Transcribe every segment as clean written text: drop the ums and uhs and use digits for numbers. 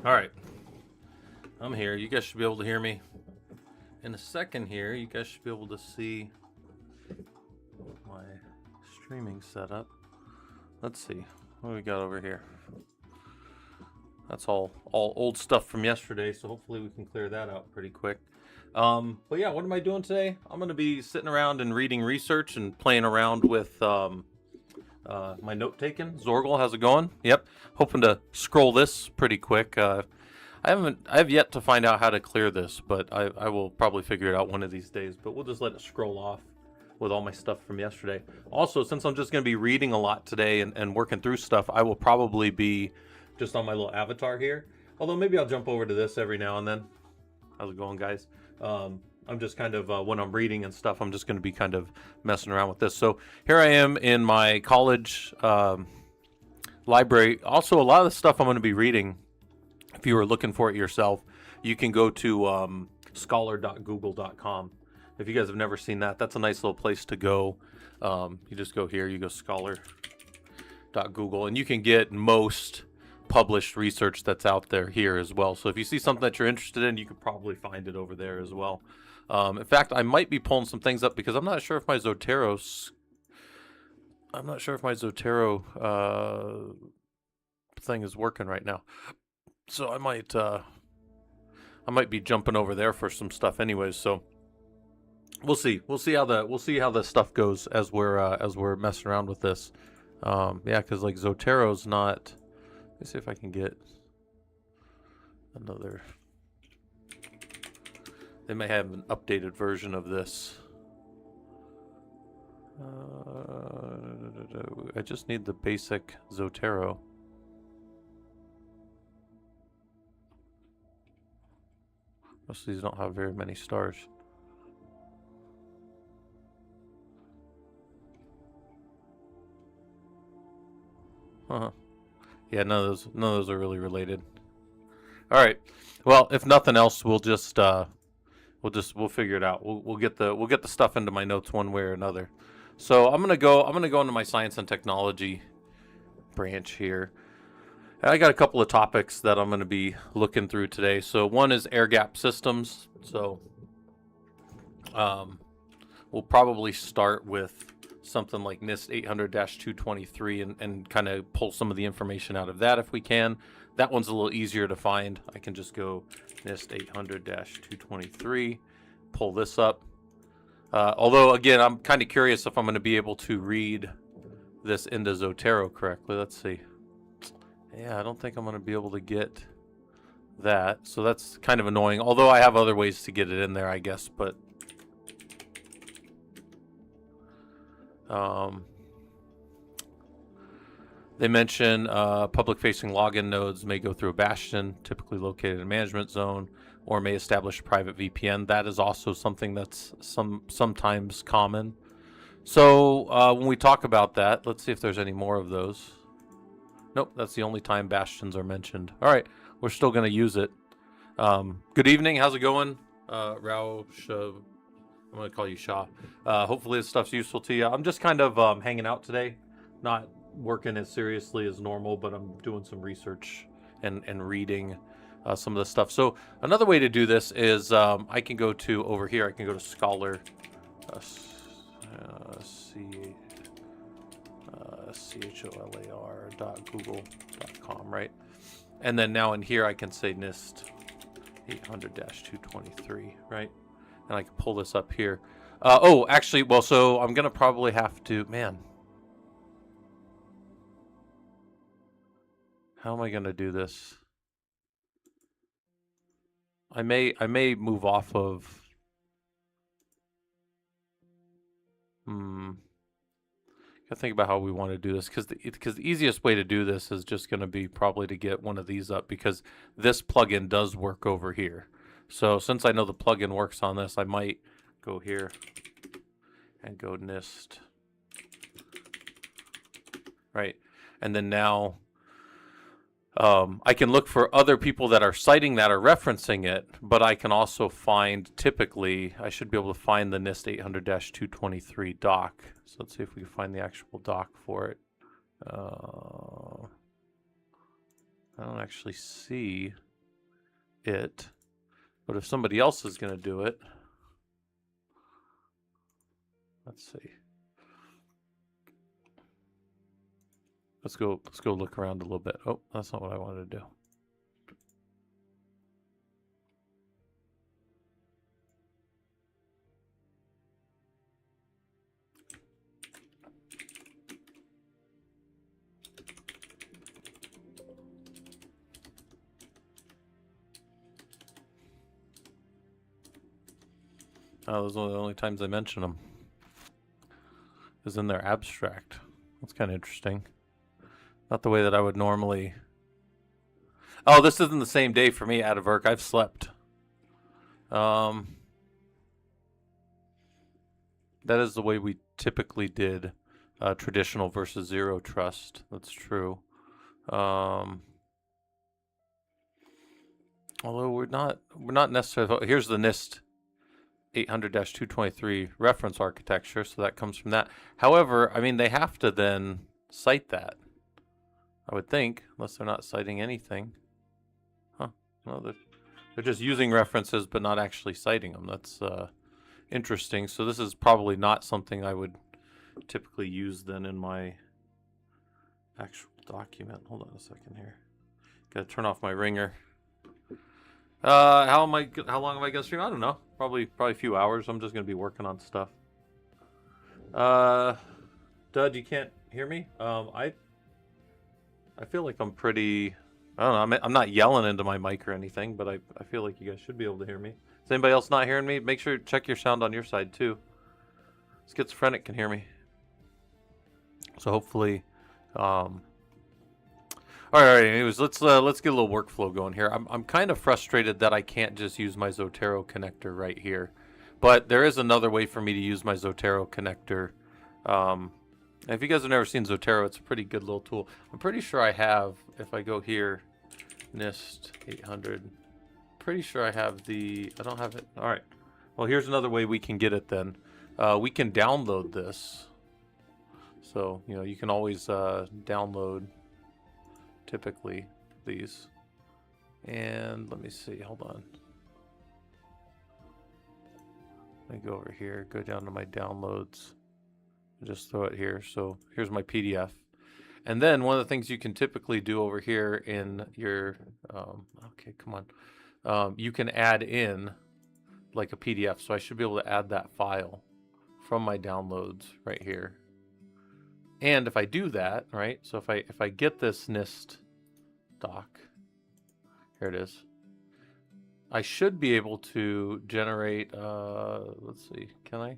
All right, I'm here. You guys should be able to hear me. In a second here, you guys should be able to see my streaming setup. Let's see what we got over here. That's all old stuff from yesterday, so hopefully we can clear that out pretty quick. But yeah, what am I doing today? I'm going to be sitting around and reading research and playing around with my note taking. Zorgal, how's it going? Yep, hoping to scroll this pretty quick. I have yet to find out how to clear this, but I will probably figure it out one of these days. But we'll just let it scroll off with all my stuff from yesterday. Also, since I'm just going to be reading a lot today and working through stuff, I will probably be just on my little avatar here. Although maybe I'll jump over to this every now and then. How's it going, guys? I'm just kind of, when I'm reading and stuff, I'm just going to be kind of messing around with this. So here I am in my college library. Also, a lot of the stuff I'm going to be reading, if you were looking for it yourself, you can go to scholar.google.com. If you guys have never seen that, that's a nice little place to go. You just go here, you go scholar.google, and you can get most published research that's out there here as well. So if you see something that you're interested in, you could probably find it over there as well. In fact, I might be pulling some things up because I'm not sure if my Zotero thing is working right now. So I might be jumping over there for some stuff anyways. So we'll see how the stuff goes as we're messing around with this. Yeah, because like Zotero's not. Let me see if I can get another. They may have an updated version of this. I just need the basic Zotero. Most of these don't have very many stars. Huh. Yeah, none of those are really related. All right. Well, if nothing else, we'll figure it out. We'll get the stuff into my notes one way or another. So I'm gonna go into my science and technology branch here. I got a couple of topics that I'm going to be looking through today. So one is air gap systems. So we'll probably start with something like NIST 800-223 and kind of pull some of the information out of that if we can. That one's a little easier to find. I can just go NIST 800-223, pull this up. Although, again, I'm kind of curious if I'm going to be able to read this into Zotero correctly. Let's see. Yeah, I don't think I'm going to be able to get that. So that's kind of annoying. Although I have other ways to get it in there, I guess. But they mention public-facing login nodes may go through a bastion, typically located in a management zone, or may establish a private VPN. That is also something that's sometimes common. So when we talk about that, let's see if there's any more of those. Nope, that's the only time bastions are mentioned. All right, we're still going to use it. Good evening. How's it going? Rao Shah. I'm going to call you Shah. Hopefully this stuff's useful to you. I'm just kind of hanging out today. Not working as seriously as normal, but I'm doing some research and reading some of the stuff. So another way to do this is I can go to over here. I can go to Scholar. CHOLAR.google.com, right? And then now in here I can say NIST 800-223, right? And I can pull this up here. Oh, actually, well, so I'm gonna probably have to, man. How am I gonna do this? I may move off of. Gotta think about how we want to do this because the easiest way to do this is just going to be probably to get one of these up because this plugin does work over here. So since I know the plugin works on this, I might go here and go NIST, right? And then now I can look for other people that are citing that or referencing it, but I can also find, typically, I should be able to find the NIST 800-223 doc. So let's see if we can find the actual doc for it. I don't actually see it. But if somebody else is going to do it, let's see. Let's go look around a little bit. Oh, that's not what I wanted to do. Oh, those are the only times I mention them. Is in their abstract. That's kind of interesting. Not the way that I would normally. Oh, this isn't the same day for me, Adavirk. I've slept. That is the way we typically did traditional versus zero trust. That's true. Although we're not necessarily. Here's the NIST 800-223 reference architecture, so that comes from that. However, I mean, they have to then cite that, I would think, unless they're not citing anything. Huh. Well, they're just using references but not actually citing them. That's interesting. So this is probably not something I would typically use then in my actual document. Hold on a second here. Gotta turn off my ringer. How long am I gonna stream? I don't know. Probably a few hours. I'm just gonna be working on stuff. Dud, you can't hear me? I feel like I'm pretty. I don't know. I'm not yelling into my mic or anything, but I feel like you guys should be able to hear me. Is anybody else not hearing me? Make sure to check your sound on your side too. Schizophrenic can hear me. So hopefully. All right. Anyways, let's get a little workflow going here. I'm kind of frustrated that I can't just use my Zotero connector right here, but there is another way for me to use my Zotero connector. If you guys have never seen Zotero, it's a pretty good little tool. I'm pretty sure I have. If I go here, NIST 800. Pretty sure I have the. I don't have it. All right. Well, here's another way we can get it then. We can download this. So you can always download. Typically these, and let me see, hold on, let me go over here, go down to my downloads and just throw it here. So here's my PDF, and then one of the things you can typically do over here in your okay, come on, you can add in like a PDF. So I should be able to add that file from my downloads right here. And if I do that, right, so if I get this NIST doc, here it is, I should be able to generate, let's see, can I?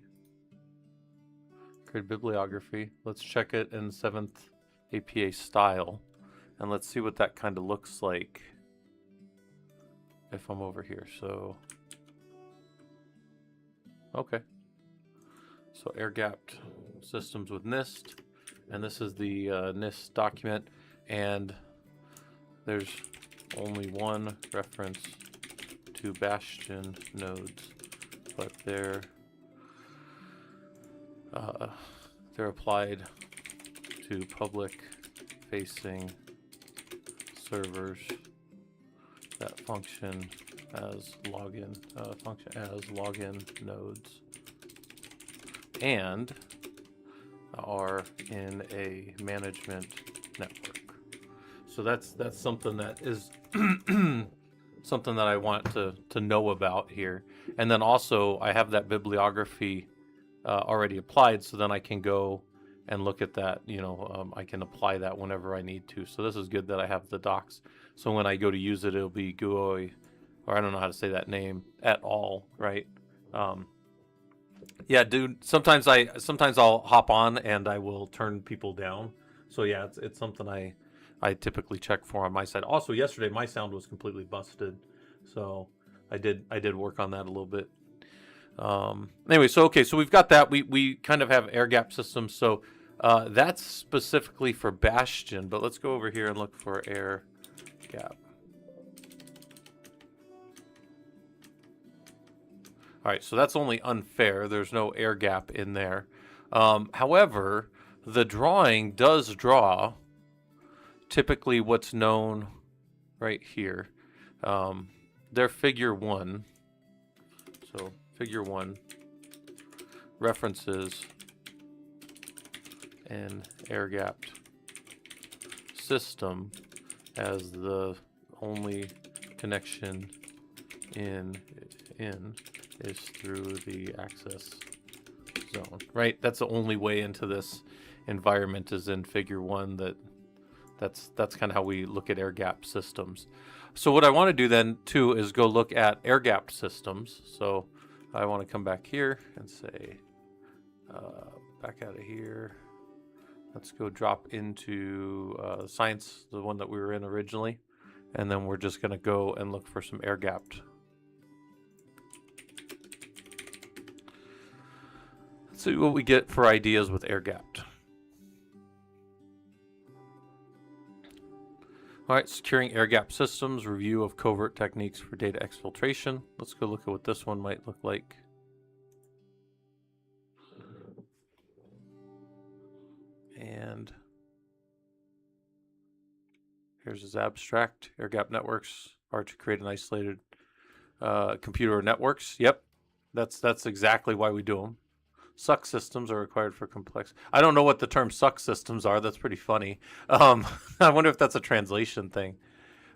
Create bibliography. Let's check it in 7th APA style, and let's see what that kind of looks like if I'm over here. So, okay. So air-gapped systems with NIST. And this is the NIST document, and there's only one reference to Bastion nodes, but they're applied to public-facing servers that function as login nodes, and are in a management network. So that's something that is something that I want to know about here. And then also I have that bibliography already applied, so then I can go and look at that. I can apply that whenever I need to. So this is good that I have the docs. So when I go to use it, it'll be GUI, or I don't know how to say that name at all, right? Yeah, dude. Sometimes I'll hop on and I will turn people down. So yeah, it's something I typically check for on my side. Also, yesterday my sound was completely busted, so I did work on that a little bit. Anyway, so okay, so we've got that. We kind of have air gap systems. So that's specifically for Bastion. But let's go over here and look for air gap. All right, so that's only unfair. There's no air gap in there. However, the drawing does draw typically what's known right here. their figure 1. So figure 1 references an air-gapped system as the only connection in is through the access zone, right? That's the only way into this environment is in figure 1. That's kind of how we look at air-gapped systems. So what I want to do then too is go look at air-gapped systems. So I want to come back here and say back out of here. Let's go drop into science, the one that we were in originally, and then we're just going to go and look for some air-gapped. Let's see what we get for ideas with air-gapped. All right, securing air-gapped systems, review of covert techniques for data exfiltration. Let's go look at what this one might look like. And here's his abstract. Air-gapped networks are to create an isolated computer networks. Yep, that's exactly why we do them. Suck systems are required for complex. I don't know what the term suck systems are. That's pretty funny. I wonder if that's a translation thing.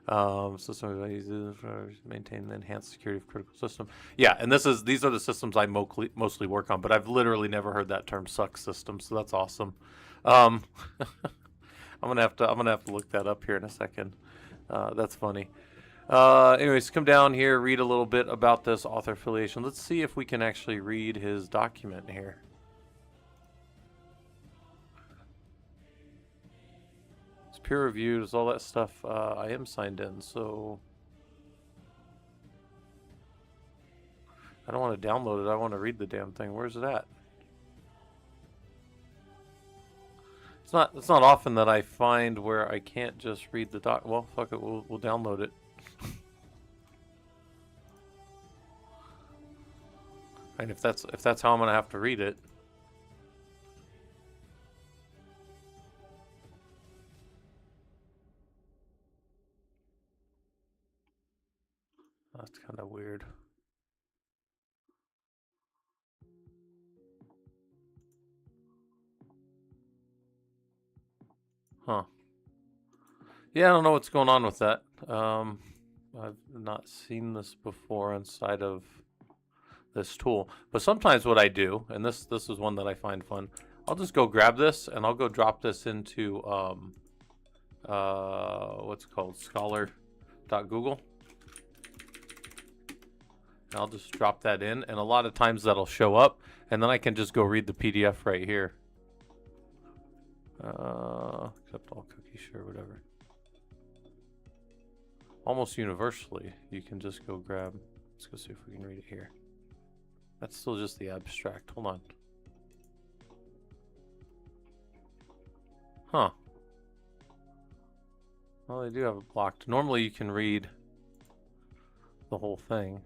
So somebody uses maintain and enhance security of critical system. Yeah, and these are the systems I mostly work on, but I've literally never heard that term suck system. So that's awesome. I'm gonna have to look that up here in a second. That's funny. Anyways, come down here, read a little bit about this author affiliation. Let's see if we can actually read his document here. It's peer reviewed, it's all that stuff. I am signed in, so I don't want to download it. I want to read the damn thing. Where's it at? It's not often that I find where I can't just read the doc. Well, fuck it, we'll download it. And if that's how I'm gonna have to read it. That's kind of weird. Huh. Yeah, I don't know what's going on with that. I've not seen this before inside of this tool. But sometimes what I do, and this is one that I find fun, I'll just go grab this and I'll go drop this into what's it called, scholar.google. And I'll just drop that in, and a lot of times that'll show up, and then I can just go read the PDF right here. Except all cookies, sure, whatever. Almost universally, you can just go grab. Let's go see if we can read it here. That's still just the abstract. Hold on. Huh. Well, they do have it blocked. Normally you can read the whole thing.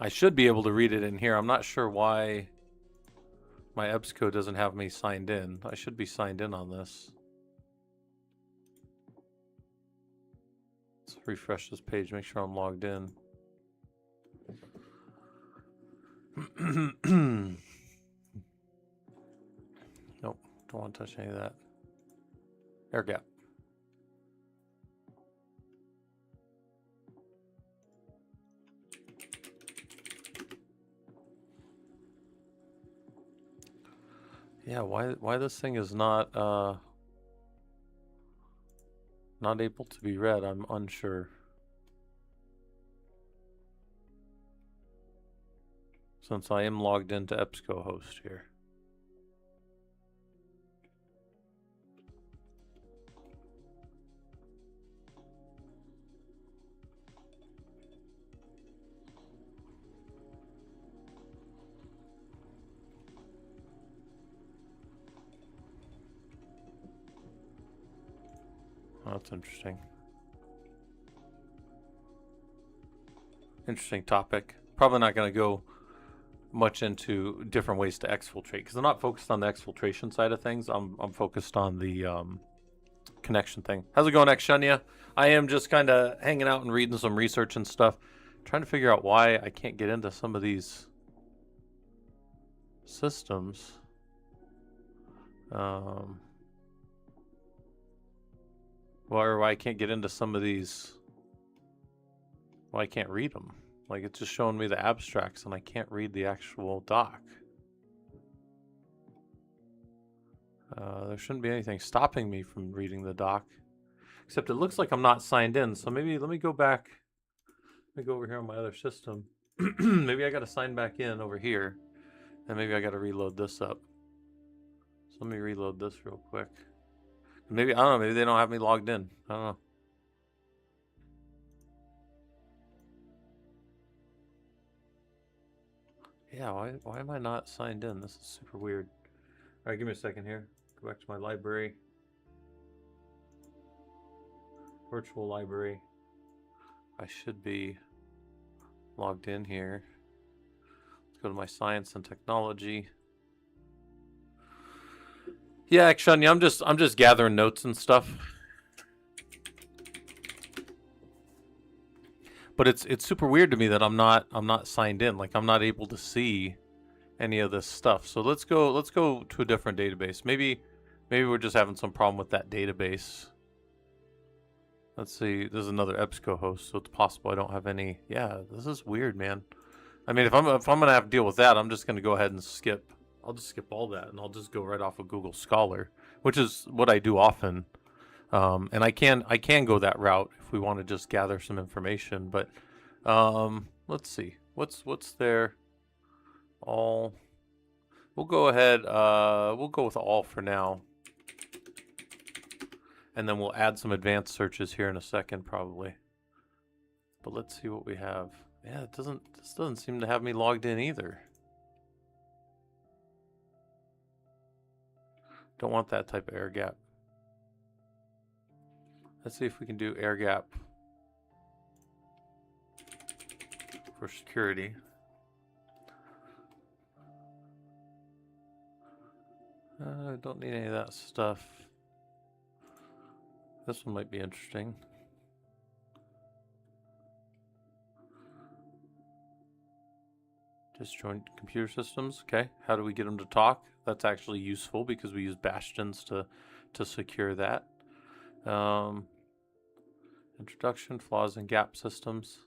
I should be able to read it in here. I'm not sure why my EBSCO doesn't have me signed in. I should be signed in on this. Let's refresh this page, make sure I'm logged in. Nope, don't want to touch any of that. Air gap. Yeah, why this thing is not able to be read, I'm unsure. Since I am logged into EBSCO host here. Oh, that's interesting. Interesting topic. Probably not going to go much into different ways to exfiltrate because I'm not focused on the exfiltration side of things. I'm focused on the connection thing. How's it going, X-Shunya? I am just kind of hanging out and reading some research and stuff. Trying to figure out why I can't get into some of these systems. Or why I can't get into some of these. Well, I can't read them. Like, it's just showing me the abstracts and I can't read the actual doc. There shouldn't be anything stopping me from reading the doc. Except it looks like I'm not signed in. So maybe let me go back. Let me go over here on my other system. Maybe I got to sign back in over here. And maybe I got to reload this up. So let me reload this real quick. Maybe, I don't know, maybe they don't have me logged in. I don't know. Yeah, why am I not signed in? This is super weird. All right, give me a second here. Go back to my library. Virtual library. I should be logged in here. Let's go to my science and technology. Yeah, actually, I'm just gathering notes and stuff. But it's super weird to me that I'm not signed in. Like, I'm not able to see any of this stuff. So let's go to a different database. Maybe we're just having some problem with that database. Let's see. This is another EBSCO host, so it's possible I don't have any. Yeah, this is weird, man. I mean, if I'm gonna have to deal with that, I'm just gonna go ahead and skip. I'll just skip all that, and I'll just go right off of Google Scholar, which is what I do often. And I can go that route if we want to just gather some information. But let's see. What's there? All. We'll go ahead. We'll go with all for now. And then we'll add some advanced searches here in a second, probably. But let's see what we have. Yeah, this doesn't seem to have me logged in either. Don't want that type of air gap. Let's see if we can do air gap for security. I don't need any of that stuff. This one might be interesting. Disjoint computer systems. Okay, how do we get them to talk? That's actually useful because we use Bastions to secure that. Introduction, flaws and gap systems.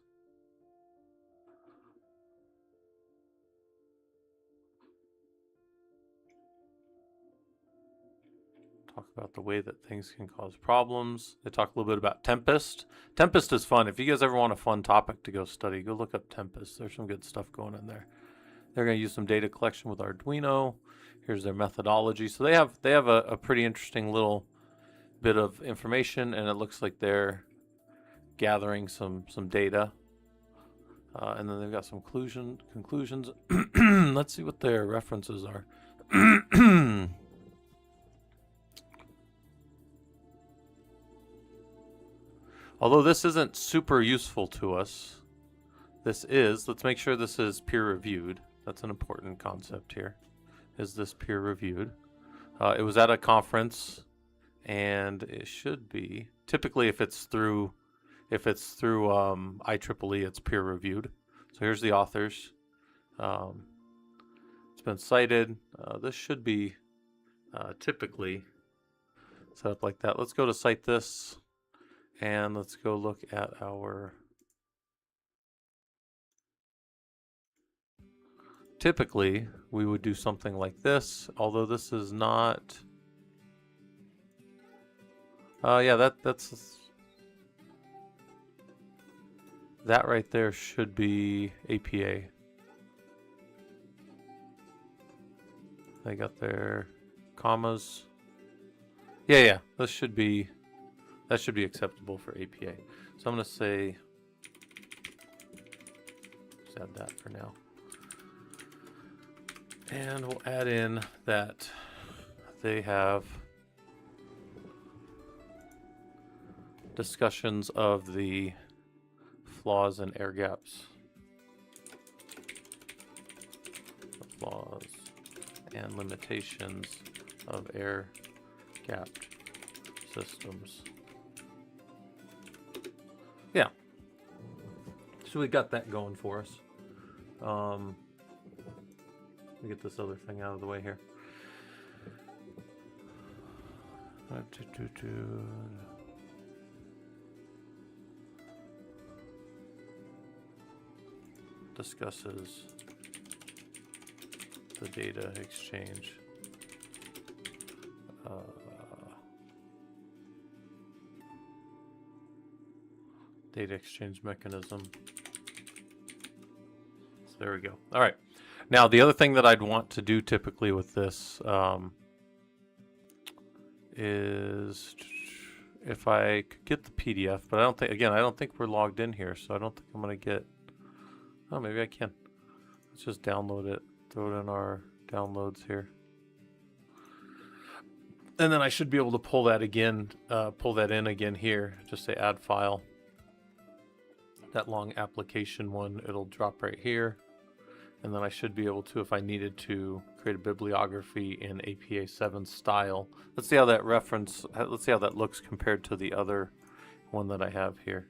Talk about the way that things can cause problems. They talk a little bit about Tempest. Tempest is fun. If you guys ever want a fun topic to go study, go look up Tempest. There's some good stuff going in there. They're going to use some data collection with Arduino. Here's their methodology. So they have a pretty interesting little bit of information, and it looks like they're gathering some data. And then they've got some conclusions. Let's see what their references are. Although this isn't super useful to us, let's make sure this is peer reviewed. That's an important concept here. Is this peer reviewed? It was at a conference, and it should be. Typically, if it's through IEEE, it's peer reviewed. So here's the authors. It's been cited. This should be typically set up like that. Let's go to cite this, and let's go look at our. Typically, we would do something like this, although this is not. Yeah, that's. That right there should be APA. They got their commas. Yeah, that should be acceptable for APA. So I'm gonna say, just add that for now. And we'll add in that they have discussions of the flaws and air gaps. The flaws and limitations of air gapped systems. Yeah. So we got that going for us. Let me get this other thing out of the way here. Discusses the data exchange. Data exchange mechanism. So there we go. All right. Now the other thing that I'd want to do typically with this is if I could get the PDF, but I don't think we're logged in here, so I don't think I'm going to get. Oh, maybe I can. Let's just download it. Throw it in our downloads here. And then I should be able to pull that again, pull that in again here. Just say add file. That long application one, it'll drop right here. And then I should be able to, if I needed to, create a bibliography in APA 7 style. Let's see how that let's see how that looks compared to the other one that I have here.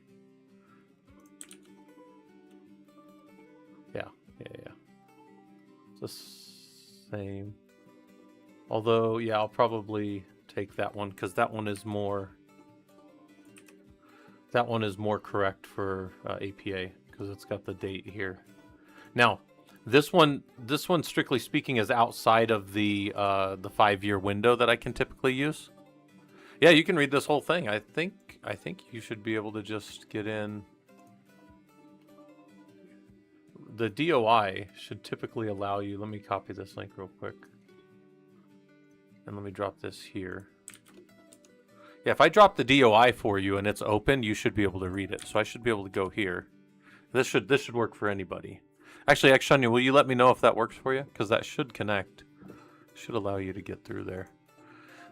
Yeah. It's the same. Although, yeah, I'll probably take that one because that one is more correct for APA because it's got the date here. Now, this one strictly speaking is outside of the 5-year window that I can typically use. Yeah, you can read this whole thing. I think you should be able to just get in. The DOI should typically allow you. Let me copy this link real quick. And let me drop this here. Yeah, if I drop the DOI for you and it's open, you should be able to read it. So I should be able to go here. This should work for anybody. Actually, Akshanya, will you let me know if that works for you? Because that should connect. Should allow you to get through there.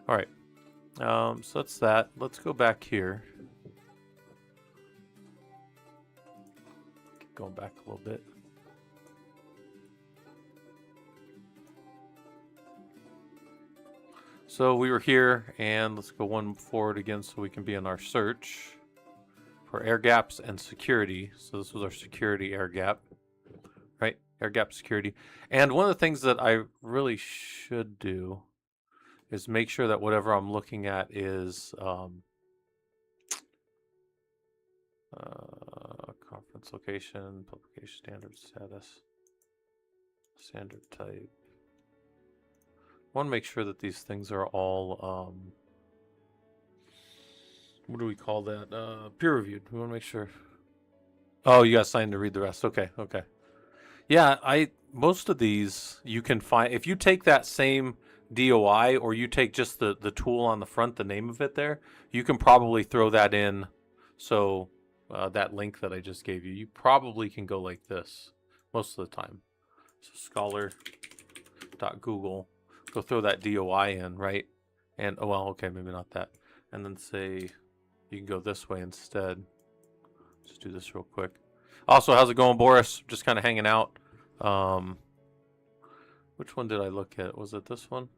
All right. So that's that. Let's go back here. Keep going back a little bit. So we were here, and let's go one forward again so we can be in our search for air gaps and security. So this was our security air gap, right? Air gap security. And one of the things that I really should do is make sure that whatever I'm looking at is conference location, publication standard status, standard type. I want to make sure that these things are all, what do we call that? Peer reviewed. We want to make sure. Oh, you got signed to read the rest. Okay. Yeah, most of these you can find, if you take that same DOI or you take just the tool on the front, the name of it there, you can probably throw that in. So that link that I just gave you probably can go like this most of the time. So scholar.google. Go throw that DOI in, right? And, oh, well, okay, maybe not that. And then say, you can go this way instead. Just do this real quick. Also, how's it going, Boris? Just kind of hanging out. Which one did I look at? Was it this one?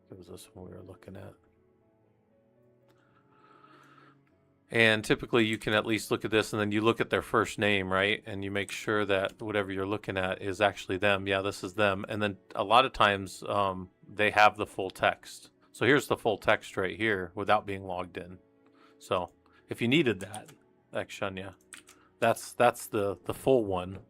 It was this one we were looking at. And typically you can at least look at this and then you look at their first name, right? And you make sure that whatever you're looking at is actually them. Yeah, this is them. And then a lot of times they have the full text. So here's the full text right here without being logged in. So if you needed that, Akshanya, that's the full one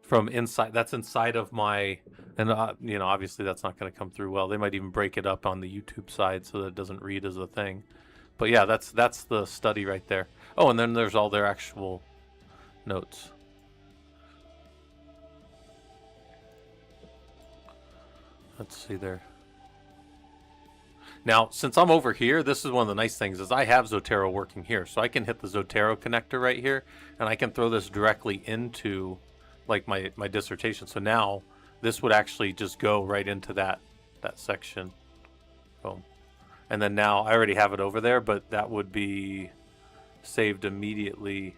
from inside. That's inside of my, and you know, obviously that's not going to come through well. They might even break it up on the YouTube side so that it doesn't read as a thing. But yeah, that's the study right there. Oh, and then there's all their actual notes. Let's see there. Now, since I'm over here, this is one of the nice things is I have Zotero working here. So I can hit the Zotero connector right here, and I can throw this directly into like my dissertation. So now this would actually just go right into that section. Boom. And then now I already have it over there, but that would be saved immediately.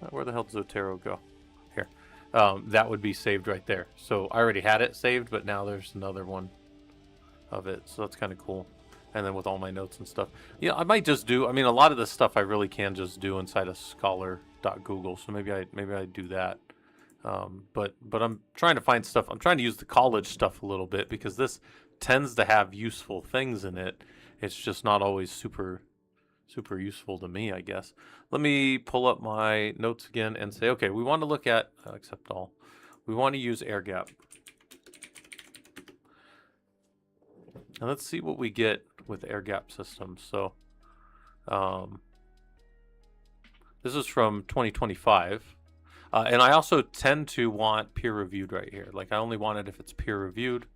Where the hell does Zotero go? Here. That would be saved right there. So I already had it saved, but now there's another one of it. So that's kind of cool. And then with all my notes and stuff. Yeah, I might just do, I mean, a lot of this stuff I really can just do inside of scholar.google. So maybe I do that. But I'm trying to find stuff. I'm trying to use the college stuff a little bit because this tends to have useful things in it. It's just not always super useful to me, I guess. Let me pull up my notes again and say, okay, we want to look at, accept all. We want to use air gap. And let's see what we get with air gap systems. So this is from 2025. And I also tend to want peer reviewed right here. Like I only want it if it's peer reviewed.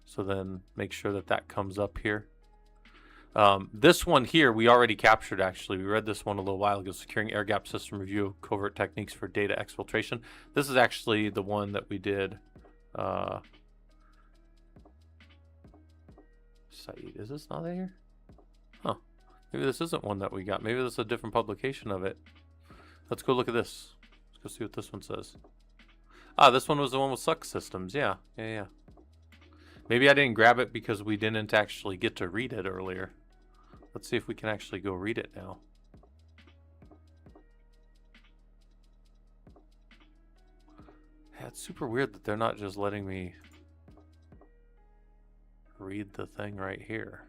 So then make sure that that comes up here. This one here, we already captured actually. We read this one a little while ago, Securing Air Gap System Review, Covert Techniques for Data Exfiltration. This is actually the one that we did. Saeed, is this not there? Huh. Maybe this isn't one that we got. Maybe this is a different publication of it. Let's go look at this. Let's go see what this one says. Ah, this one was the one with suck systems. Yeah. Maybe I didn't grab it because we didn't actually get to read it earlier. Let's see if we can actually go read it now. Yeah, it's super weird that they're not just letting me read the thing right here.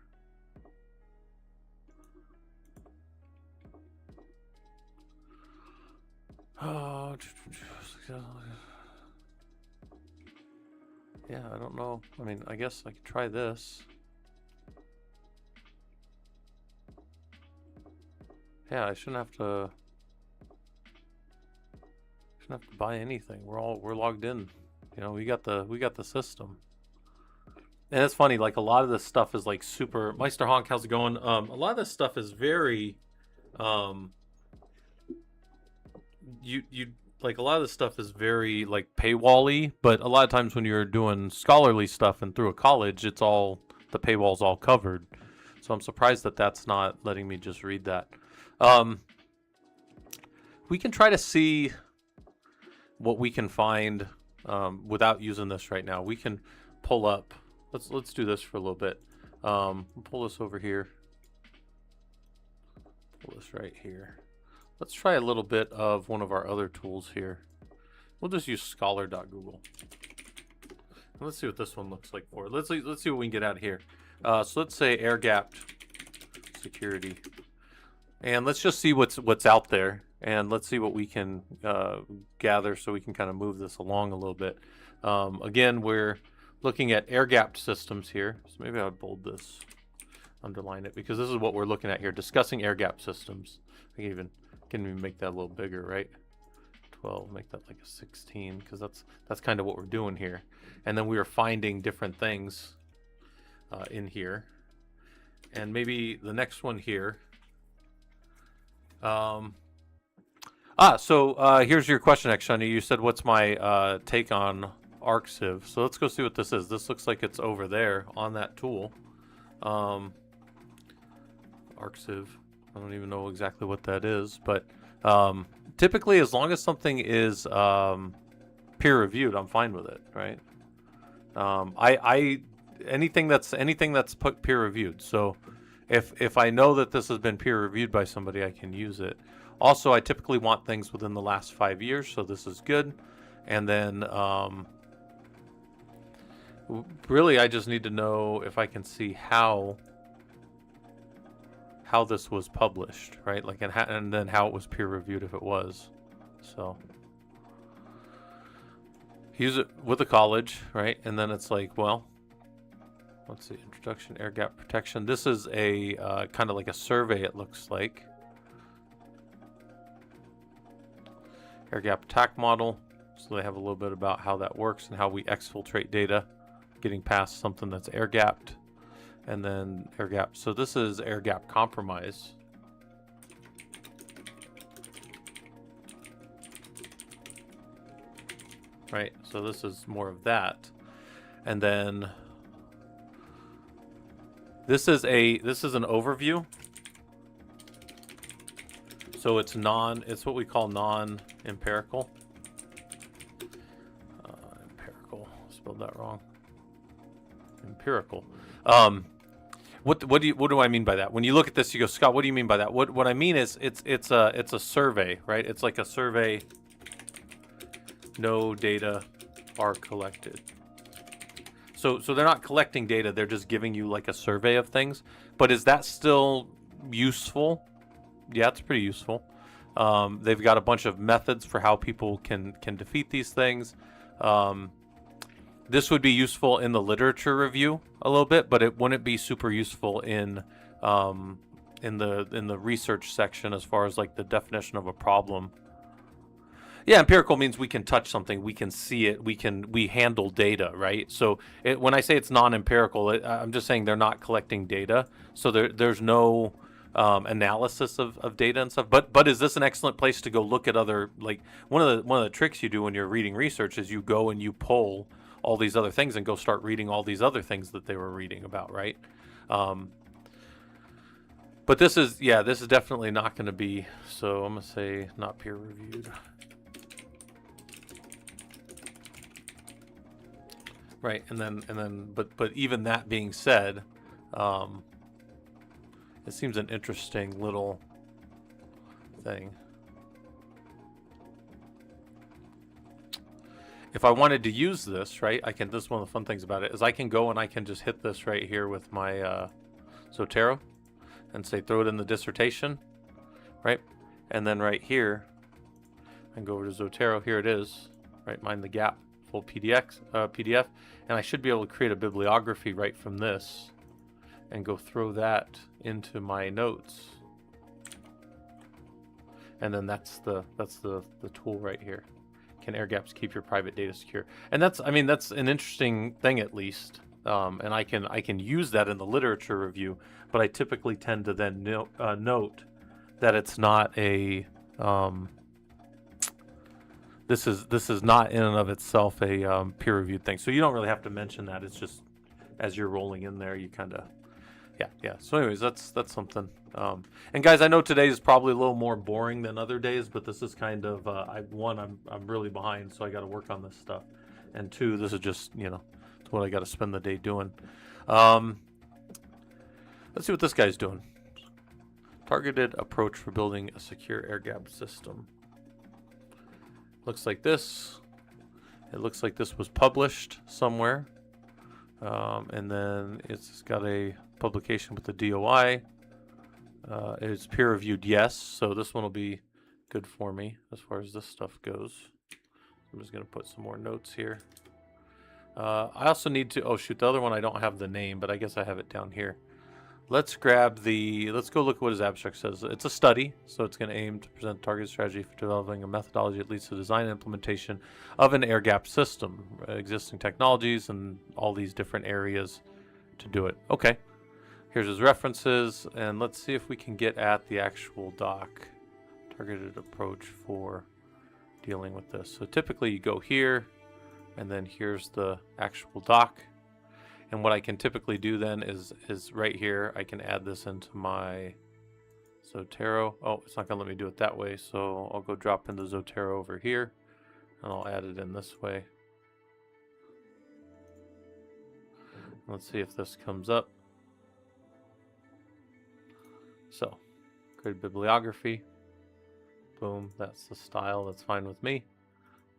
Oh, yeah, I don't know. I mean, I guess I could try this. Yeah, I shouldn't have to buy anything. We're logged in. You know, we got the system. And it's funny, like a lot of this stuff is like super Meister Honk, how's it going? A lot of this stuff is very you like a lot of this stuff is very like paywall-y, but a lot of times when you're doing scholarly stuff and through a college, it's all the paywall's all covered. So I'm surprised that that's not letting me just read that. We can try to see what we can find without using this right now. We can pull up. Let's do this for a little bit. Pull this over here. Pull this right here. Let's try a little bit of one of our other tools here. We'll just use scholar.google. Let's see what this one looks like for. Let's see what we can get out of here. So let's say air gapped security, and let's just see what's out there, and let's see what we can gather so we can kind of move this along a little bit. Again, we're looking at air gapped systems here. So maybe I would bold this, underline it, because this is what we're looking at here. Discussing air gap systems. I can even make that a little bigger, right? 12, make that like a 16, because that's kind of what we're doing here. And then we are finding different things in here. And maybe the next one here. So here's your question, Xshani. You said, what's my take on ArcSieve? So let's go see what this is. This looks like it's over there on that tool. ArcSieve. I don't even know exactly what that is, but typically, as long as something is peer reviewed, I'm fine with it, right? Anything that's put peer reviewed. So if I know that this has been peer reviewed by somebody, I can use it. Also, I typically want things within the last 5 years, so this is good. And then really, I just need to know if I can see how this was published, right? Like, and then how it was peer reviewed if it was. So use it with a college, right? And then it's like, well, let's see, introduction, air gap protection. This is a kind of like a survey, it looks like. Air gap attack model. So they have a little bit about how that works and how we exfiltrate data, getting past something that's air gapped. And then air gap. So this is air gap compromise. Right, so this is more of that. And then this is an overview. So it's what we call non-empirical. Empirical, spelled that wrong. Empirical. What do I mean by that? When you look at this, you go, Scott, what do you mean by that? What I mean is it's a survey, right? It's like a survey. No data are collected. So they're not collecting data, they're just giving you like a survey of things. But is that still useful? Yeah, it's pretty useful. They've got a bunch of methods for how people can defeat these things. This would be useful in the literature review a little bit, but it wouldn't be super useful in the research section as far as like the definition of a problem. Yeah, empirical means we can touch something, we can see it, we handle data, right? So when I say it's non-empirical, I'm just saying they're not collecting data, so there's no analysis of data and stuff. But is this an excellent place to go look at other, like one of the tricks you do when you're reading research is you go and you pull all these other things and go start reading all these other things that they were reading about, right? But this is definitely not going to be, so I'm going to say not peer reviewed. Right, and then, but even that being said, it seems an interesting little thing. If I wanted to use this, right, I can. This is one of the fun things about it is I can go and I can just hit this right here with my Zotero, and say throw it in the dissertation, right, and then right here, I can go over to Zotero. Here it is, right, mind the gap. Full PDF, and I should be able to create a bibliography right from this and go throw that into my notes, and then that's the tool right here. Can air gaps keep your private data secure? And that's an interesting thing, at least, and I can use that in the literature review, but I typically tend to then note that it's not a This is not in and of itself a peer-reviewed thing, so you don't really have to mention that. It's just as you're rolling in there, you kind of, yeah. So, anyways, that's something. And guys, I know today is probably a little more boring than other days, but this is kind of I'm really behind, so I got to work on this stuff, and two, this is just it's what I got to spend the day doing. Let's see what this guy's doing. Targeted approach for building a secure air gap system. Looks like this. It looks like this was published somewhere. And then it's got a publication with the DOI. It's peer reviewed, yes. So this one will be good for me as far as this stuff goes. I'm just going to put some more notes here. I also need to, oh shoot, the other one I don't have the name, but I guess I have it down here. Let's go look at what his abstract says. It's a study, so it's going to aim to present a targeted strategy for developing a methodology that leads to design and implementation of an air gap system, existing technologies, and all these different areas to do it. Okay, here's his references, and let's see if we can get at the actual doc. Targeted approach for dealing with this. So typically you go here, and then here's the actual doc. And what I can typically do then is right here, I can add this into my Zotero. Oh, it's not going to let me do it that way, so I'll go drop into Zotero over here, and I'll add it in this way. Let's see if this comes up. So, create bibliography. Boom, that's the style. That's fine with me.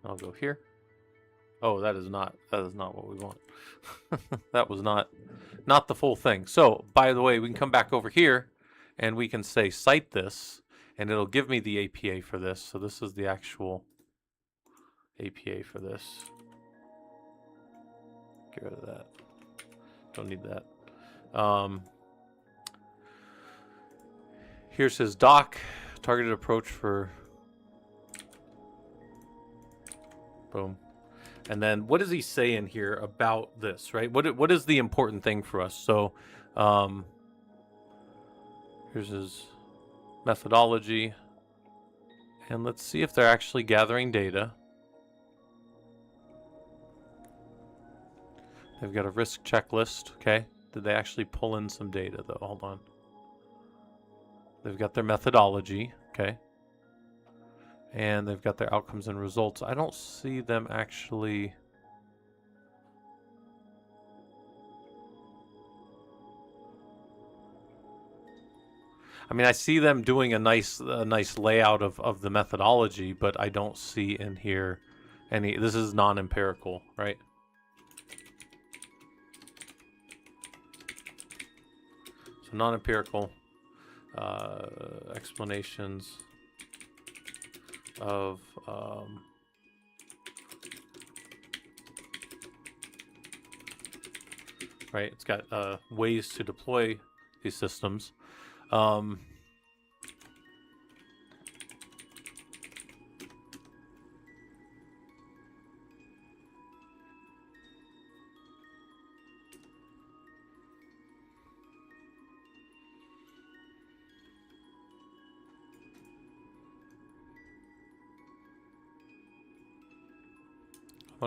I'll go here. Oh, that is not what we want. That was not the full thing. So, by the way, we can come back over here and we can say cite this, and it'll give me the APA for this. So this is the actual APA for this. Get rid of that. Don't need that. Here's his doc, targeted approach for, boom. And then what does he say in here about this, right? What is the important thing for us? So here's his methodology. And let's see if they're actually gathering data. They've got a risk checklist, okay? Did they actually pull in some data, though? Hold on. They've got their methodology, okay? And they've got their outcomes and results. I don't see them actually... I mean, I see them doing a nice layout of the methodology, but I don't see in here any. This is non-empirical, right? So non-empirical explanations of right. It's got ways to deploy these systems. I'm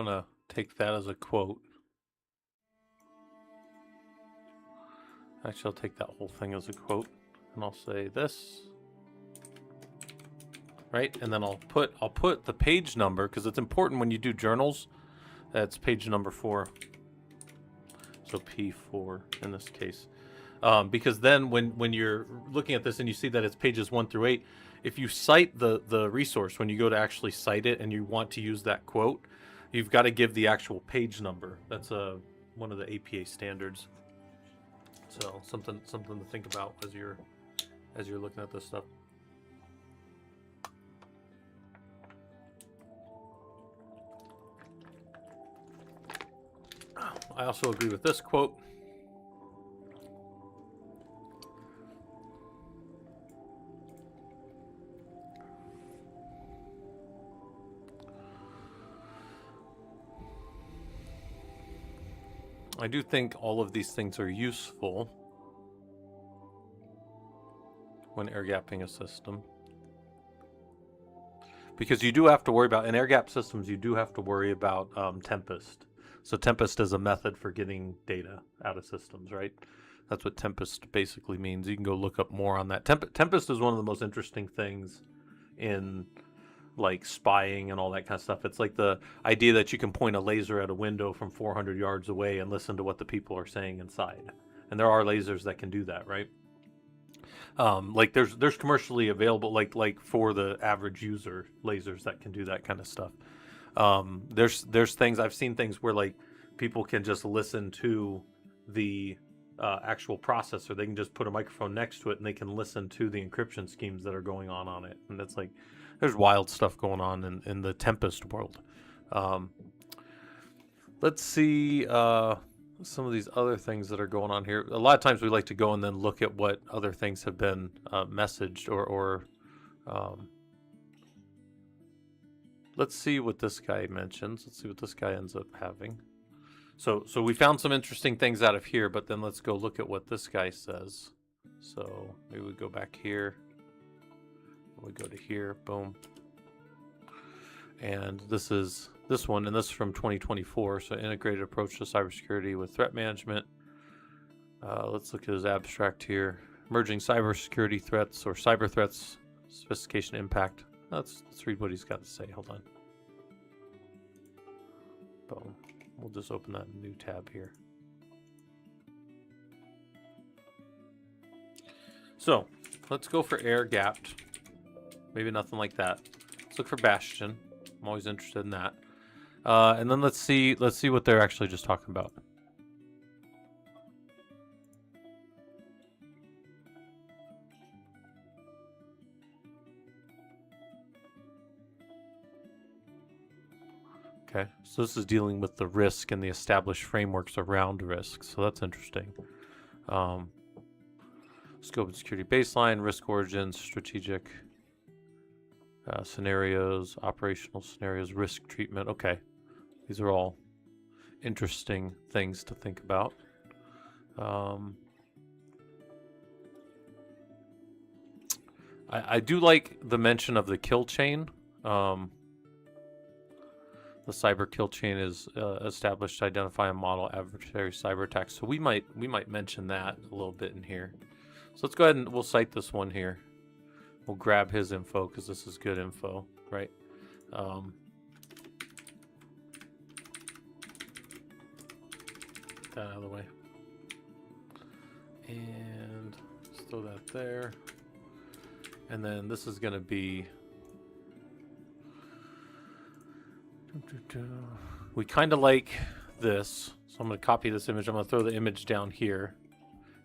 gonna take that as a quote. Actually, I'll take that whole thing as a quote, and I'll say this, right? And then I'll put the page number, because it's important when you do journals. That's page number 4. So P4 in this case, because then when you're looking at this and you see that it's pages 1 through 8, if you cite the resource when you go to actually cite it and you want to use that quote, you've got to give the actual page number. That's one of the APA standards. So something to think about as you're looking at this stuff. I also agree with this quote. I do think all of these things are useful when air gapping a system, because you do have to worry about, in air gap systems, you do have to worry about Tempest. So Tempest is a method for getting data out of systems, right? That's what Tempest basically means. You can go look up more on that. Tempest is one of the most interesting things in like spying and all that kind of stuff. It's like the idea that you can point a laser at a window from 400 yards away and listen to what the people are saying inside. And there are lasers that can do that, right? Like there's commercially available, like for the average user, lasers that can do that kind of stuff. There's things, I've seen things where like people can just listen to the actual processor. They can just put a microphone next to it and they can listen to the encryption schemes that are going on it. And it's like, there's wild stuff going on in the Tempest world. Let's see some of these other things that are going on here. A lot of times we like to go and then look at what other things have been messaged or let's see what this guy mentions. Let's see what this guy ends up having. So we found some interesting things out of here, but then let's go look at what this guy says. So maybe we go back here. We go to here, boom. And this is this one, and this is from 2024. So integrated approach to cybersecurity with threat management. Let's look at his abstract here. Emerging cybersecurity threats or cyber threats, sophistication, impact. Let's read what he's got to say. Hold on. Boom. We'll just open that new tab here. So let's go for air gapped. Maybe nothing like that. Let's look for Bastion. I'm always interested in that. And then let's see what they're actually just talking about. Okay, so this is dealing with the risk and the established frameworks around risk. So that's interesting. Scope and security baseline, risk origins, strategic scenarios, operational scenarios, risk treatment. Okay, these are all interesting things to think about. I do like the mention of the kill chain. The cyber kill chain is established to identify and model adversary cyber attacks. So we might mention that a little bit in here. So let's go ahead and we'll cite this one here. We'll grab his info because this is good info, right? Get that out of the way. And let's throw that there. And then this is going to be... We kind of like this. So I'm going to copy this image. I'm going to throw the image down here.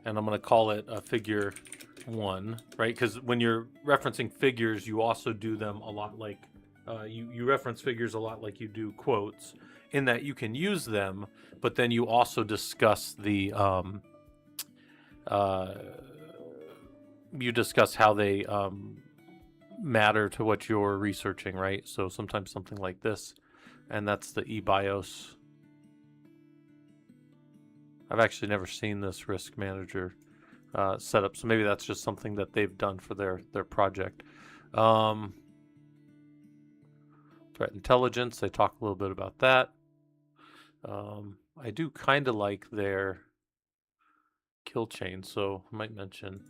And I'm going to call it a figure 1, right? Because when you're referencing figures, you also do them a lot like... you reference figures a lot like you do quotes, in that you can use them, but then you also discuss the... you discuss how they matter to what you're researching, right? So sometimes something like this, and that's the eBIOS. I've actually never seen this risk manager setup, so maybe that's just something that they've done for their project. Threat intelligence, they talk a little bit about that. I do kind of like their kill chain, so I might mention...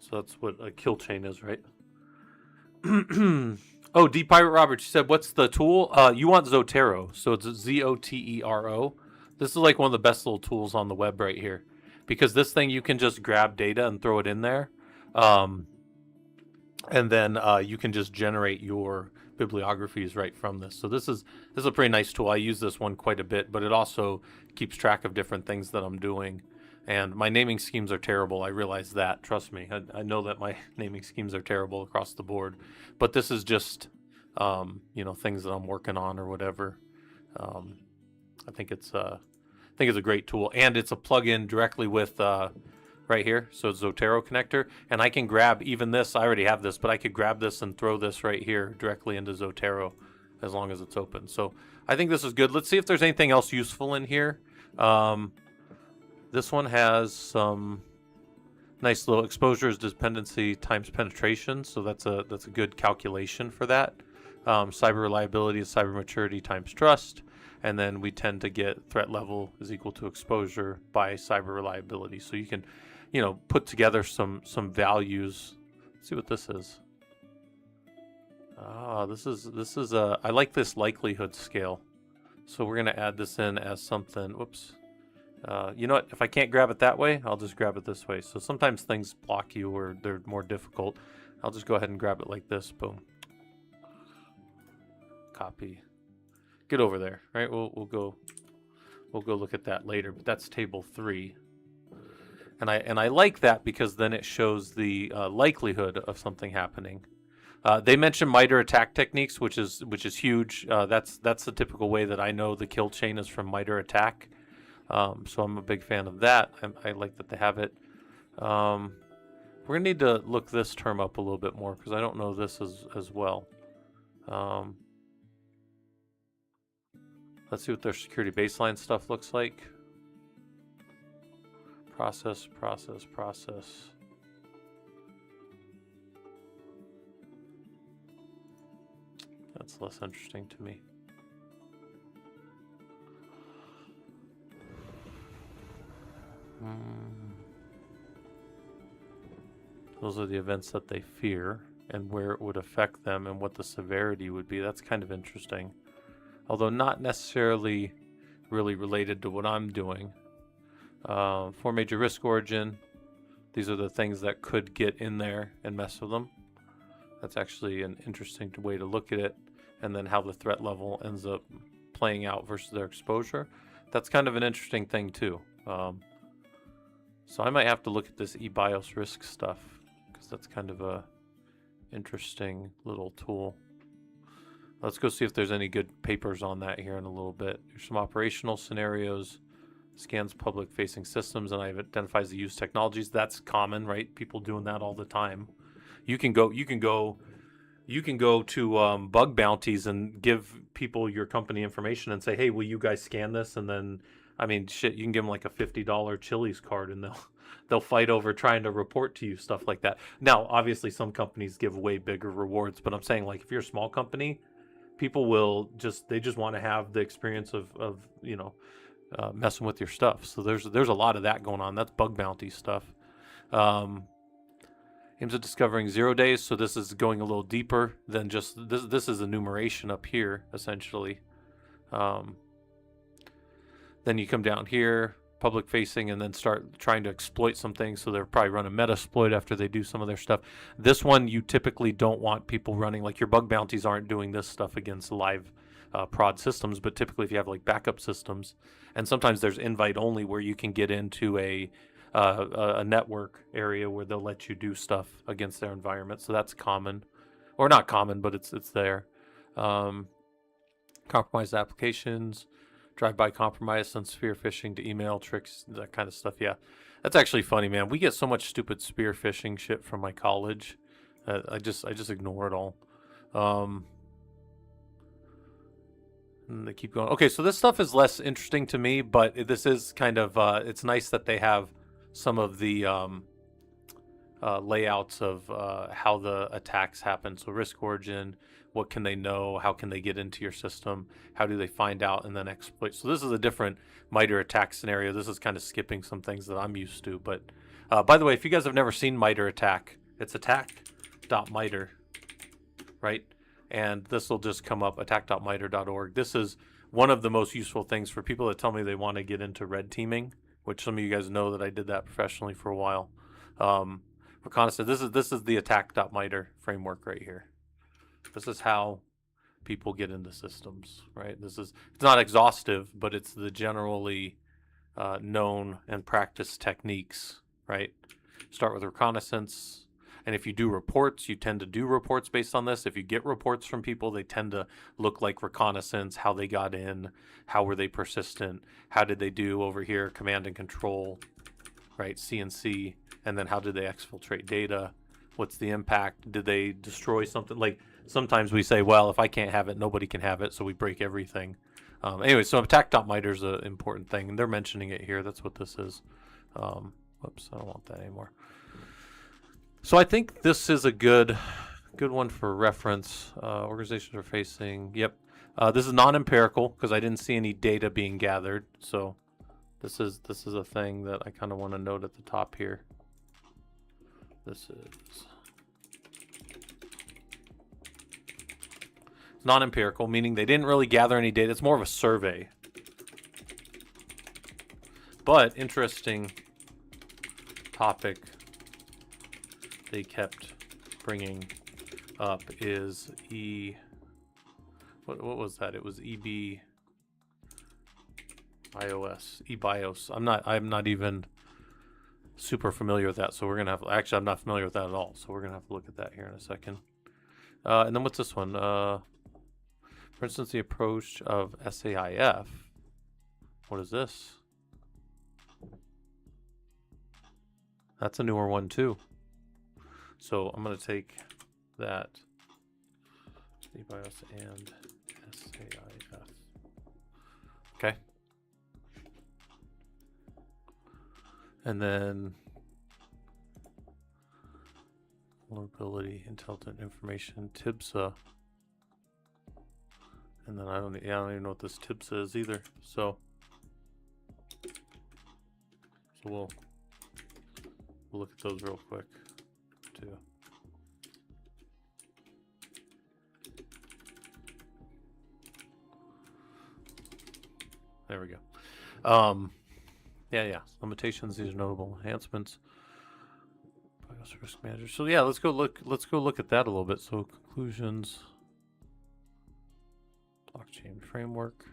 So that's what a kill chain is, right? Oh, D Pirate Robert, she said, what's the tool? You want Zotero. So it's Zotero. This is like one of the best little tools on the web right here. Because this thing, you can just grab data and throw it in there. And then you can just generate your bibliographies right from this. So this is a pretty nice tool. I use this one quite a bit, but it also keeps track of different things that I'm doing. And my naming schemes are terrible. I realize that. Trust me. I know that my naming schemes are terrible across the board. But this is just, you know, things that I'm working on or whatever. I think it's a great tool, and it's a plugin directly with right here. So it's Zotero connector, and I can grab even this. I already have this, but I could grab this and throw this right here directly into Zotero, as long as it's open. So I think this is good. Let's see if there's anything else useful in here. This one has some nice little exposures dependency times penetration, so that's a good calculation for that. Cyber reliability is cyber maturity times trust, and then we tend to get threat level is equal to exposure by cyber reliability. So you can, you know, put together some values. Let's see what this is. This is a, I like this likelihood scale. So we're gonna add this in as something. Whoops. You know what? If I can't grab it that way, I'll just grab it this way. So sometimes things block you or they're more difficult. I'll just go ahead and grab it like this. Boom. Copy. Get over there, right? We'll go look at that later. But that's table 3, and I like that because then it shows the likelihood of something happening. They mentioned MITRE attack techniques, which is huge. That's the typical way that I know the kill chain is from MITRE attack. So I'm a big fan of that. I like that they have it. We're gonna need to look this term up a little bit more because I don't know this as well. Let's see what their security baseline stuff looks like. Process. That's less interesting to me. Those are the events that they fear and where it would affect them and what the severity would be. That's kind of interesting. Although not necessarily really related to what I'm doing. 4 major risk origin. These are the things that could get in there and mess with them. That's actually an interesting way to look at it. And then how the threat level ends up playing out versus their exposure. That's kind of an interesting thing too. So I might have to look at this eBIOS risk stuff because that's kind of a interesting little tool. Let's go see if there's any good papers on that here in a little bit. There's some operational scenarios, scans public-facing systems, and it identifies the used technologies. That's common, right? People doing that all the time. You can go to bug bounties and give people your company information and say, hey, will you guys scan this? And then, I mean, shit, you can give them like a $50 Chili's card and they'll fight over trying to report to you, stuff like that. Now, obviously, some companies give way bigger rewards, but I'm saying, like, if you're a small company, people will just want to have the experience of you know, messing with your stuff. So there's a lot of that going on. That's bug bounty stuff. Aims at discovering 0 days, so this is going a little deeper than just this. This is enumeration up here, essentially. Then you come down here, public facing, and then start trying to exploit some things. So they'll probably run a Metasploit after they do some of their stuff. This one, you typically don't want people running, like your bug bounties aren't doing this stuff against live prod systems, but typically if you have like backup systems, and sometimes there's invite only where you can get into a network area where they'll let you do stuff against their environment. So that's common, or not common, but it's there. Compromised applications, drive-by compromise, some spear phishing to email tricks, that kind of stuff. Yeah, that's actually funny, man. We get so much stupid spear phishing shit from my college. I just ignore it all. And they keep going. Okay, so this stuff is less interesting to me, but this is kind of it's nice that they have some of the layouts of how the attacks happen. So risk origin, what can they know, how can they get into your system, how do they find out and then exploit. So this is a different MITRE attack scenario. This is kind of skipping some things that I'm used to. But by the way, if you guys have never seen MITRE attack, it's attack.mitre, right? And this will just come up, attack.mitre.org. This is one of the most useful things for people that tell me they want to get into red teaming, which some of you guys know that I did that professionally for a while. Reconnaissance, this is the attack.mitre framework right here. This is how people get into systems, right? It's not exhaustive, but it's the generally known and practiced techniques, right? Start with reconnaissance. And if you do reports, you tend to do reports based on this. If you get reports from people, they tend to look like reconnaissance, how they got in, how were they persistent, how did they do over here, command and control, right, CNC, and then how did they exfiltrate data, what's the impact, did they destroy something, like sometimes we say, well, if I can't have it, nobody can have it, so we break everything. Anyway, so attack.mitre is an important thing, and they're mentioning it here. That's what this is. Whoops, I don't want that anymore. So I think this is a good one for reference. Organizations are facing, yep. This is non-empirical because I didn't see any data being gathered. So this is a thing that I kind of want to note at the top here. This is non-empirical, meaning they didn't really gather any data. It's more of a survey. But interesting topic they kept bringing up is what was that? It was eBios. I'm not even super familiar with that, so we're gonna have, actually I'm not familiar with that at all, so we're gonna have to look at that here in a second. And then what's this one? For instance, the approach of SAIF. What is this? That's a newer one too. So I'm going to take that, eBios and SAIF. Okay. And then vulnerability, intelligent information, TIBSA. And then I don't even know what this TIBSA is either. So we'll look at those real quick. There we go. Yeah. Limitations. These are notable enhancements. Risk manager. So yeah, let's go look at that a little bit. So conclusions. Blockchain framework.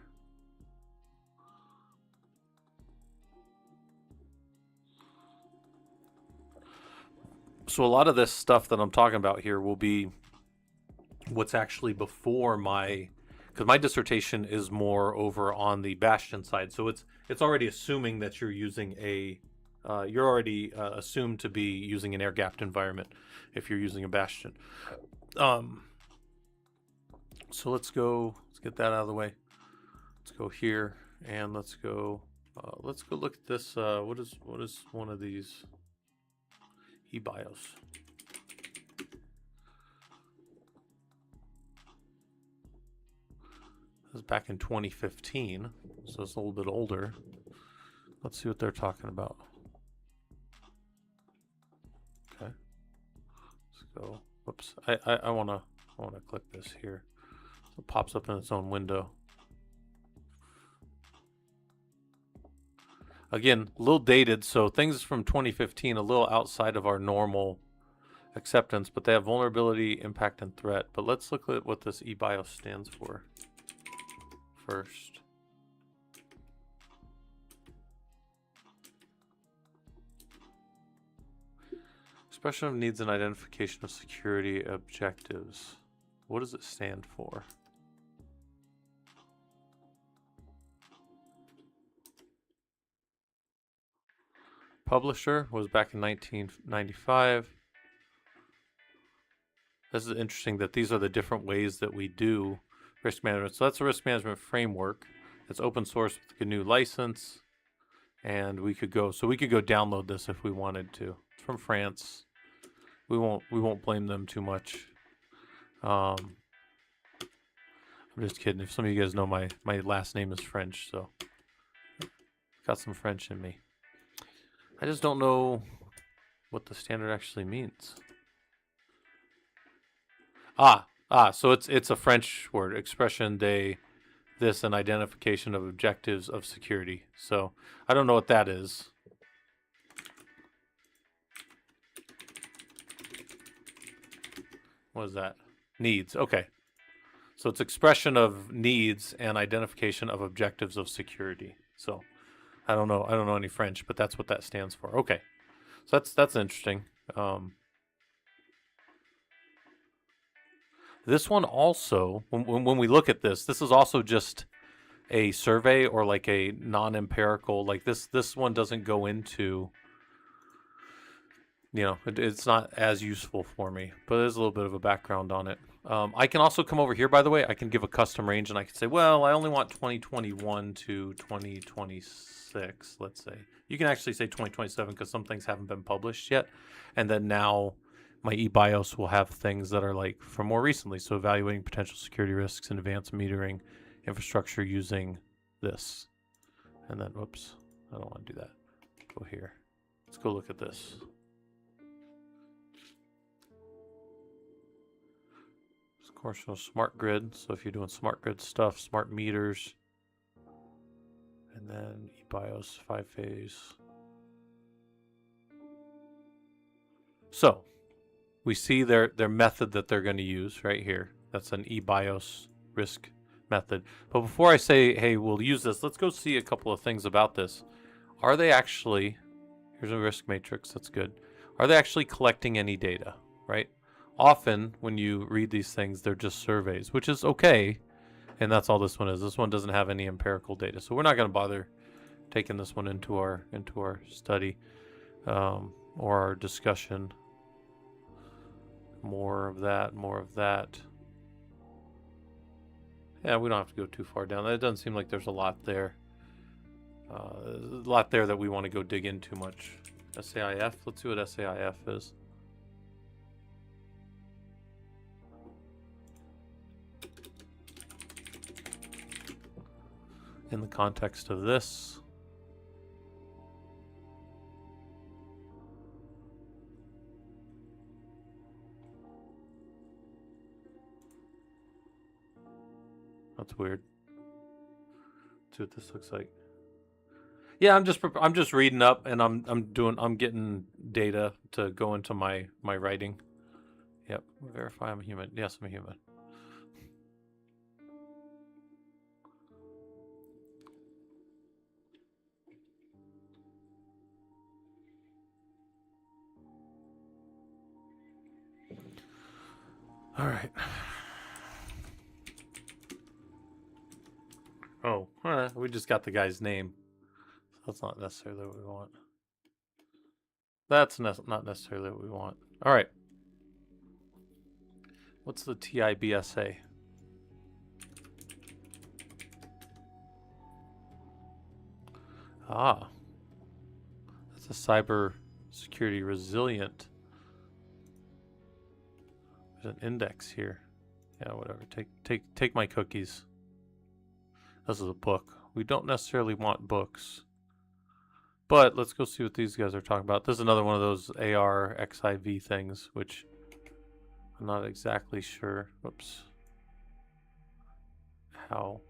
So a lot of this stuff that I'm talking about here will be what's actually before because my dissertation is more over on the Bastion side. So it's already assuming that you're using you're already assumed to be using an air-gapped environment if you're using a Bastion. So let's get that out of the way. Let's go here and let's go look at this. What is one of these? eBios. This is back in 2015, so it's a little bit older. Let's see what they're talking about. Okay. go. Whoops. I wanna click this here. So it pops up in its own window. Again, a little dated, so things from 2015, a little outside of our normal acceptance, but they have vulnerability, impact, and threat. But let's look at what this eBIOS stands for first. Expression of needs and identification of security objectives. What does it stand for? Publisher was back in 1995. This is interesting that these are the different ways that we do risk management. So that's a risk management framework. It's open source with a GNU license. And we could go download this if we wanted to. It's from France. We won't blame them too much. I'm just kidding. If some of you guys know my last name is French, so got some French in me. I just don't know what the standard actually means. So it's a French word, expression de this and identification of objectives of security. So I don't know what that is. What is that? Needs. Okay. So it's expression of needs and identification of objectives of security. So I don't know any French, but that's what that stands for. Okay. So that's interesting. This one also, when we look at this is also just a survey or like a non-empirical, like this one doesn't go into, it's not as useful for me, but there's a little bit of a background on it. I can also come over here, by the way, I can give a custom range and I can say, well, I only want 2021 to 2026, let's say. You can actually say 2027 because some things haven't been published yet. And then now my eBIOS will have things that are like from more recently. So evaluating potential security risks and advanced metering infrastructure using this. And then, whoops, I don't want to do that. Go here. Let's go look at this. Of course, smart grid. So if you're doing smart grid stuff, smart meters, and then eBIOS 5-phase. So we see their method that they're going to use right here. That's an eBIOS risk method. But before I say, hey, we'll use this, let's go see a couple of things about this. Are they actually, here's a risk matrix, that's good. Are they actually collecting any data, right? Often when you read these things, they're just surveys, which is okay. And that's all this one is. This one doesn't have any empirical data. So we're not going to bother taking this one into our study or our discussion. More of that. Yeah, we don't have to go too far down. It doesn't seem like there's a lot there. There's a lot there that we want to go dig into much. SAIF, let's see what SAIF is. In the context of this. That's weird. Let's see what this looks like. Yeah, I'm just reading up, and I'm getting data to go into my writing. Yep, verify I'm a human. Yes, I'm a human. All right. Oh, we just got the guy's name. That's not necessarily what we want. That's not necessarily what we want. All right. What's the TIBSA? That's a cyber security resilient. There's an index here. Yeah, whatever. Take my cookies. This is a book. We don't necessarily want books. But let's go see what these guys are talking about. This is another one of those AR XIV things, which I'm not exactly sure. Whoops. How?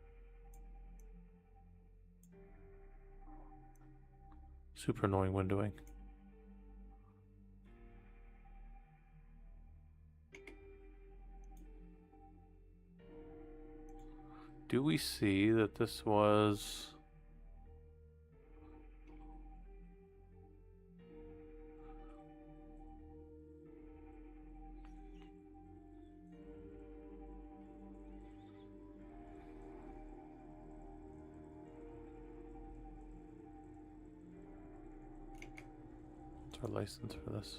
Super annoying windowing. Do we see that this was... What's our license for this?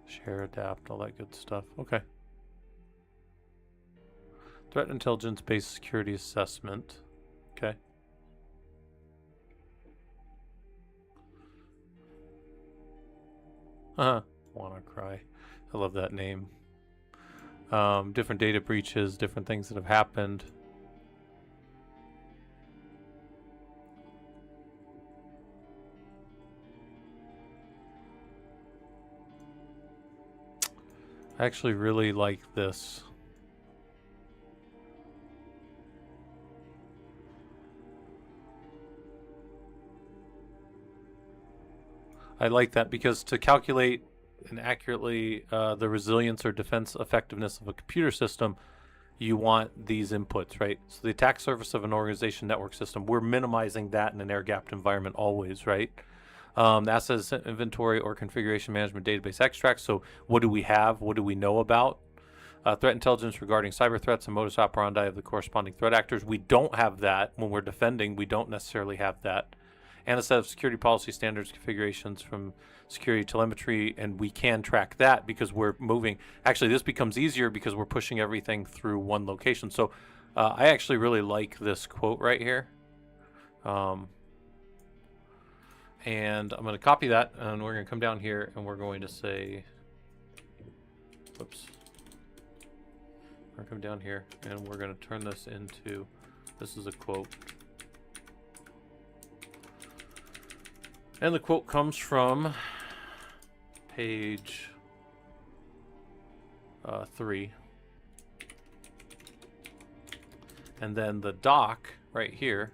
Share, adapt, all that good stuff. Okay. Threat intelligence based security assessment. Okay. Wanna cry. I love that name. Different data breaches, different things that have happened. I actually really like this. I like that because to calculate and accurately the resilience or defense effectiveness of a computer system, you want these inputs, right? So the attack surface of an organization network system, we're minimizing that in an air-gapped environment always, right? The assets inventory or configuration management database extracts. So what do we have? What do we know about? Threat intelligence regarding cyber threats and modus operandi of the corresponding threat actors. We don't have that when we're defending. We don't necessarily have that. And a set of security policy standards configurations from security telemetry, and we can track that because we're moving. Actually, this becomes easier because we're pushing everything through one location. So I actually really like this quote right here. And I'm going to copy that, and we're going to come down here, and we're going to say, whoops. We're going to come down here, and we're going to turn this into, this is a quote. And the quote comes from page 3. And then the doc right here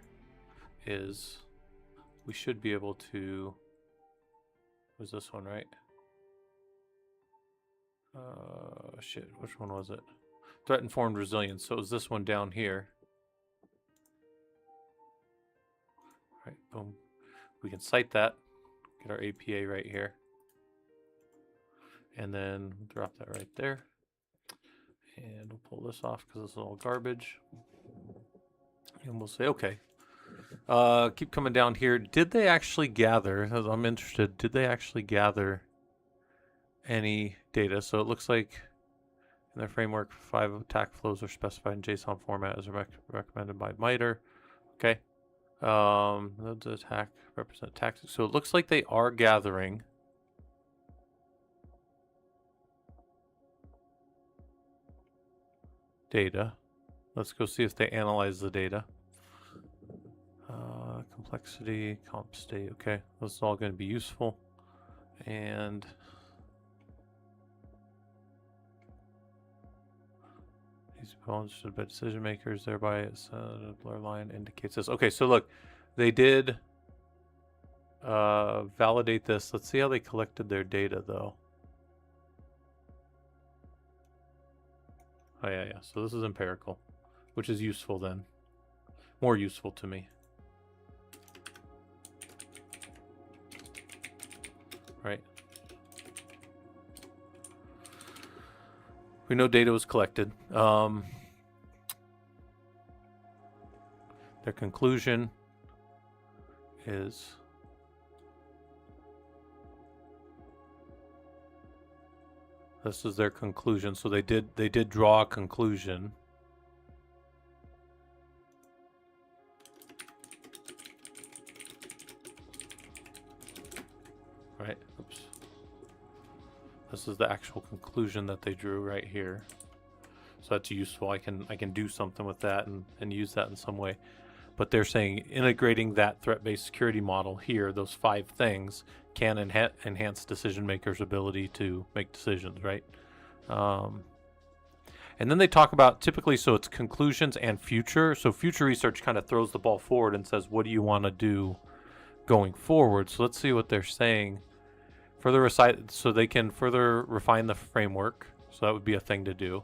is, we should be able to, was this one, right? Shit, which one was it? Threat informed resilience. So it was this one down here. All right, boom. We can cite that, get our APA right here, and then drop that right there. And we'll pull this off because it's all garbage. And we'll say, okay. Keep coming down here. Did they actually gather, I'm interested, did they actually gather any data? So it looks like in their framework, 5 attack flows are specified in JSON format as recommended by MITRE. Okay. Nodes attack represent tactics. So it looks like they are gathering data. Let's go see if they analyze the data. Complexity, comp state. Okay, this is all going to be useful. And these components should be decision makers, thereby it's a blur line indicates this. Okay, so look, they did validate this. Let's see how they collected their data though. Oh yeah, so this is empirical, which is useful then. More useful to me. Right. We know data was collected. Their conclusion is this is their conclusion. So they did draw a conclusion. Right. Oops. This is the actual conclusion that they drew right here. So that's useful. I can do something with that and use that in some way. but they're saying integrating that threat-based security model here, those 5 things, can enhance decision makers' ability to make decisions, right? And then they talk about typically, so it's conclusions and future. So future research kind of throws the ball forward and says, what do you want to do going forward? So let's see what they're saying. Further recite, so they can further refine the framework. So that would be a thing to do.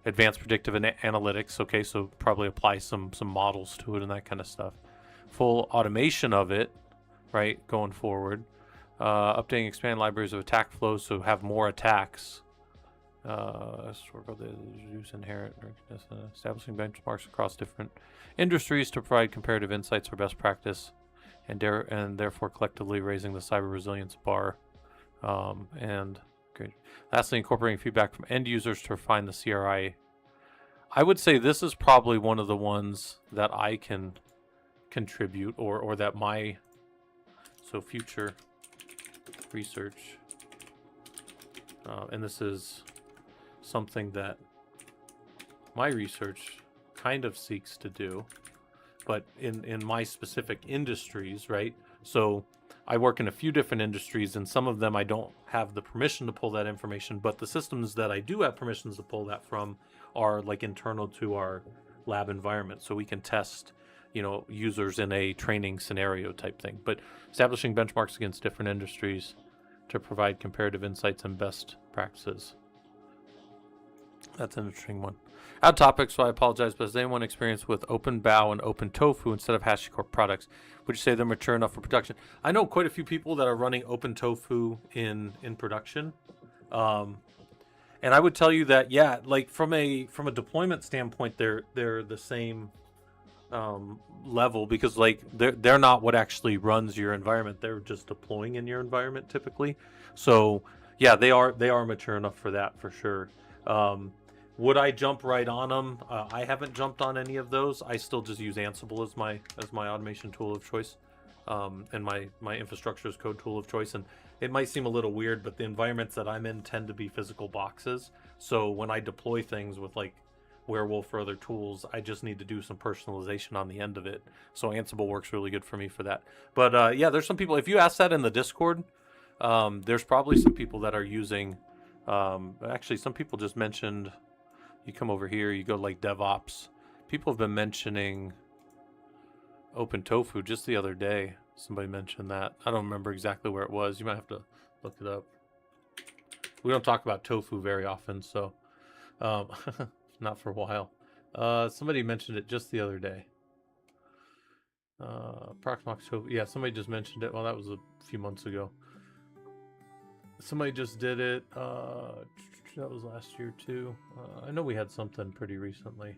Advanced predictive analytics. Okay, so probably apply some models to it and that kind of stuff. Full automation of it, right, going forward. Updating, expand libraries of attack flows, so have more attacks. Use inherent establishing benchmarks across different industries to provide comparative insights or best practice, and therefore collectively raising the cyber resilience bar. And great. Lastly, incorporating feedback from end users to refine the CRI. I would say this is probably one of the ones that I can contribute, or that my future research, and this is something that my research kind of seeks to do, but in my specific industries, right? So I work in a few different industries, and some of them I don't have the permission to pull that information, but the systems that I do have permissions to pull that from are like internal to our lab environment, so we can test, you know, users in a training scenario type thing. But establishing benchmarks against different industries to provide comparative insights and best practices. That's an interesting one. Out of topic, so I apologize, but has anyone experienced with OpenBow and OpenTofu instead of HashiCorp products? Would you say they're mature enough for production? I know quite a few people that are running OpenTofu in production. And I would tell you that, yeah, like from a deployment standpoint, they're the same level, because like they're not what actually runs your environment. They're just deploying in your environment typically. So yeah, they are mature enough for that for sure. Would I jump right on them? I haven't jumped on any of those. I still just use Ansible as my automation tool of choice, and my infrastructure as code tool of choice. And it might seem a little weird, but the environments that I'm in tend to be physical boxes. So when I deploy things with like Werewolf or other tools, I just need to do some personalization on the end of it. So Ansible works really good for me for that. But yeah, there's some people, if you ask that in the Discord, there's probably some people that are using, actually some people just mentioned, you come over here, you go like DevOps. People have been mentioning OpenTofu just the other day. Somebody mentioned that. I don't remember exactly where it was. You might have to look it up. We don't talk about tofu very often, so not for a while. Somebody mentioned it just the other day. Proxmox tofu. Yeah, somebody just mentioned it. Well, that was a few months ago. Somebody just did it. That was last year too. I know we had something pretty recently.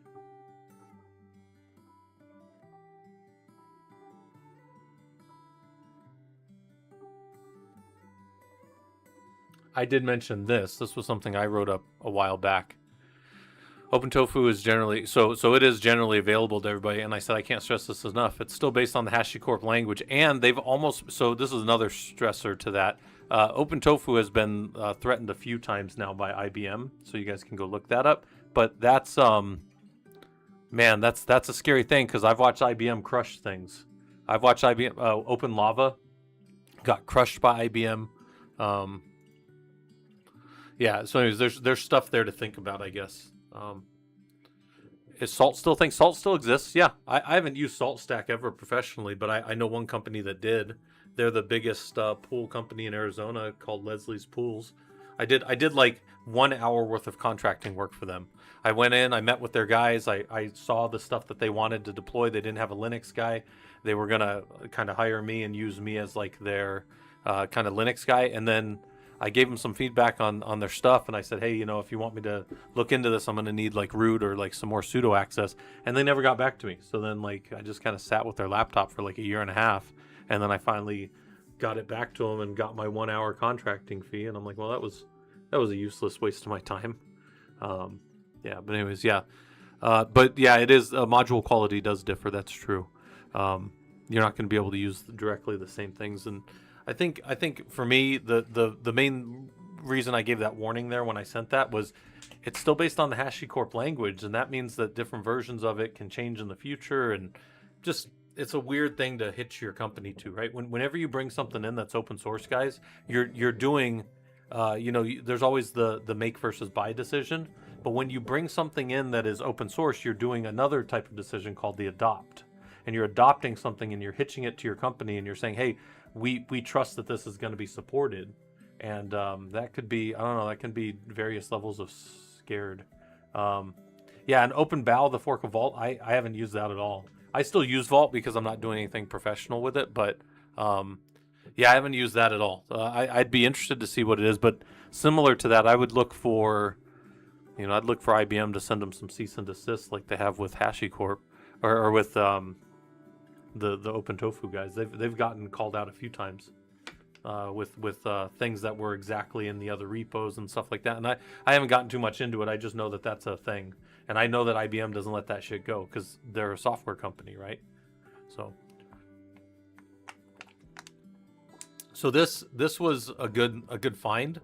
I did mention this. This was something I wrote up a while back. OpenTofu is generally so it is generally available to everybody, and I said I can't stress this enough. It's still based on the HashiCorp language, and they've almost, so this is another stressor to that. OpenTofu has been threatened a few times now by IBM, so you guys can go look that up. But that's man, that's a scary thing, because I've watched IBM crush things. I've watched IBM OpenLava got crushed by IBM. Yeah, so anyways, there's stuff there to think about, I guess. Is Salt still thing? Salt still exists. Yeah, I haven't used SaltStack ever professionally, but I know one company that did. They're the biggest pool company in Arizona, called Leslie's Pools. I did like 1 hour worth of contracting work for them. I went in, I met with their guys, I saw the stuff that they wanted to deploy. They didn't have a Linux guy. They were gonna kind of hire me and use me as like their kind of Linux guy, and then I gave them some feedback on their stuff, and I said, hey, you know, if you want me to look into this, I'm going to need like root or like some more sudo access. And they never got back to me. So then like I just kind of sat with their laptop for like a year and a half, and then I finally got it back to them and got my 1 hour contracting fee. And I'm like, well, that was a useless waste of my time. Yeah, but anyways, yeah. But yeah, it is, module quality does differ. That's true. You're not going to be able to use directly the same things. And I think for me, the main reason I gave that warning there when I sent that was it's still based on the HashiCorp language, and that means that different versions of it can change in the future, and just it's a weird thing to hitch your company to, right? Whenever you bring something in that's open source, guys, you're doing, there's always the make versus buy decision. But when you bring something in that is open source, you're doing another type of decision called the adopt, and you're adopting something and you're hitching it to your company, and you're saying, hey, we trust that this is going to be supported, and that could be, I don't know, that can be various levels of scared. Yeah, and open bow, the fork of Vault, I haven't used that at all. I still use Vault because I'm not doing anything professional with it, but yeah, I haven't used that at all. I'd be interested to see what it is, but similar to that, I would look for, I'd look for IBM to send them some cease and desist like they have with HashiCorp or with the Open Tofu guys. They've gotten called out a few times with things that were exactly in the other repos and stuff like that. And I haven't gotten too much into it. I just know that that's a thing. And I know that IBM doesn't let that shit go because they're a software company, right? So this was a good find,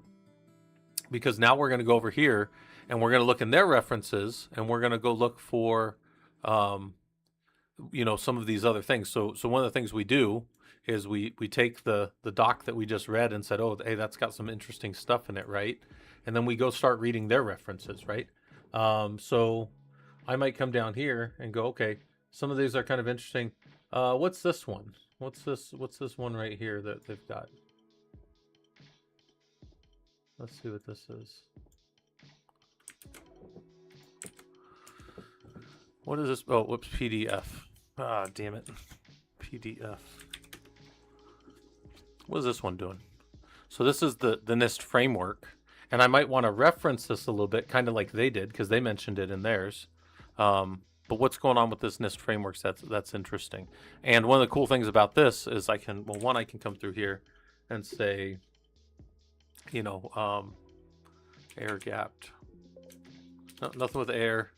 because now we're going to go over here and we're going to look in their references and we're going to go look for some of these other things. So one of the things we do is we take the doc that we just read and said, oh, hey, that's got some interesting stuff in it, right? And then we go start reading their references, right? So I might come down here and go, okay, some of these are kind of interesting. What's this one? What's this one right here that they've got? Let's see what this is. What is this? Oh, whoops, PDF. Ah, damn it. PDF. What is this one doing? So this is the NIST framework, and I might want to reference this a little bit, kind of like they did, because they mentioned it in theirs. But what's going on with this NIST framework, that's interesting. And one of the cool things about this is I can come through here and say, air gapped. No, nothing with air.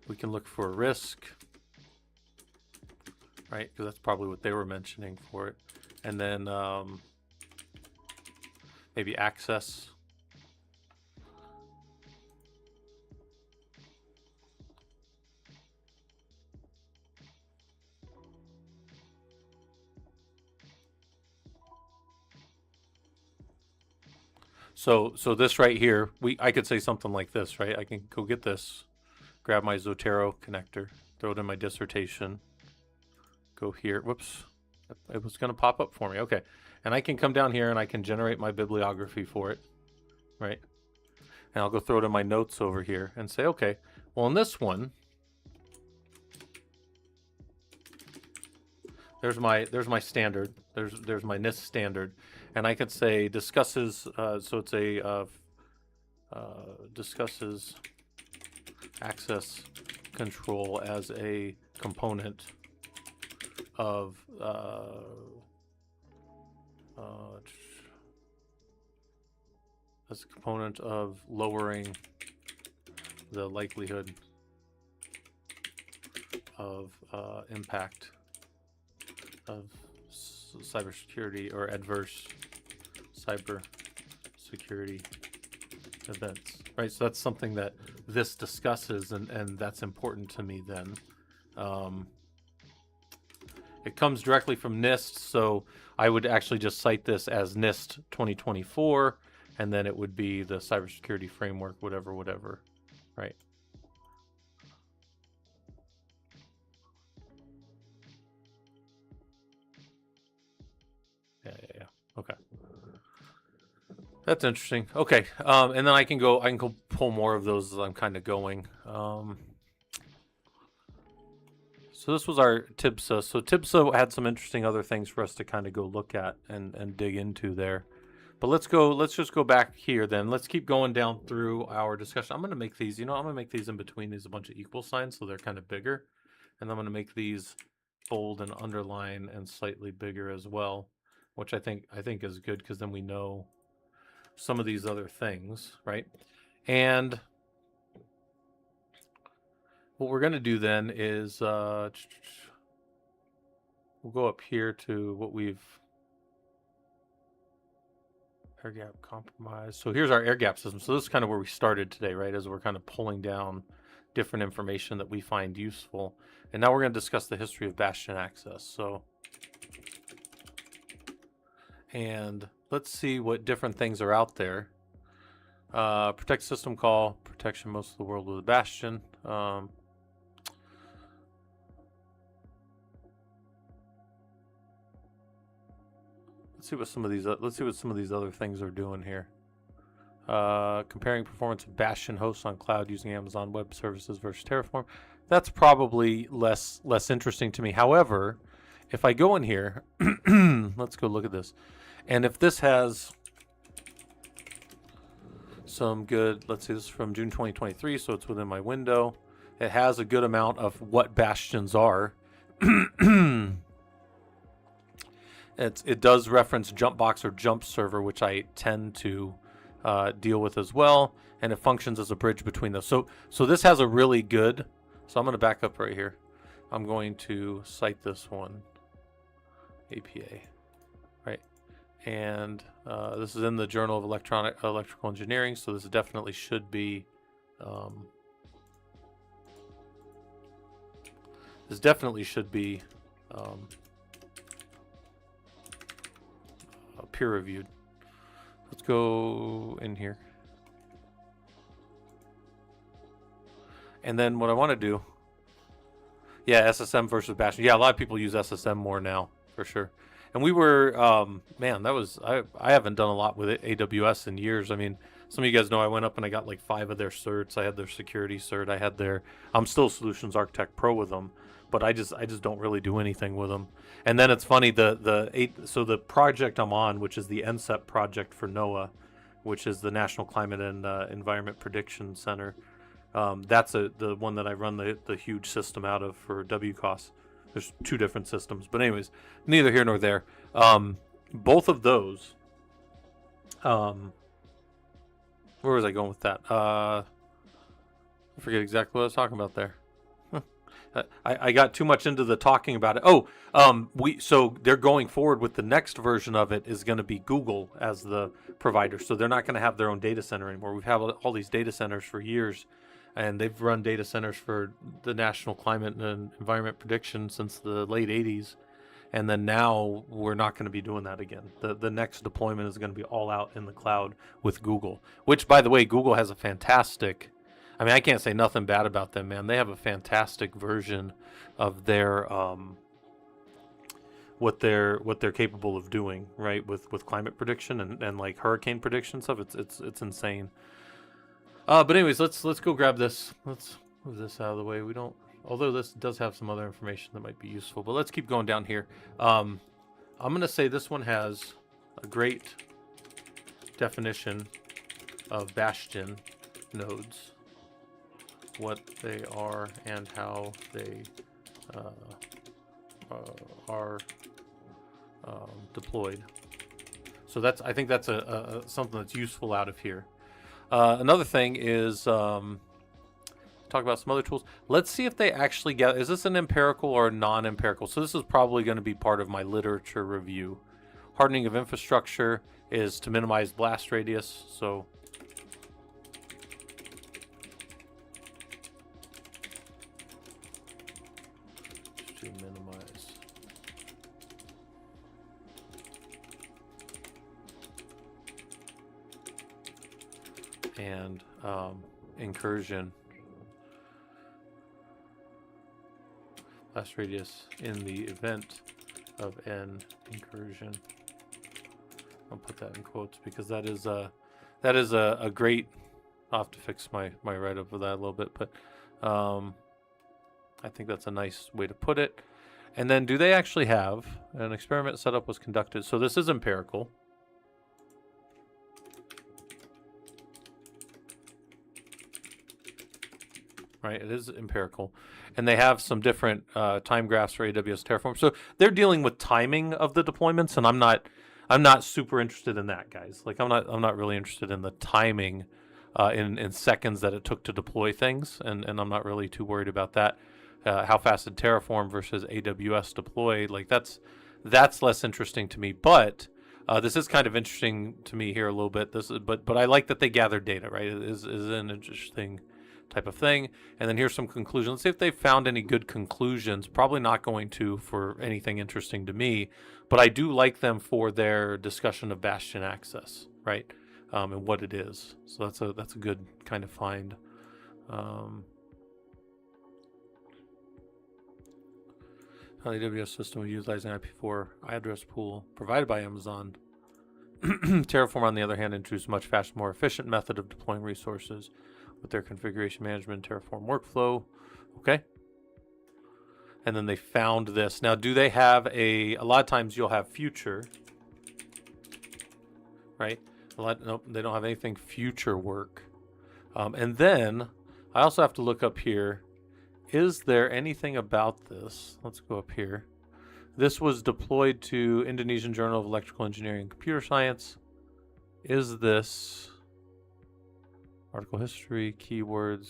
We can look for risk, right? Because that's probably what they were mentioning for it. And then maybe access. So this right here, I could say something like this, right? I can go get this, grab my Zotero connector, throw it in my dissertation, go here. Whoops, it was going to pop up for me. Okay, and I can come down here and I can generate my bibliography for it, right? And I'll go throw it in my notes over here and say, okay, well, in this one, there's my standard. There's my NIST standard, and I could say discusses. So it's a discusses access control as a component of lowering the likelihood of impact of cybersecurity or adverse cybersecurity events, right? So that's something that this discusses, and that's important to me then. It comes directly from NIST, so I would actually just cite this as NIST 2024, and then it would be the cybersecurity framework, whatever, right? Yeah. Okay. That's interesting. Okay. And then I can go pull more of those as I'm kind of going. So this was our TIBSA. So TIBSA had some interesting other things for us to kind of go look at and dig into there. But let's just go back here then. Let's keep going down through our discussion. I'm going to make these, I'm going to make these in between these a bunch of equal signs so they're kind of bigger. And I'm going to make these bold and underline and slightly bigger as well, which I think is good, because then we know some of these other things, right? And what we're going to do then is we'll go up here to what we've Air gap compromise. So here's our air gap system. So this is kind of where we started today, right? As we're kind of pulling down different information that we find useful. And now we're going to discuss the history of Bastion access. So, and let's see what different things are out there. Protect system call, protection most of the world with a Bastion. Let's see what some of these other things are doing here. Comparing performance of Bastion hosts on cloud using Amazon Web Services versus Terraform. That's probably less interesting to me. However, if I go in here, let's go look at this. And if this has some good, let's see, this is from June 2023, so it's within my window. It has a good amount of what Bastions are. It does reference Jumpbox or Jump Server, which I tend to deal with as well, and it functions as a bridge between those. So this has a really good. So I'm going to back up right here. I'm going to cite this one, APA, right? And this is in the Journal of Electrical Engineering, so this definitely should be. This definitely should be peer reviewed. Let's go in here. And then what I want to do, yeah, SSM versus Bastion. Yeah, a lot of people use SSM more now, for sure. And we were, man, that was, I haven't done a lot with it, AWS in years. I mean, some of you guys know I went up and I got like 5 of their certs. I had their security cert. I had their, I'm still Solutions Architect Pro with them, but I just don't really do anything with them. And then it's funny, so the project I'm on, which is the NCEP project for NOAA, which is the National Climate and Environment Prediction Center. That's the one that I run the huge system out of for WCOS. There's 2 different systems, but anyways, neither here nor there. Both of those. Where was I going with that? I forget exactly what I was talking about there. I got too much into the talking about it. So they're going forward with the next version of it is going to be Google as the provider. So they're not going to have their own data center anymore. We've had all these data centers for years, and they've run data centers for the National Climate and Environment Prediction since the late 80s. And then now we're not going to be doing that again. The next deployment is going to be all out in the cloud with Google, which, by the way, Google has a fantastic, I mean, I can't say nothing bad about them, man. They have a fantastic version of their what they're capable of doing, right? With climate prediction and like hurricane prediction stuff. It's insane. But anyways, let's go grab this. Let's move this out of the way. We don't, although this does have some other information that might be useful, but let's keep going down here. I'm going to say this one has a great definition of Bastion nodes, what they are and how they are deployed. So I think that's something that's useful out of here. Another thing is talk about some other tools. Let's see if they actually get, is this an empirical or a non-empirical? So this is probably going to be part of my literature review. Hardening of infrastructure is to minimize blast radius. So to minimize. And incursion. Blast radius in the event of an incursion. I'll put that in quotes because that is a great. I'll have to fix my write-up of that a little bit, but I think that's a nice way to put it. And then, do they actually have an experiment setup was conducted? So this is empirical. Right, it is empirical, and they have some different time graphs for AWS Terraform. So they're dealing with timing of the deployments, and I'm not super interested in that, guys. Like I'm not really interested in the timing in seconds that it took to deploy things, and I'm not really too worried about that. How fast did Terraform versus AWS deploy? Like that's less interesting to me. But This is kind of interesting to me here a little bit. But I like that they gather data, right? It is an interesting type of thing. And then here's some conclusions. Let's see if they found any good conclusions. Probably not going to for anything interesting to me, but I do like them for their discussion of Bastion access, right? And what it is. So that's a good kind of find. How the AWS system utilizing IP4 address pool provided by Amazon. Terraform, on the other hand, introduced a much faster, more efficient method of deploying resources with their configuration management Terraform workflow. Okay. And then they found this. Now, do they have a lot of times you'll have future, right? Nope, they don't have anything future work. And then I also have to look up here. Is there anything about this? Let's go up here. This was deployed to Indonesian Journal of Electrical Engineering and Computer Science. Is this article history, keywords,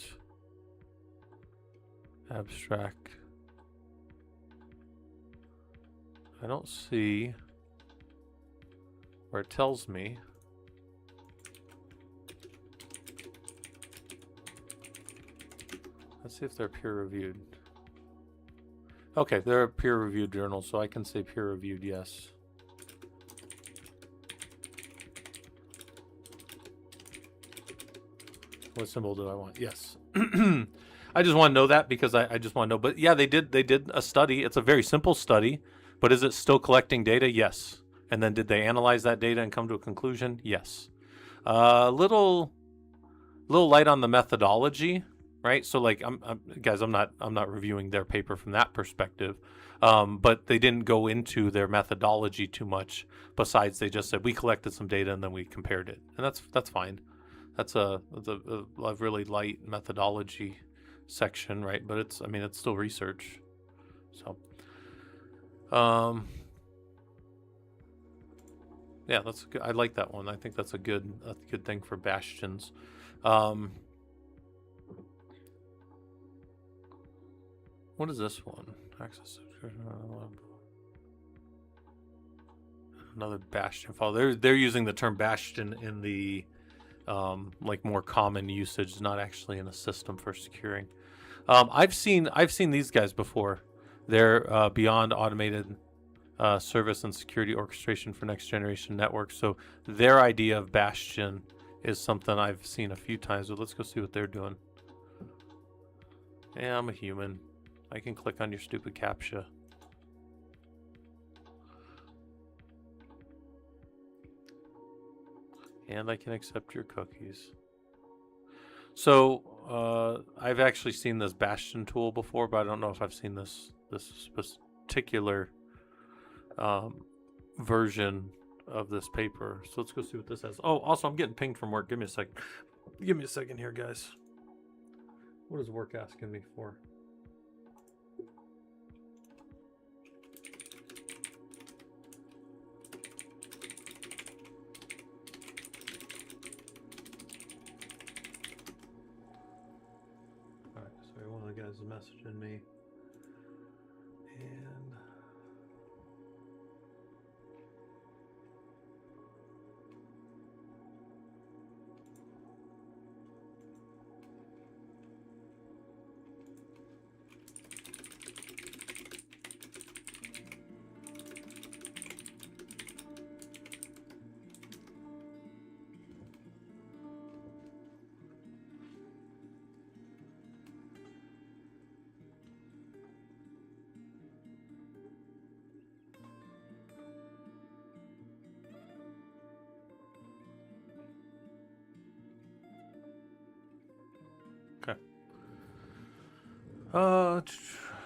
abstract? I don't see where it tells me. Let's see if they're peer-reviewed. Okay, they're a peer-reviewed journal, so I can say peer-reviewed, yes. What symbol do I want? Yes. I just want to know that because I just want to know. But yeah, they did a study. It's a very simple study, but is it still collecting data? Yes. And then did they analyze that data and come to a conclusion? Yes. Little light on the methodology. Right, so like, guys, I'm not reviewing their paper from that perspective, but they didn't go into their methodology too much. Besides, they just said we collected some data and then we compared it, and that's fine. That's a really light methodology section, right? But it's still research, so yeah, that's good. I like that one. I think that's a good thing for Bastions. What is this one? Access another Bastion file. They're using the term Bastion in the like more common usage, not actually in a system for securing. I've seen these guys before. They're beyond automated service and security orchestration for next generation networks. So their idea of Bastion is something I've seen a few times. But let's go see what they're doing. Yeah, I'm a human. I can click on your stupid CAPTCHA. And I can accept your cookies. So I've actually seen this Bastion tool before, but I don't know if I've seen this particular version of this paper. So let's go see what this has. Oh, also I'm getting pinged from work. Give me a second. Give me a second here, guys. What is work asking me for? One of the guys is messaging me, and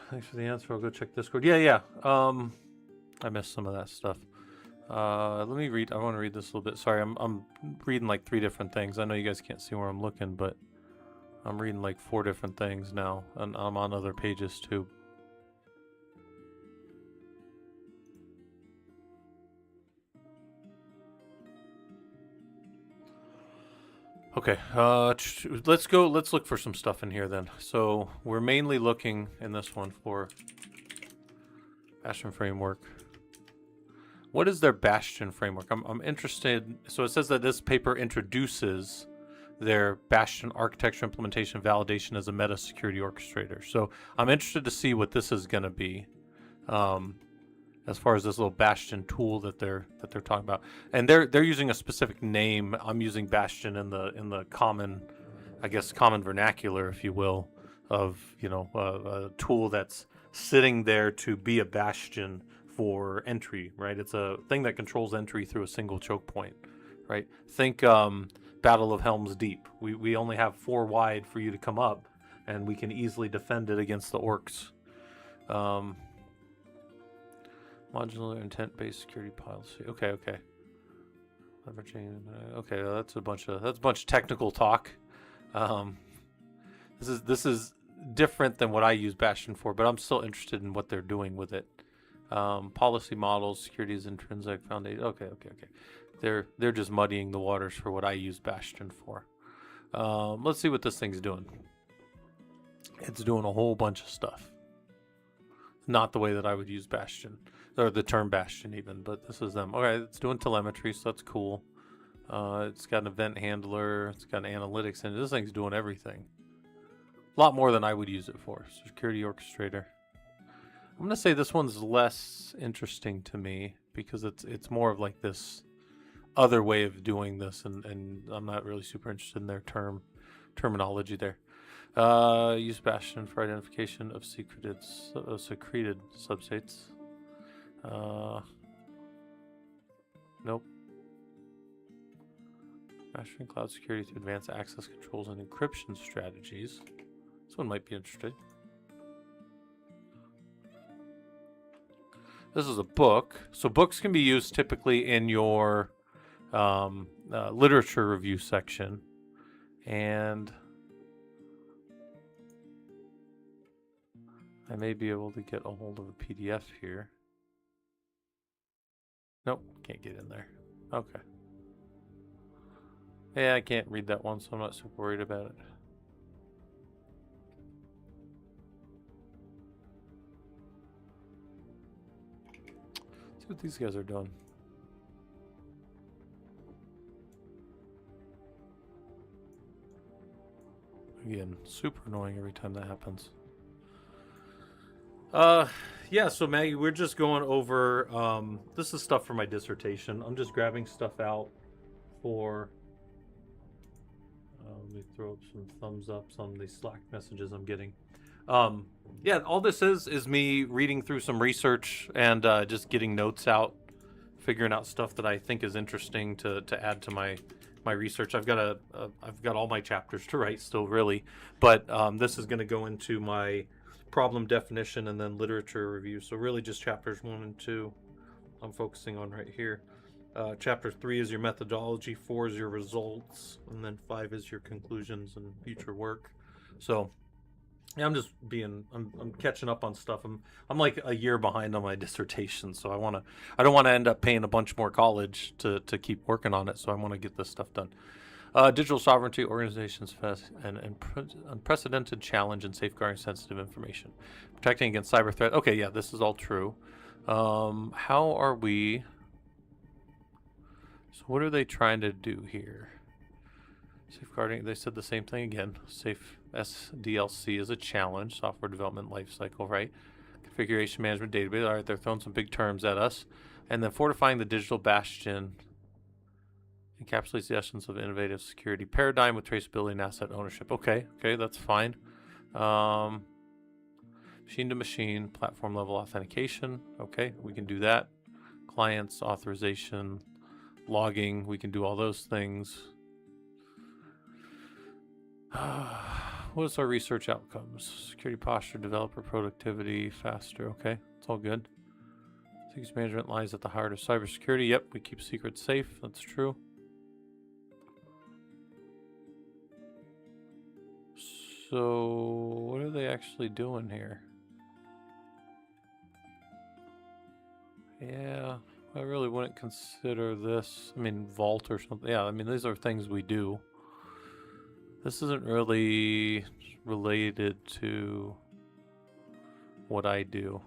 thanks for the answer. I'll go check Discord. Yeah. I missed some of that stuff. Let me read. I want to read this a little bit. Sorry, I'm reading like 3 different things. I know you guys can't see where I'm looking, but I'm reading like 4 different things now, and I'm on other pages too. Okay, let's look for some stuff in here then. So we're mainly looking in this one for Bastion framework. What is their Bastion framework? I'm interested. So it says that this paper introduces their Bastion architecture implementation validation as a meta security orchestrator. So I'm interested to see what this is going to be, as far as this little Bastion tool that they're talking about. And they're using a specific name. I'm using Bastion in the common, I guess, common vernacular, if you will, of a tool that's sitting there to be a bastion for entry, right? It's a thing that controls entry through a single choke point, right? Think Battle of Helm's Deep. We only have 4 wide for you to come up, and we can easily defend it against the orcs. Modular intent-based security policy. Okay. Leveraging. Okay, that's a bunch of technical talk. This is different than what I use Bastion for, but I'm still interested in what they're doing with it. Policy models, security is intrinsic foundation. Okay. They're just muddying the waters for what I use Bastion for. Let's see what this thing's doing. It's doing a whole bunch of stuff. Not the way that I would use Bastion, or the term Bastion even, but this is them. Okay, it's doing telemetry, so that's cool. It's got an event handler, it's got an analytics, and this thing's doing everything. A lot more than I would use it for. Security orchestrator. I'm gonna say this one's less interesting to me because it's more of like this other way of doing this, and I'm not really super interested in their terminology there. Use Bastion for identification of secreted substates. Nope. Bastion cloud security to advance access controls and encryption strategies. This one might be interesting. This is a book. So books can be used typically in your literature review section. And I may be able to get a hold of a PDF here. Nope, can't get in there. Okay. Yeah, I can't read that one, so I'm not super worried about it. Let's see what these guys are doing. Again, super annoying every time that happens. Yeah, so Maggie, we're just going over, this is stuff for my dissertation. I'm just grabbing stuff out for, let me throw up some thumbs ups on the Slack messages I'm getting. Yeah, all this is me reading through some research and just getting notes out, figuring out stuff that I think is interesting to add to my research. I've got all my chapters to write still, really, but this is going to go into my problem definition and then literature review. So really just chapters 1 and 2 I'm focusing on right here. Chapter 3 is your methodology, 4 is your results, and then 5 is your conclusions and future work. So yeah, I'm catching up on stuff. I'm like a year behind on my dissertation, so I don't want to end up paying a bunch more college to keep working on it. So I want to get this stuff done. Digital sovereignty, organizations face an unprecedented challenge in safeguarding sensitive information, protecting against cyber threat. Okay, yeah, this is all true. How are we? So what are they trying to do here? Safeguarding. They said the same thing again. Safe SDLC is a challenge. Software development lifecycle, right? Configuration management database. All right, they're throwing some big terms at us, and then fortifying the digital bastion. Encapsulates the essence of innovative security paradigm with traceability and asset ownership. Okay, that's fine. Machine to machine, platform level authentication. Okay, we can do that. Clients, authorization, logging, we can do all those things. What's our research outcomes? Security posture, developer productivity, faster. Okay, it's all good. Secrets management lies at the heart of cybersecurity. Yep, we keep secrets safe. That's true. So what are they actually doing here? Yeah, I really wouldn't consider this. I mean, Vault or something. Yeah, I mean, these are things we do. This isn't really related to what I do.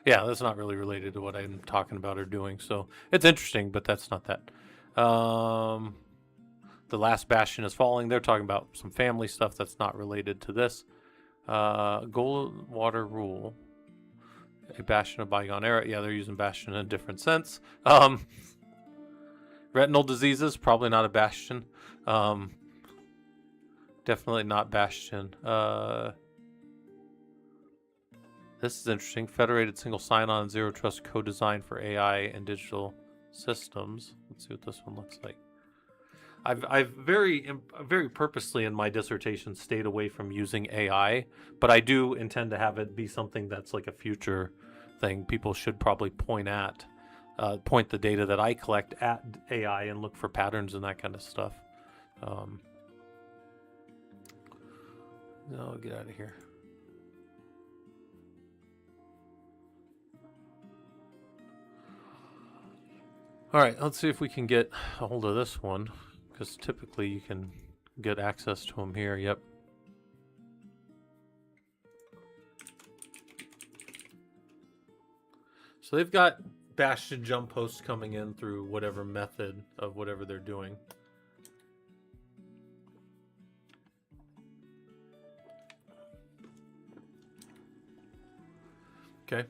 Yeah, that's not really related to what I'm talking about or doing. So it's interesting, but that's not that. The last bastion is falling. They're talking about some family stuff that's not related to this. Goldwater Rule. A bastion of bygone era. Yeah, they're using bastion in a different sense. Retinal diseases, probably not a bastion. Definitely not bastion. This is interesting. Federated single sign-on zero trust co-design for AI and digital systems. Let's see what this one looks like. I've very purposely in my dissertation stayed away from using AI, but I do intend to have it be something that's like a future thing. People should probably point the data that I collect at AI and look for patterns and that kind of stuff. No, get out of here. All right, let's see if we can get a hold of this one, because typically you can get access to them here. Yep. So they've got Bastion jump posts coming in through whatever method of whatever they're doing. Okay.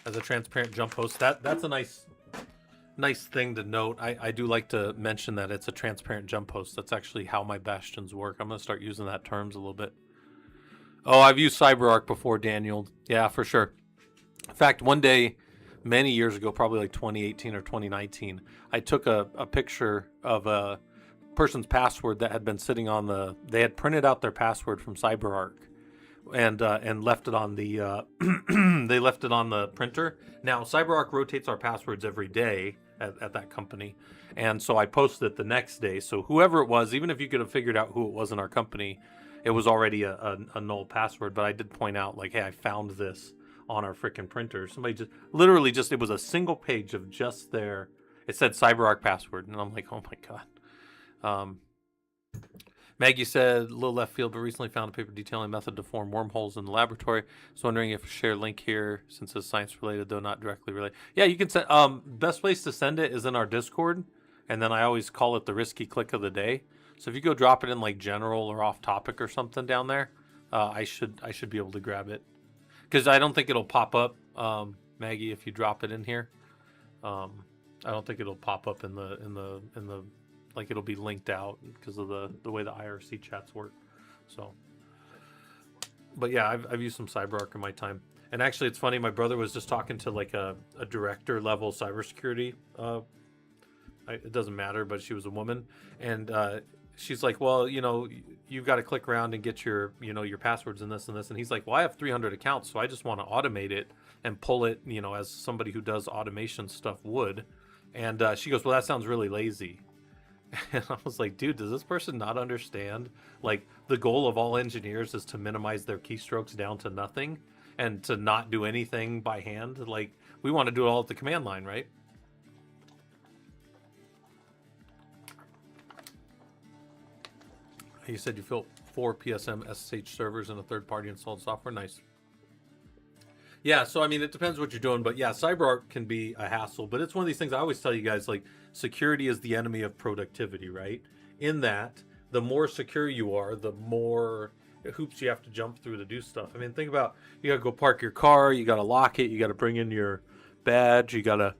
As a transparent jump post, that's a nice thing to note. I do like to mention that it's a transparent jump post. That's actually how my bastions work. I'm going to start using that terms a little bit. Oh, I've used CyberArk before, Daniel. Yeah, for sure. In fact, one day, many years ago, probably like 2018 or 2019, I took a picture of a person's password that had been sitting on they had printed out their password from CyberArk and left it on the they left it on the printer. Now, CyberArk rotates our passwords every day at that company, and so I posted it the next day. So whoever it was, even if you could have figured out who it was in our company, it was already a null password. But I did point out, like, hey, I found this on our freaking printer. Somebody it was a single page of just it said CyberArk password, and I'm like, oh my god. Maggie said, a little left field, but recently found a paper detailing method to form wormholes in the laboratory. So wondering if share link here, since it's science related, though not directly related. Yeah, you can send. Best place to send it is in our Discord, and then I always call it the risky click of the day. So if you go drop it in like general or off topic or something down there, I should be able to grab it, because I don't think it'll pop up, Maggie, if you drop it in here. I don't think it'll pop up in the like it'll be linked out because of the way the IRC chats work. So, but yeah, I've used some CyberArk in my time. And actually, it's funny. My brother was just talking to like a director level cybersecurity. It doesn't matter, but she was a woman, and she's like, well, you've got to click around and get your passwords and this and this. And he's like, well, I have 300 accounts, so I just want to automate it and pull it, as somebody who does automation stuff would. And she goes, well, that sounds really lazy. And I was like, dude, does this person not understand? Like, the goal of all engineers is to minimize their keystrokes down to nothing and to not do anything by hand. Like, we want to do it all at the command line, right? You said you built 4 PSM SSH servers and a third-party installed software. Nice. Yeah, so I mean, it depends what you're doing, but yeah, CyberArk can be a hassle. But it's one of these things I always tell you guys, like, security is the enemy of productivity, right? In that, the more secure you are, the more hoops you have to jump through to do stuff. I mean, think about, you gotta go park your car, you gotta lock it, you gotta bring in your badge, you gotta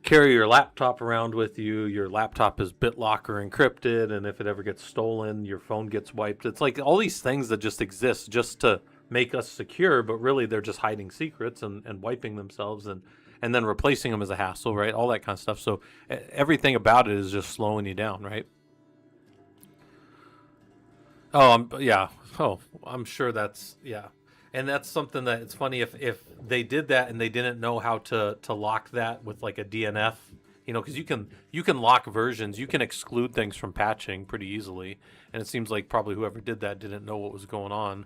carry your laptop around with you. Your laptop is BitLocker encrypted, and if it ever gets stolen, your phone gets wiped. It's like all these things that just exist just to make us secure, but really they're just hiding secrets and wiping themselves and then replacing them as a hassle, right? All that kind of stuff. So everything about it is just slowing you down, right? I'm sure that's, yeah. And that's something that it's funny if they did that and they didn't know how to lock that with like a DNF, because you can lock versions, you can exclude things from patching pretty easily. And it seems like probably whoever did that didn't know what was going on.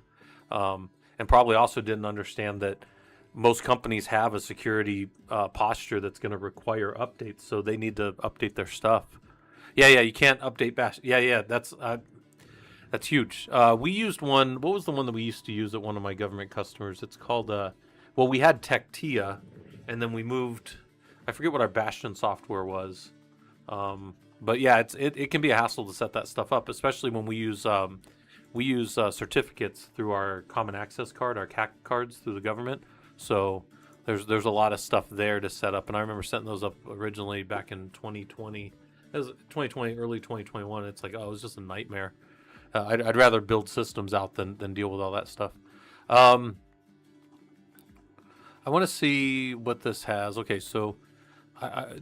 And probably also didn't understand that most companies have a security posture that's going to require updates, so they need to update their stuff. Yeah, you can't update Bash. Yeah, that's huge. We used one. What was the one that we used to use at one of my government customers? It's called well, we had Tectia, and then we moved. I forget what our Bastion software was, but yeah, it can be a hassle to set that stuff up, especially when we use certificates through our Common Access card, our CAC cards through the government. So there's a lot of stuff there to set up, and I remember setting those up originally back in 2020. It was 2020, early 2021. It's like, oh, it was just a nightmare. I'd rather build systems out than deal with all that stuff. I want to see what this has. Okay, so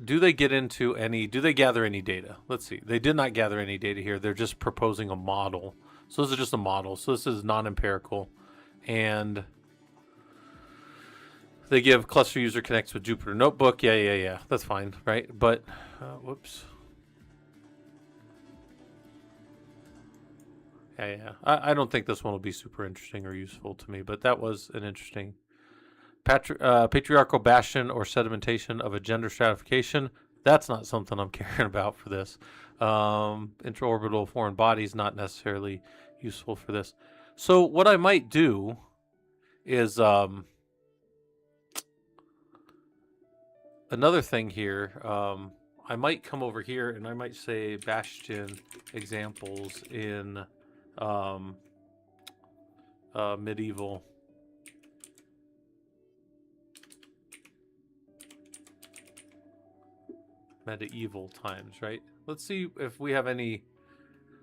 do they get into any? Do they gather any data? Let's see. They did not gather any data here. They're just proposing a model. So this is just a model. So this is non-empirical, and they give cluster user connects with Jupyter Notebook. Yeah. That's fine, right? But whoops. Yeah. I don't think this one will be super interesting or useful to me, but that was an interesting patriarchal bastion or sedimentation of a gender stratification. That's not something I'm caring about for this. Intraorbital foreign bodies, not necessarily useful for this. So what I might do is another thing here. I might come over here and I might say bastion examples in medieval. Medieval times, right? Let's see if we have any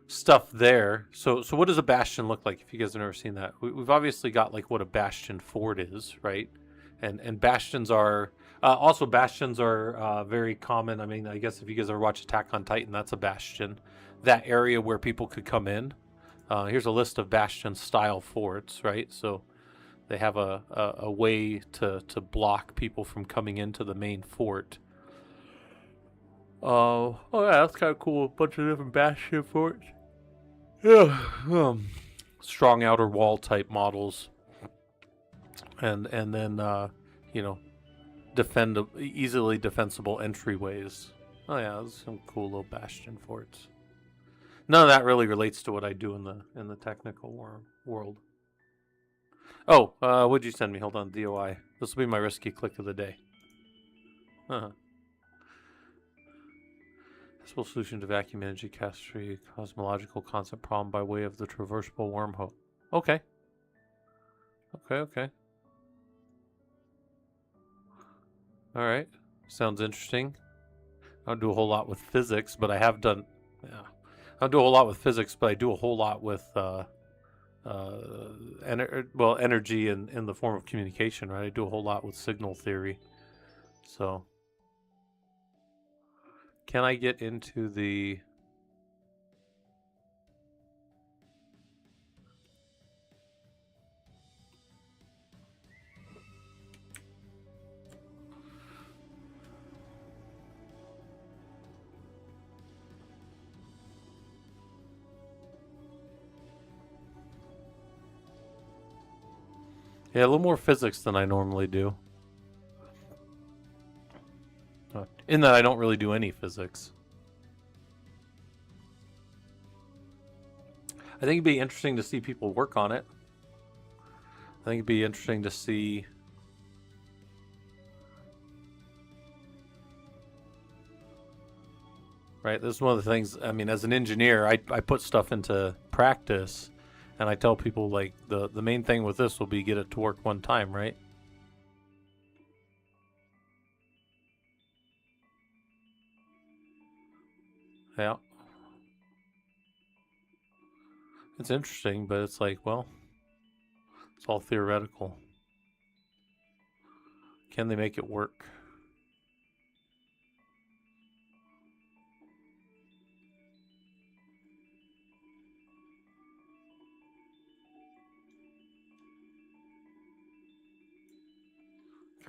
stuff there. So what does a bastion look like? If you guys have never seen that, we've obviously got like what a bastion fort is, right? And bastions are also bastions are very common. I mean, I guess if you guys ever watch Attack on Titan, that's a bastion. That area where people could come in. Here's a list of bastion style forts, right? So they have a way to block people from coming into the main fort. Oh yeah, that's kind of cool. A bunch of different bastion forts. Yeah, strong outer wall type models, and then easily defensible entryways. Oh yeah, those are some cool little bastion forts. None of that really relates to what I do in the technical world. Oh, what'd you send me? Hold on, DOI. This will be my risky click of the day. Possible solution to vacuum energy chemistry cosmological concept problem by way of the traversable wormhole. Okay. All right. Sounds interesting. I don't do a whole lot with physics, but I have done. Yeah. I don't do a whole lot with physics, but I do a whole lot with energy in the form of communication, right? I do a whole lot with signal theory. So, can I get into the... Yeah, a little more physics than I normally do. In that I don't really do any physics. I think it'd be interesting to see people work on it. I think it'd be interesting to see... Right, this is one of the things, I mean, as an engineer, I put stuff into practice, and I tell people, like, the main thing with this will be get it to work one time, right? Yeah. It's interesting, but it's like, well, it's all theoretical. Can they make it work?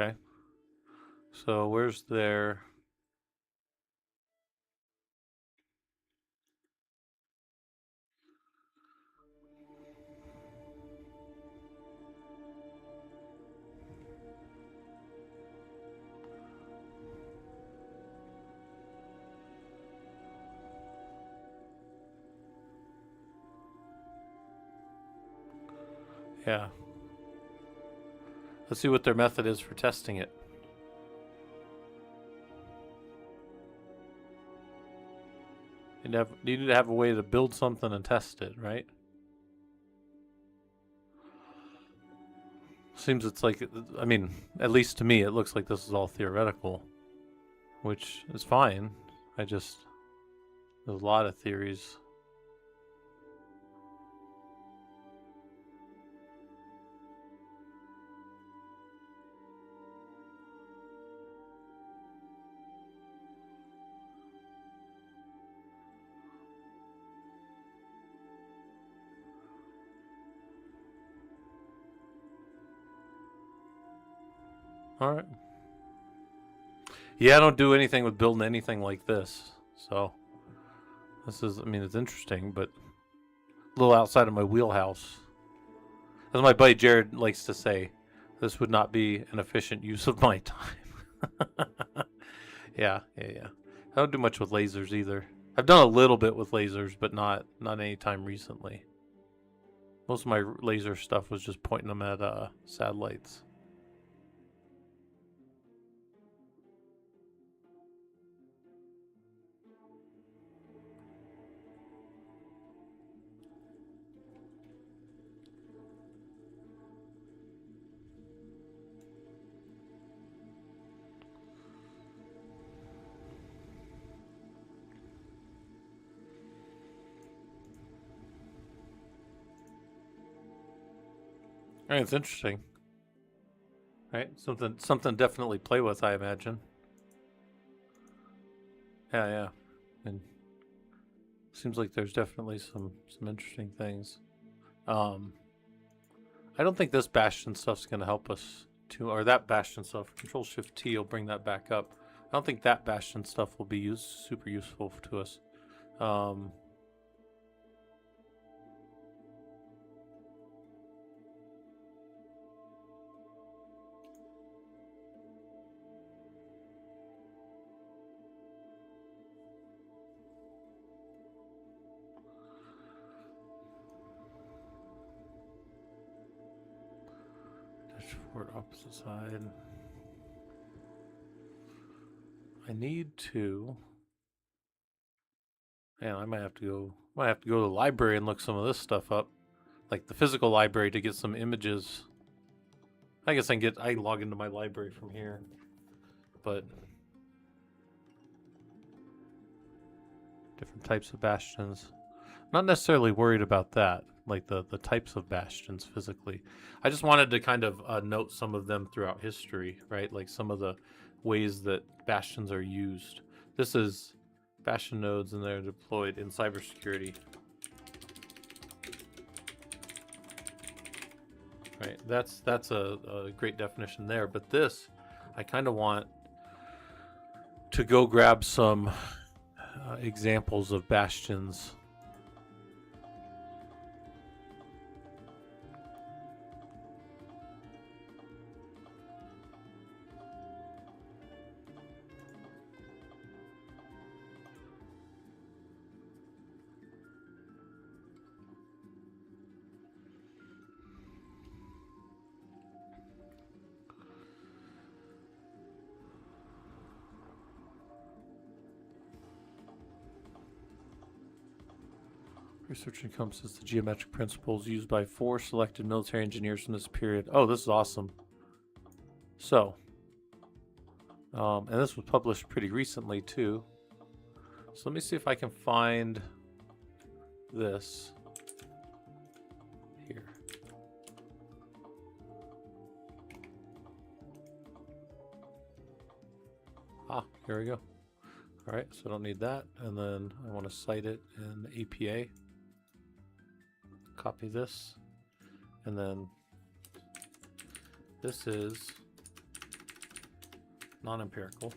Okay. So where's their... Yeah. Let's see what their method is for testing it. You need to have a way to build something and test it, right? Seems it's like, I mean, at least to me, it looks like this is all theoretical, which is fine. There's a lot of theories. All right. Yeah, I don't do anything with building anything like this. So this is, I mean, it's interesting, but a little outside of my wheelhouse. As my buddy Jared likes to say, this would not be an efficient use of my time. Yeah. I don't do much with lasers either. I've done a little bit with lasers, but not any time recently. Most of my laser stuff was just pointing them at satellites. Right, it's interesting. Right, something definitely play with, I imagine. Yeah, and seems like there's definitely some interesting things. I don't think this Bastion stuff's gonna help us too, or that Bastion stuff. Control Shift T will bring that back up. I don't think that Bastion stuff will be super useful to us. Dashboard opposite side. I need to. Man, I might have to go to the library and look some of this stuff up, like the physical library, to get some images. I guess I can log into my library from here, but different types of bastions. Not necessarily worried about that, like the types of bastions physically. I just wanted to kind of note some of them throughout history, right? Like some of the ways that bastions are used. This is bastion nodes, and they're deployed in cybersecurity. Right, that's a great definition there. But this, I kind of want to go grab some examples of bastions. Research encompasses the geometric principles used by 4 selected military engineers from this period. Oh, this is awesome. So, and this was published pretty recently too. So let me see if I can find this here. Ah, here we go. All right, so I don't need that. And then I want to cite it in APA. Copy this, and then this is non-empirical.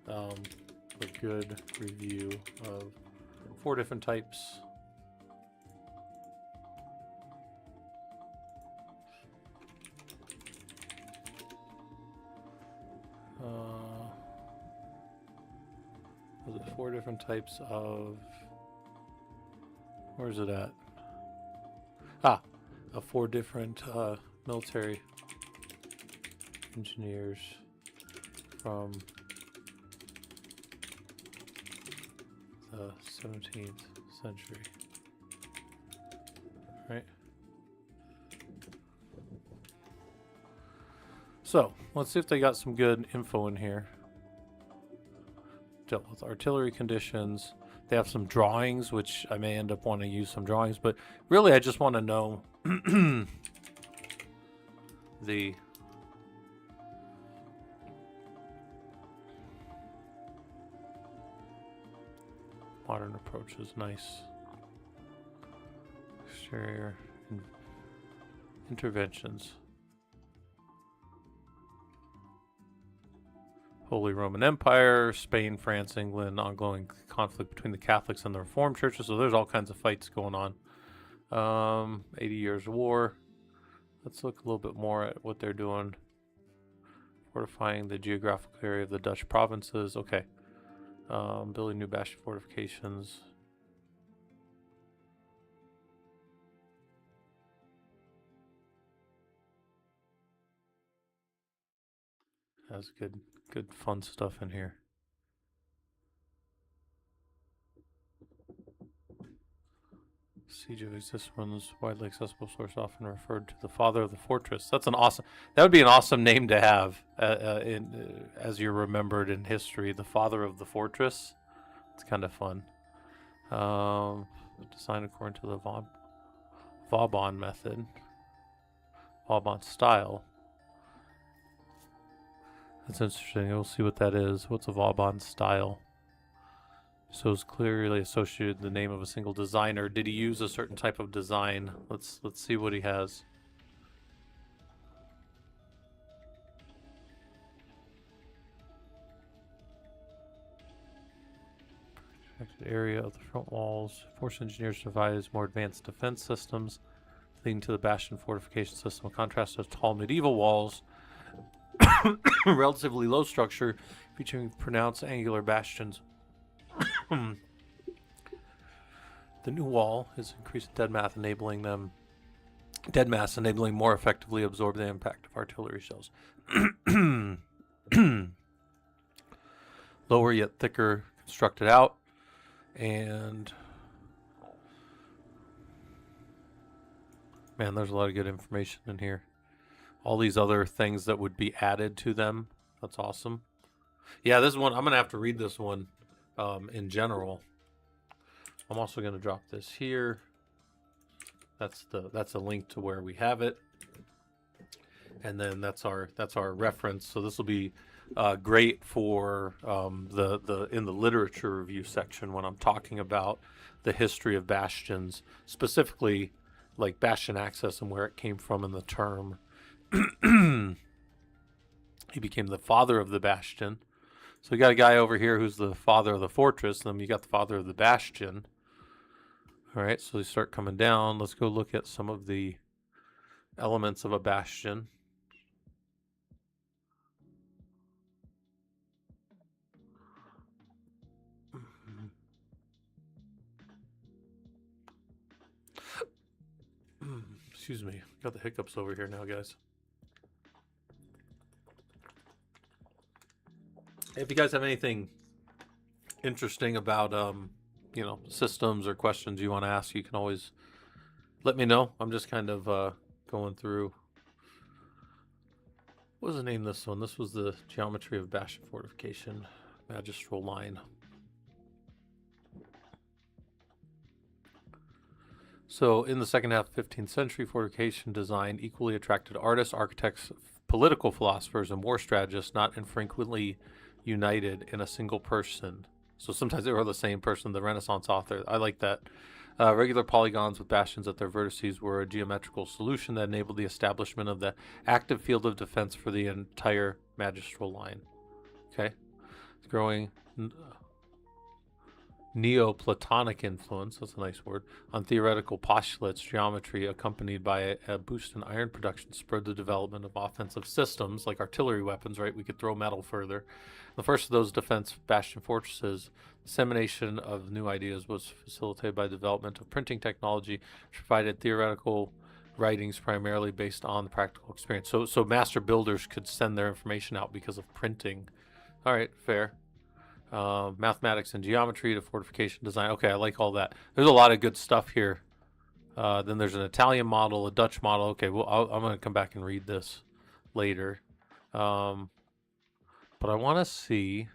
A good review of 4 different types. Was it 4 different types of? Where's it at? of 4 different military engineers from the 17th century. Right? So, let's see if they got some good info in here. Dealt with artillery conditions. They have some drawings, which I may end up wanting to use some drawings, but really I just want to know the modern approach is nice. Exterior interventions. Holy Roman Empire, Spain, France, England, ongoing conflict between the Catholics and the Reformed churches. So there's all kinds of fights going on. 80 Years' War. Let's look a little bit more at what they're doing. Fortifying the geographical area of the Dutch provinces. Okay. Building new bastion fortifications. That's good fun stuff in here. Siege of Existence, widely accessible source, often referred to the father of the fortress. That would be an awesome name to have, as you're remembered in history. The father of the fortress. It's kind of fun. Designed according to the Vauban method. Vauban style. That's interesting. We'll see what that is. What's a Vauban style? So it's clearly associated with the name of a single designer. Did he use a certain type of design? Let's see what he has. Protected area of the front walls. Force engineers devise more advanced defense systems, leading to the bastion fortification system. In contrast to tall medieval walls, relatively low structure, featuring pronounced angular bastions. The new wall is increased dead mass, enabling more effectively absorb the impact of artillery shells. Lower yet thicker constructed out, and man, there's a lot of good information in here. All these other things that would be added to them. That's awesome. Yeah, this one, I'm going to have to read this one in general. I'm also going to drop this here. That's a link to where we have it. And then that's our reference. So this will be great for in the literature review section when I'm talking about the history of bastions, specifically like bastion access and where it came from in the term. He became the father of the bastion. So we got a guy over here who's the father of the fortress, and then you got the father of the bastion. All right, so we start coming down. Let's go look at some of the elements of a bastion. Excuse me, got the hiccups over here now, guys. If you guys have anything interesting about systems or questions you want to ask, you can always let me know. I'm just kind of going through. What was the name of this one? This was the geometry of bastion fortification, magistral line. So in the second half of the 15th century, fortification design equally attracted artists, architects, political philosophers, and war strategists, not infrequently united in a single person. So sometimes they were the same person, the Renaissance author. I like that. Regular polygons with bastions at their vertices were a geometrical solution that enabled the establishment of the active field of defense for the entire magistral line. Okay. It's growing Neoplatonic influence, that's a nice word, on theoretical postulates, geometry, accompanied by a boost in iron production, spurred the development of offensive systems like artillery weapons, right? We could throw metal further. The first of those defense bastion fortresses, dissemination of new ideas was facilitated by the development of printing technology, which provided theoretical writings primarily based on the practical experience. So master builders could send their information out because of printing. All right, fair. Mathematics and geometry to fortification design. Okay, I like all that. There's a lot of good stuff here. Then there's an Italian model, a Dutch model. Okay, well, I'm going to come back and read this later. But I want to see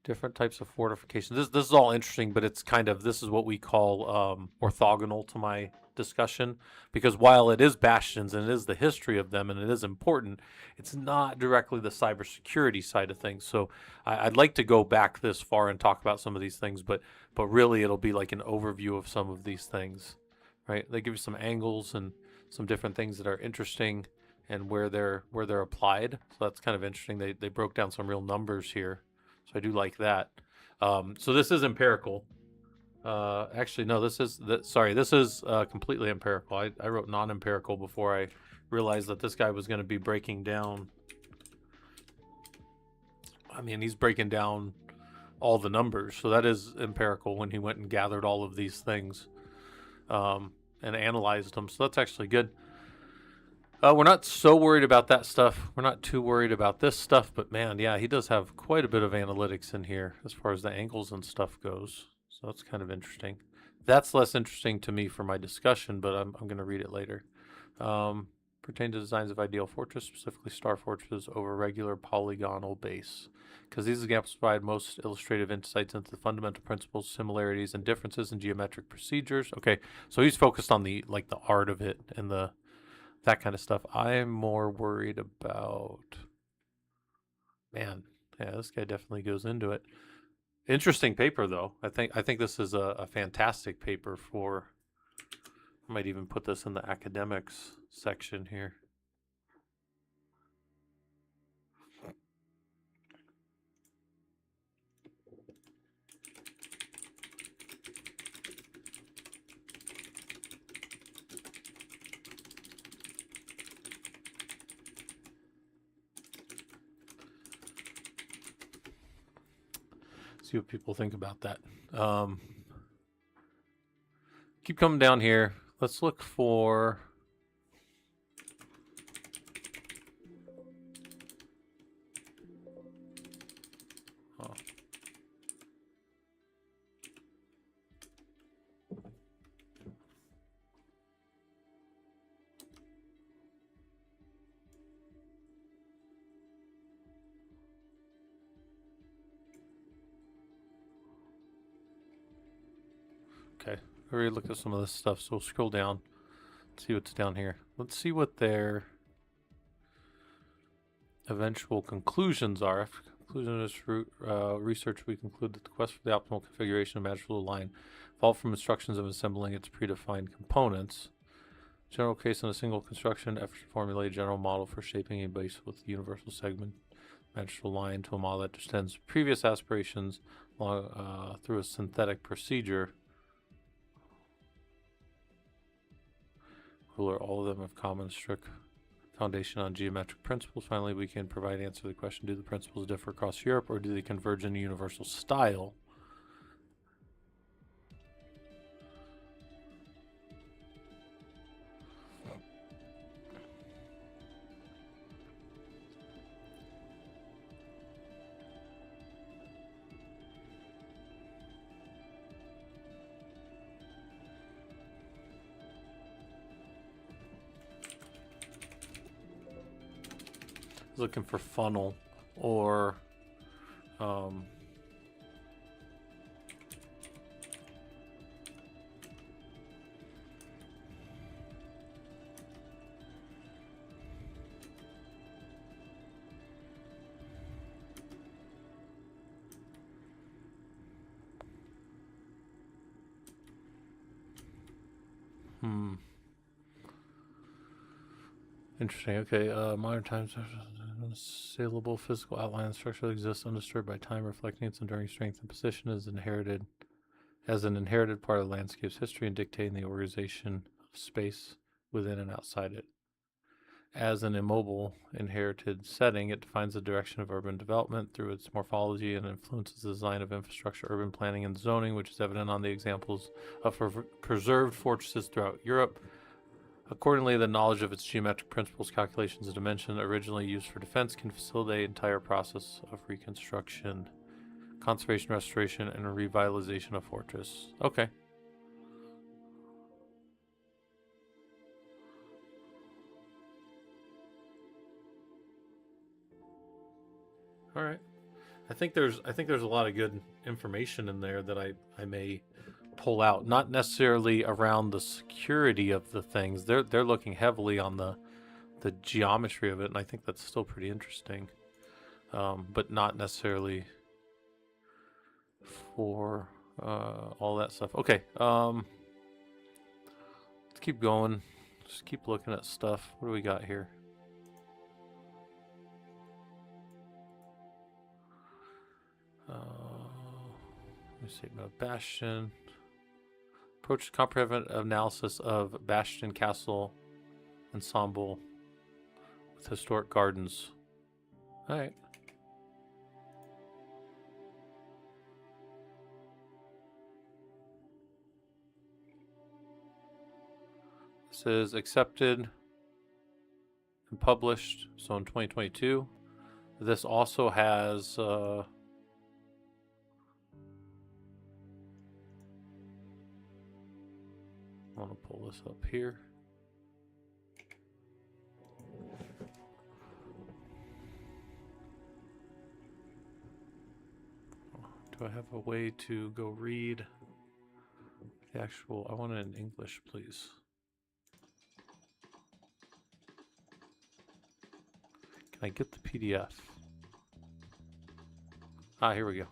different types of fortifications. This is all interesting, but it's kind of, this is what we call orthogonal to my discussion, because while it is bastions and it is the history of them and it is important, it's not directly the cybersecurity side of things. So I'd like to go back this far and talk about some of these things, but really it'll be like an overview of some of these things, right? They give you some angles and some different things that are interesting and where they're applied. So that's kind of interesting. They broke down some real numbers here. So I do like that. So this is empirical. Actually, no, this is completely empirical. I wrote non-empirical before I realized that this guy was going to be breaking down. I mean, he's breaking down all the numbers. So that is empirical when he went and gathered all of these things and analyzed them. So that's actually good. We're not so worried about that stuff. We're not too worried about this stuff, but man, yeah, he does have quite a bit of analytics in here as far as the angles and stuff goes. So that's kind of interesting. That's less interesting to me for my discussion, but I'm going to read it later. Pertain to designs of ideal fortress, specifically star fortresses over regular polygonal base. Because these examples provide most illustrative insights into the fundamental principles, similarities, and differences in geometric procedures. Okay, so he's focused on the art of it and that kind of stuff. I'm more worried about, man, yeah, this guy definitely goes into it. Interesting paper, though. I think this is a fantastic paper for, I might even put this in the academics section here. See what people think about that. Keep coming down here. Let's look for... Oh. Okay, I already looked at some of this stuff, so we'll scroll down, see what's down here. Let's see what their eventual conclusions are. After conclusion of this research, we conclude that the quest for the optimal configuration of magical line evolved from instructions of assembling its predefined components. General case in a single construction, effort to formulate a general model for shaping a base with universal segment magical line to a model that extends previous aspirations along, through a synthetic procedure. Ruler, all of them have common strict foundation on geometric principles. Finally, we can provide an answer to the question, do the principles differ across Europe or do they converge in a universal style? Looking for funnel or interesting. Okay, modern times saleable physical outline structure that exists undisturbed by time, reflecting its enduring strength and position as an inherited part of the landscape's history and dictating the organization of space within and outside it. As an immobile, inherited setting, it defines the direction of urban development through its morphology and influences the design of infrastructure, urban planning, and zoning, which is evident on the examples of preserved fortresses throughout Europe. Accordingly, the knowledge of its geometric principles, calculations, and dimension originally used for defense can facilitate the entire process of reconstruction, conservation, restoration, and revitalization of fortress. Okay. All right. I think there's a lot of good information in there that I may pull out. Not necessarily around the security of the things. They're looking heavily on the geometry of it, and I think that's still pretty interesting. But not necessarily for all that stuff. Okay. Let's keep going. Just keep looking at stuff. What do we got here? Let me see about Bastion. Approach comprehensive analysis of Bastion Castle ensemble with historic gardens. All right. This is accepted and published, so in 2022. This also has I want to pull this up here. Do I have a way to go read the actual? I want it in English, please. Can I get the PDF? Ah, here we go.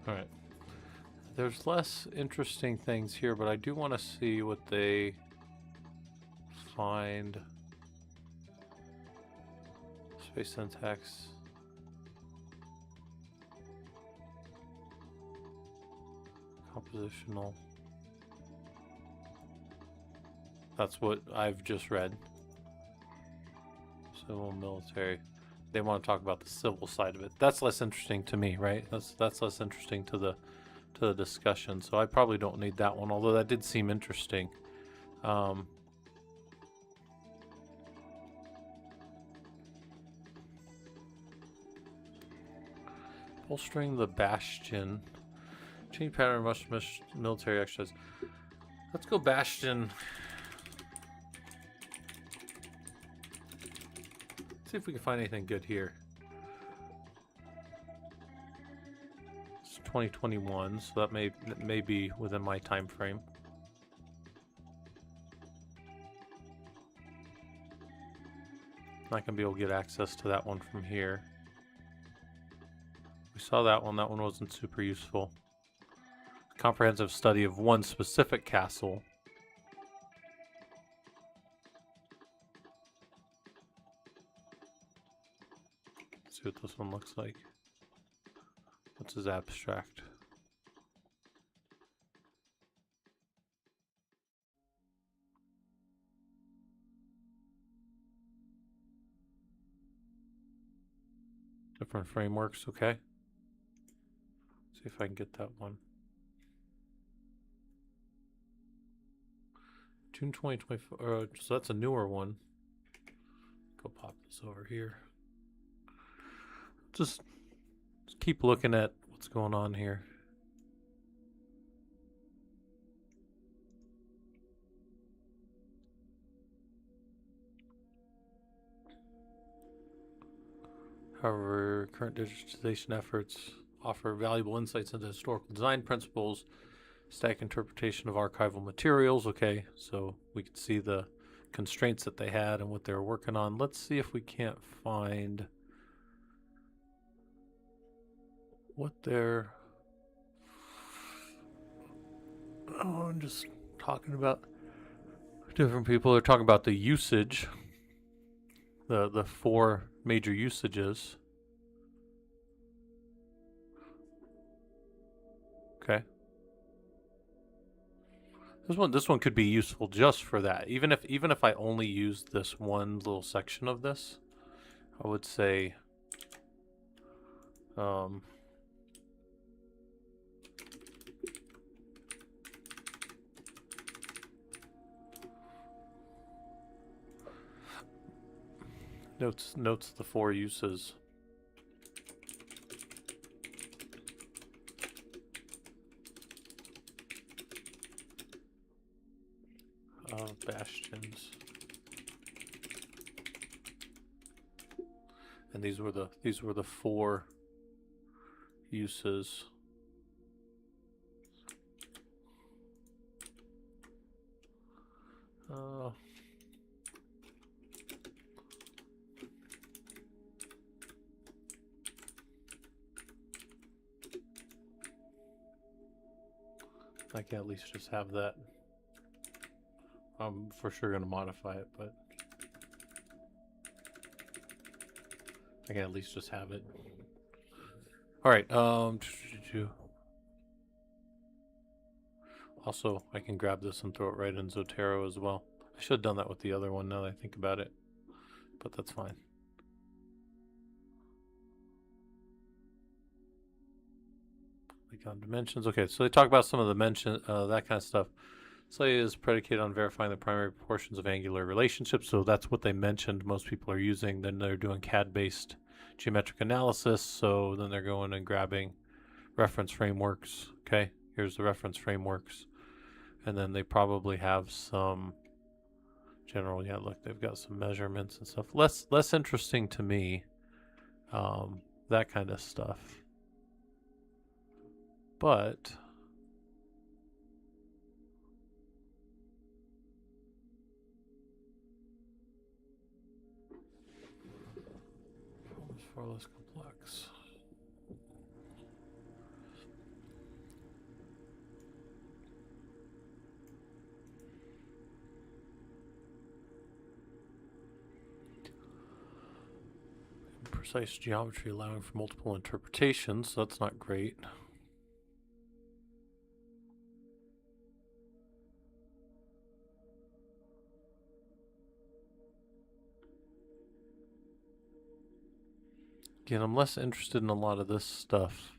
All right. There's less interesting things here, but I do want to see what they find. Space syntax. Compositional. That's what I've just read. Civil, military. They want to talk about the civil side of it. That's less interesting to me, right? That's less interesting to the discussion. So I probably don't need that one, although that did seem interesting. Bolstering the Bastion. Change pattern, much military exercise. Let's go Bastion. See if we can find anything good here. It's 2021, so that may be within my time frame. Not gonna be able to get access to that one from here. We saw that one. That one wasn't super useful. Comprehensive study of one specific castle. Let's see what this one looks like. What's his abstract? Different frameworks, okay. See if I can get that one. June 2024, so that's a newer one. Go pop this over here. Just keep looking at what's going on here. However, current digitization efforts offer valuable insights into historical design principles, static interpretation of archival materials. Okay, so we can see the constraints that they had and what they were working on. Let's see if we can't find what they're... Oh, I'm just talking about Different people are talking about the usage, the 4 major usages. Okay. This one could be useful just for that. Even if I only used this one little section of this, I would say notes the 4 uses of bastions. And these were the 4 uses. I can at least just have that. I'm for sure gonna modify it, but I can at least just have it. All right. Also, I can grab this and throw it right in Zotero as well. I should have done that with the other one now that I think about it, but that's fine. Like on dimensions. Okay, so they talk about some of the that kind of stuff. Slay is predicated on verifying the primary proportions of angular relationships, so that's what they mentioned most people are using. Then they're doing CAD-based geometric analysis, so then they're going and grabbing reference frameworks. Okay, here's the reference frameworks. And then they probably have some general, yeah, look, they've got some measurements and stuff. Less interesting to me, that kind of stuff. But almost far less complex. Precise geometry allowing for multiple interpretations, so that's not great. Again, I'm less interested in a lot of this stuff.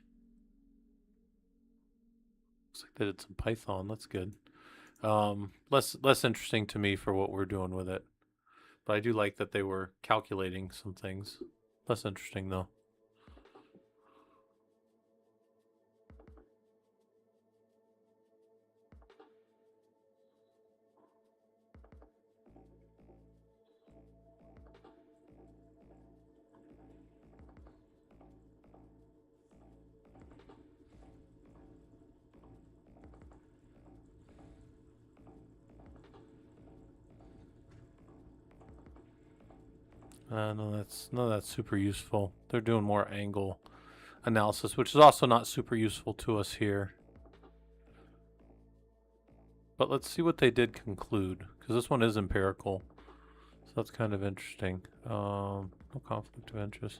Looks like they did some Python, that's good. Less interesting to me for what we're doing with it. But I do like that they were calculating some things. Less interesting though. No, that's super useful. They're doing more angle analysis, which is also not super useful to us here. But let's see what they did conclude, because this one is empirical, so that's kind of interesting. No conflict of interest.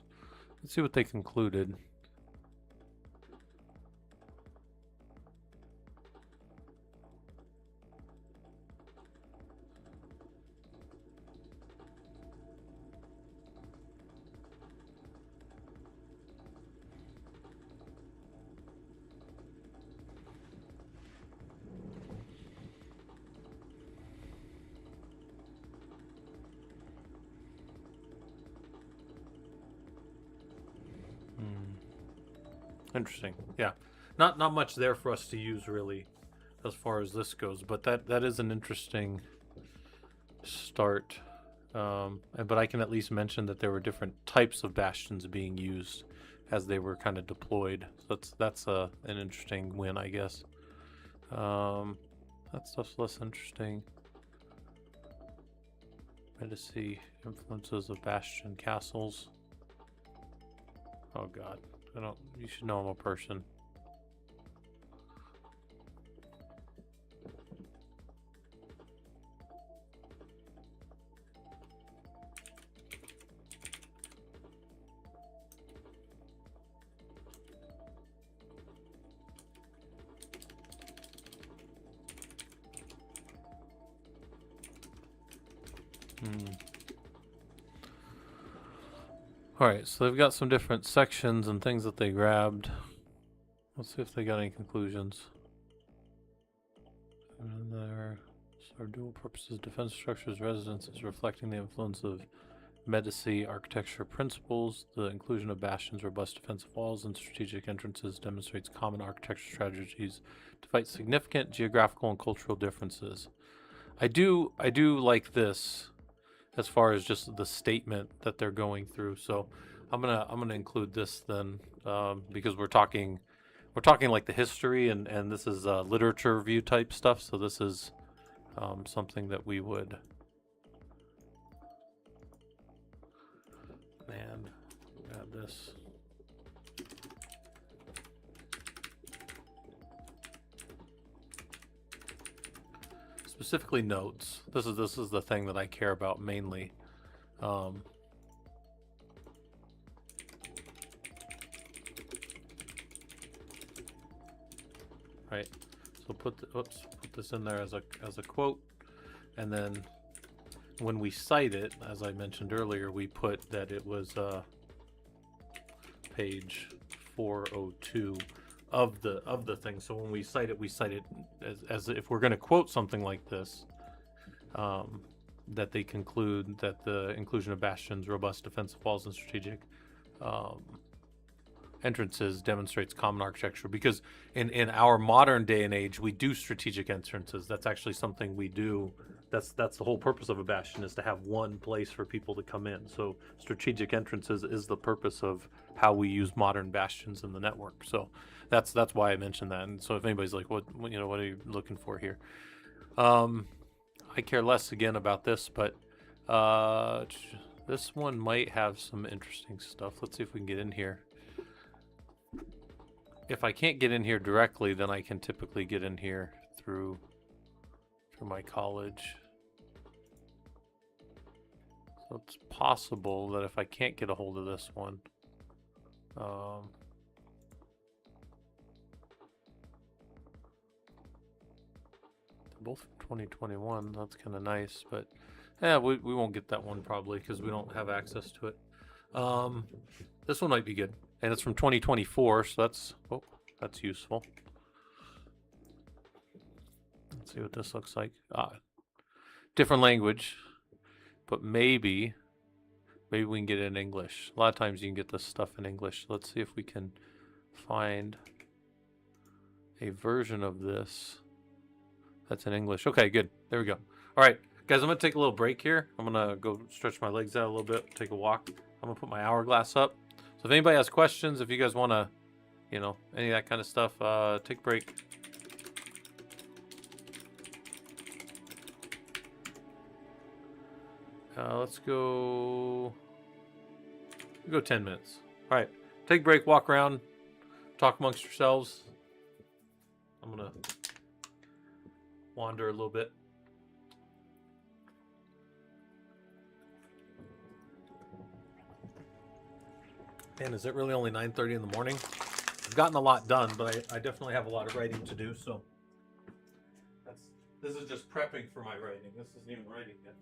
Let's see what they concluded. Interesting. Yeah, not much there for us to use really, as far as this goes. But that is an interesting start. But I can at least mention that there were different types of bastions being used as they were kind of deployed. So that's an interesting win, I guess. That stuff's less interesting. Try to see influences of bastion castles. Oh God. You should know I'm a person. Alright, so they've got some different sections and things that they grabbed. Let's see if they got any conclusions. And there are dual purposes, defense structures, residences, reflecting the influence of Medici architecture principles. The inclusion of bastions, robust defensive walls, and strategic entrances demonstrates common architecture strategies to fight significant geographical and cultural differences. I do like this as far as just the statement that they're going through. So I'm gonna include this then, because we're talking like the history, and this is literature review type stuff. So this is something that we would, man, grab this. Specifically notes. This is the thing that I care about mainly. Right. So put this in there as a quote, and then when we cite it, as I mentioned earlier, we put that it was page 402 of the thing. So when we cite it as if we're going to quote something like this, that they conclude that the inclusion of bastions, robust defensive walls, and strategic entrances demonstrates common architecture. Because in our modern day and age, we do strategic entrances. That's actually something we do. That's the whole purpose of a bastion, is to have one place for people to come in. So strategic entrances is the purpose of how we use modern bastions in the network. So that's why I mentioned that. And so if anybody's like, what are you looking for here? I care less again about this, but this one might have some interesting stuff. Let's see if we can get in here. If I can't get in here directly, then I can typically get in here through my college. So it's possible that if I can't get a hold of this one, both from 2021. That's kind of nice, but yeah, we won't get that one probably because we don't have access to it. This one might be good, and it's from 2024, so that's useful. Let's see what this looks like. Different language, but maybe we can get it in English. A lot of times you can get this stuff in English. Let's see if we can find a version of this that's in English. Okay, good. There we go. All right, guys, I'm going to take a little break here. I'm going to go stretch my legs out a little bit, take a walk. I'm going to put my hourglass up. So if anybody has questions, if you guys want to, any of that kind of stuff, take a break. Let's go 10 minutes. All right, take a break, walk around, talk amongst yourselves. I'm going to wander a little bit. Man, is it really only 9:30 in the morning? I've gotten a lot done, but I definitely have a lot of writing to do, so this is just prepping for my writing. This isn't even writing yet.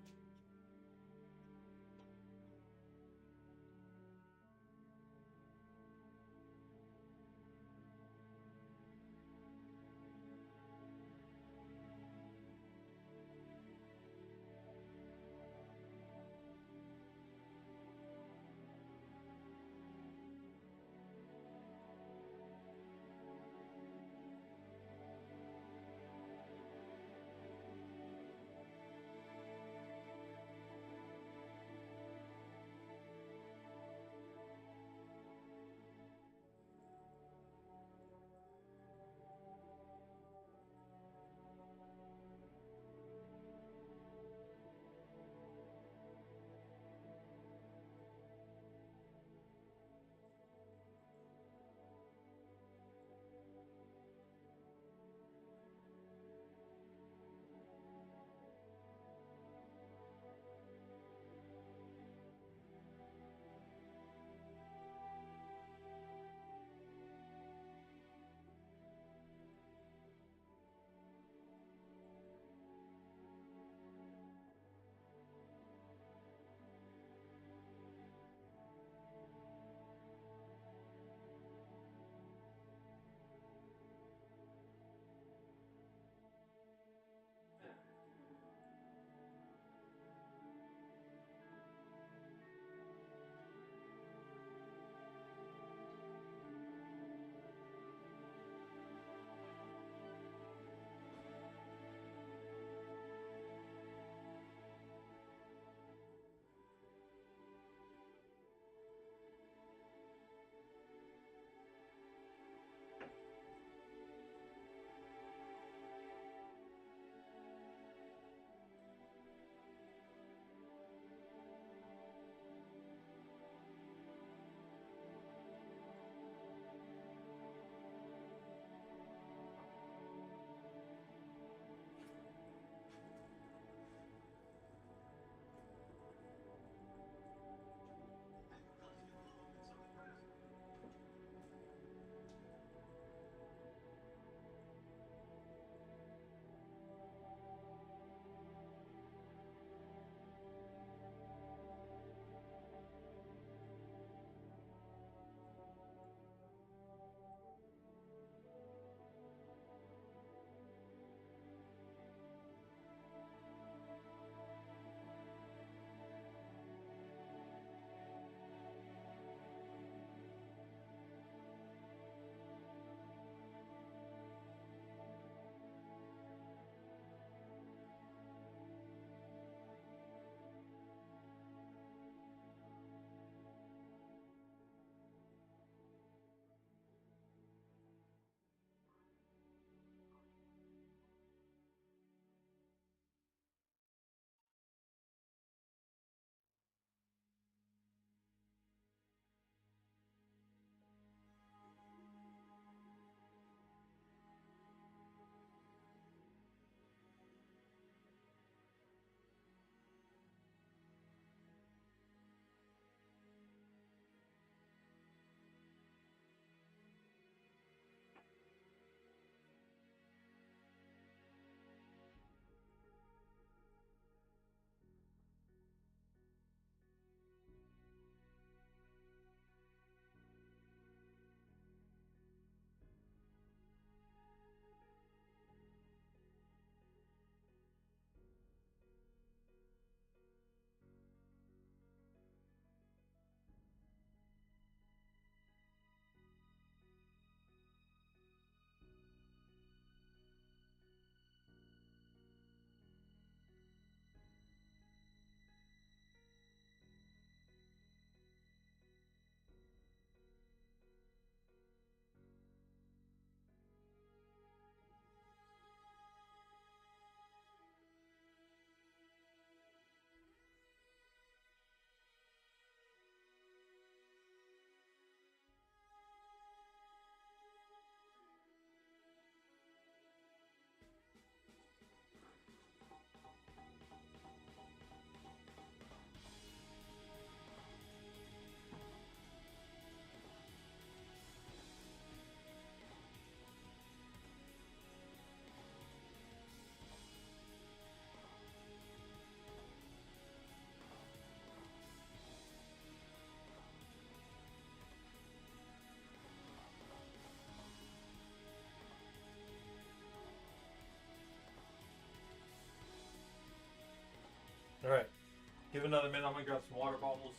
Give another minute. I'm gonna grab some water bottles.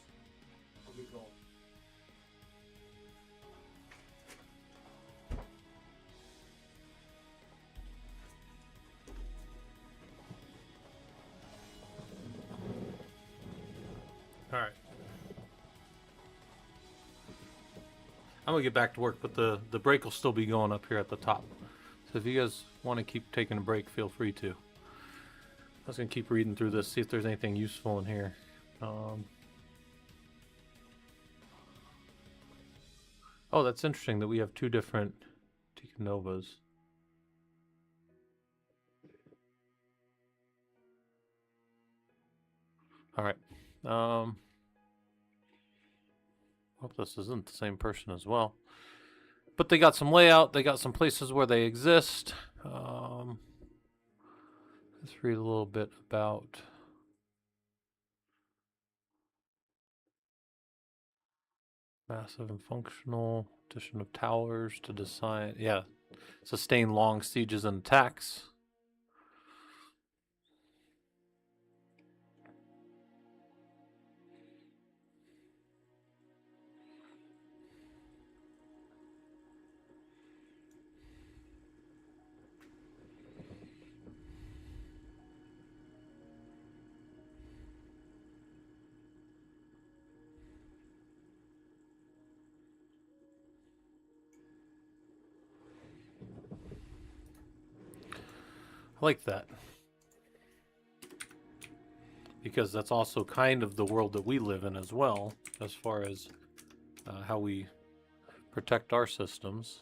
I'll be going. All right. I'm gonna get back to work, but the break will still be going up here at the top. So if you guys want to keep taking a break, feel free to. I was gonna keep reading through this, see if there's anything useful in here. Oh, that's interesting that we have two different Deacon Novas. All right. Hope this isn't the same person as well. But they got some layout. They got some places where they exist. Let's read a little bit about massive and functional addition of towers to design. Yeah, sustain long sieges and attacks. I like that. Because that's also kind of the world that we live in as well, as far as how we protect our systems.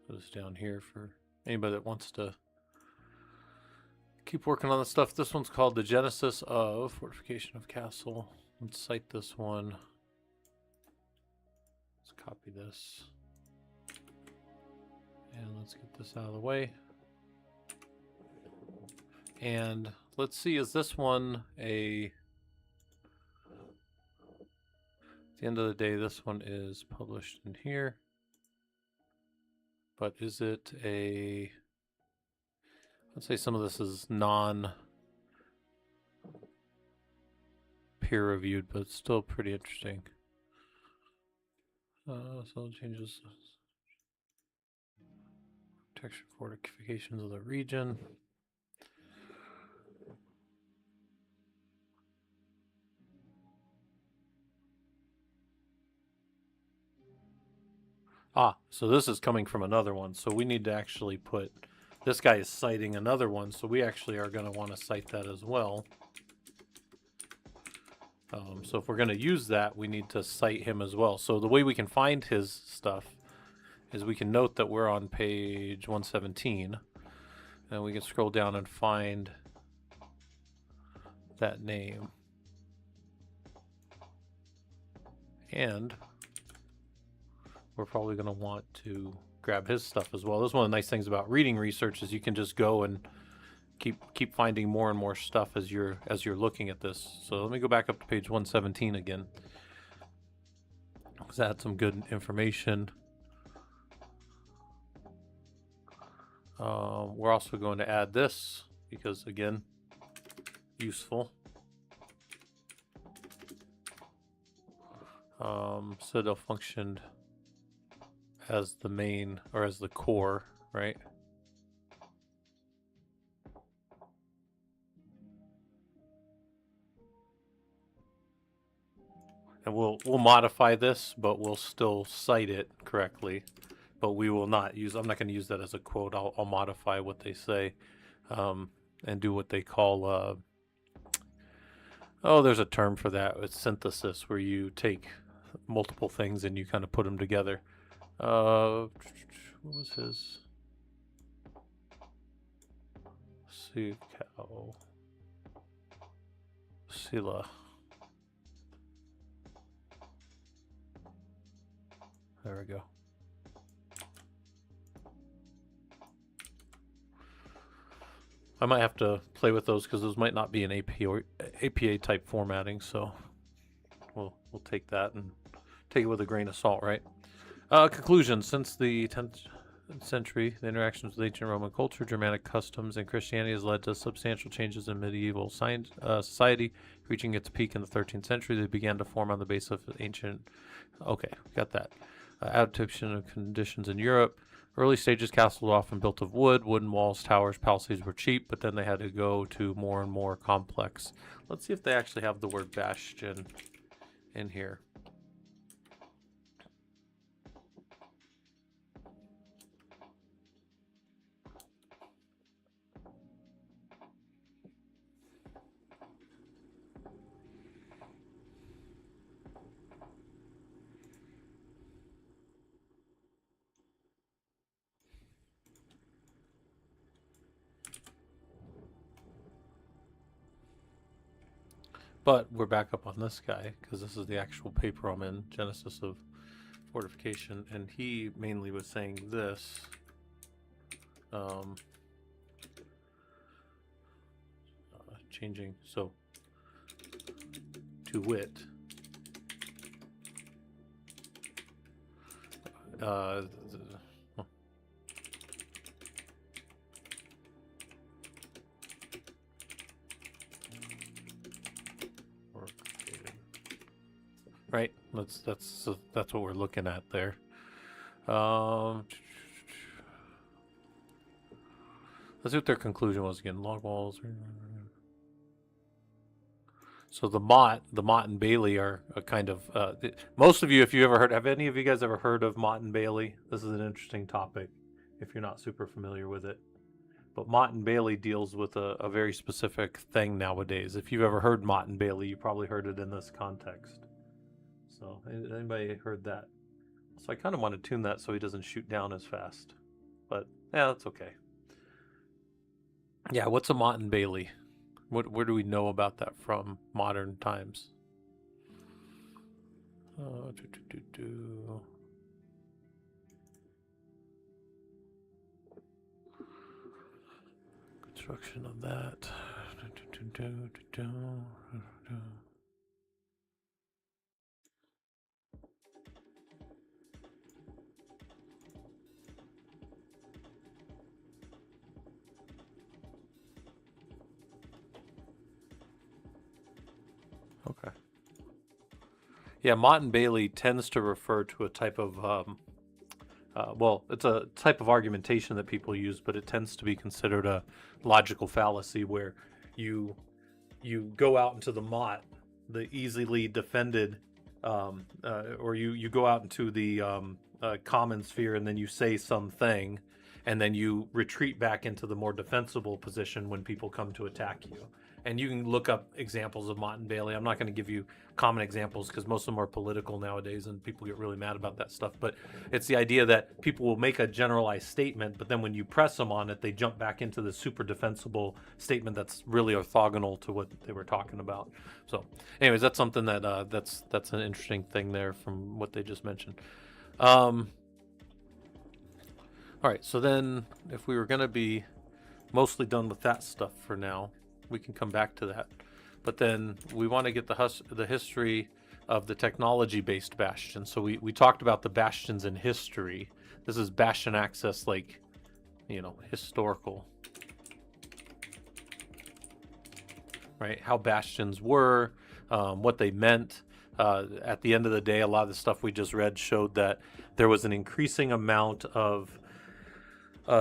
Put this down here for anybody that wants to keep working on this stuff. This one's called The Genesis of Fortification of Castle. Let's cite this one. Let's copy this. And let's get this out of the way. And let's see, is this one a... At the end of the day, this one is published in here. But is it a... Let's say some of this is non-peer-reviewed, but it's still pretty interesting. So changes... Protection fortifications of the region. So this is coming from another one. So we need to actually put, this guy is citing another one. So we actually are going to want to cite that as well. So if we're going to use that, we need to cite him as well. So the way we can find his stuff is we can note that we're on page 117. And we can scroll down and find that name. And we're probably going to want to grab his stuff as well. This is one of the nice things about reading research is you can just go and keep finding more and more stuff as you're looking at this. So let me go back up to page 117 again, because that had some good information. We're also going to add this because, again, useful. Citadel functioned as the main, or as the core, right? And we'll modify this, but we'll still cite it correctly. But we will not use, I'm not going to use that as a quote. I'll modify what they say and do what they call, oh, there's a term for that. It's synthesis, where you take multiple things and you kind of put them together. What was his? Sila. There we go. I might have to play with those because those might not be an APA type formatting, so we'll take that and take it with a grain of salt, right? Conclusion: since the century, the interactions with ancient Roman culture, Germanic customs, and Christianity has led to substantial changes in medieval society. Reaching its peak in the 13th century, they began to form on the basis of ancient. Okay, got that. Adaptation of conditions in Europe. Early stages, castles were often built of wood. Wooden walls, towers, palisades were cheap, but then they had to go to more and more complex. Let's see if they actually have the word bastion in here. But we're back up on this guy because this is the actual paper I'm in, Genesis of Fortification, and he mainly was saying this. Changing, so to wit, right? That's what we're looking at there. Let's see what their conclusion was again. Log walls. So the Mott and Bailey are a kind of most of you, if you ever heard, have any of you guys ever heard of Mott and Bailey? This is an interesting topic if you're not super familiar with it. But Mott and Bailey deals with a very specific thing nowadays. If you've ever heard Mott and Bailey, you probably heard it in this context. So anybody heard that? So I kind of want to tune that so he doesn't shoot down as fast. But yeah, that's okay. Yeah, what's a Mott and Bailey? Where do we know about that from modern times? Construction of that. Okay. Yeah, Mott and Bailey tends to refer to a type of, well, it's a type of argumentation that people use, but it tends to be considered a logical fallacy where you go out into the Mott, the easily defended, or you go out into the common sphere and then you say something, and then you retreat back into the more defensible position when people come to attack you. And you can look up examples of Mott and Bailey. I'm not going to give you common examples because most of them are political nowadays and people get really mad about that stuff. But it's the idea that people will make a generalized statement, but then when you press them on it, they jump back into the super defensible statement that's really orthogonal to what they were talking about. So anyways, that's something that that's an interesting thing there from what they just mentioned. All right, so then if we were going to be mostly done with that stuff for now, we can come back to that. But then we want to get the history of the technology-based bastion. So we talked about the bastions in history. This is bastion access, like, you know, historical. Right? How bastions were, what they meant. At the end of the day, a lot of the stuff we just read showed that there was an increasing amount of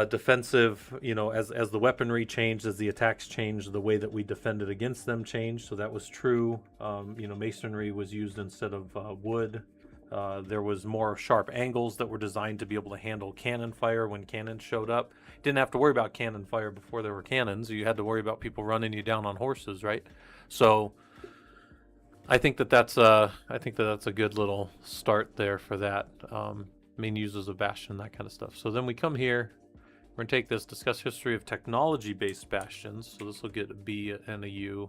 defensive, you know, as the weaponry changed, as the attacks changed, the way that we defended against them changed. So that was true. You know, masonry was used instead of wood. There was more sharp angles that were designed to be able to handle cannon fire when cannons showed up. Didn't have to worry about cannon fire before there were cannons. You had to worry about people running you down on horses, right? So I think that's a good little start there for that. Main uses of bastion, that kind of stuff. So then we come here. We're going to take this, discuss history of technology-based bastions. So this will get a B and a U.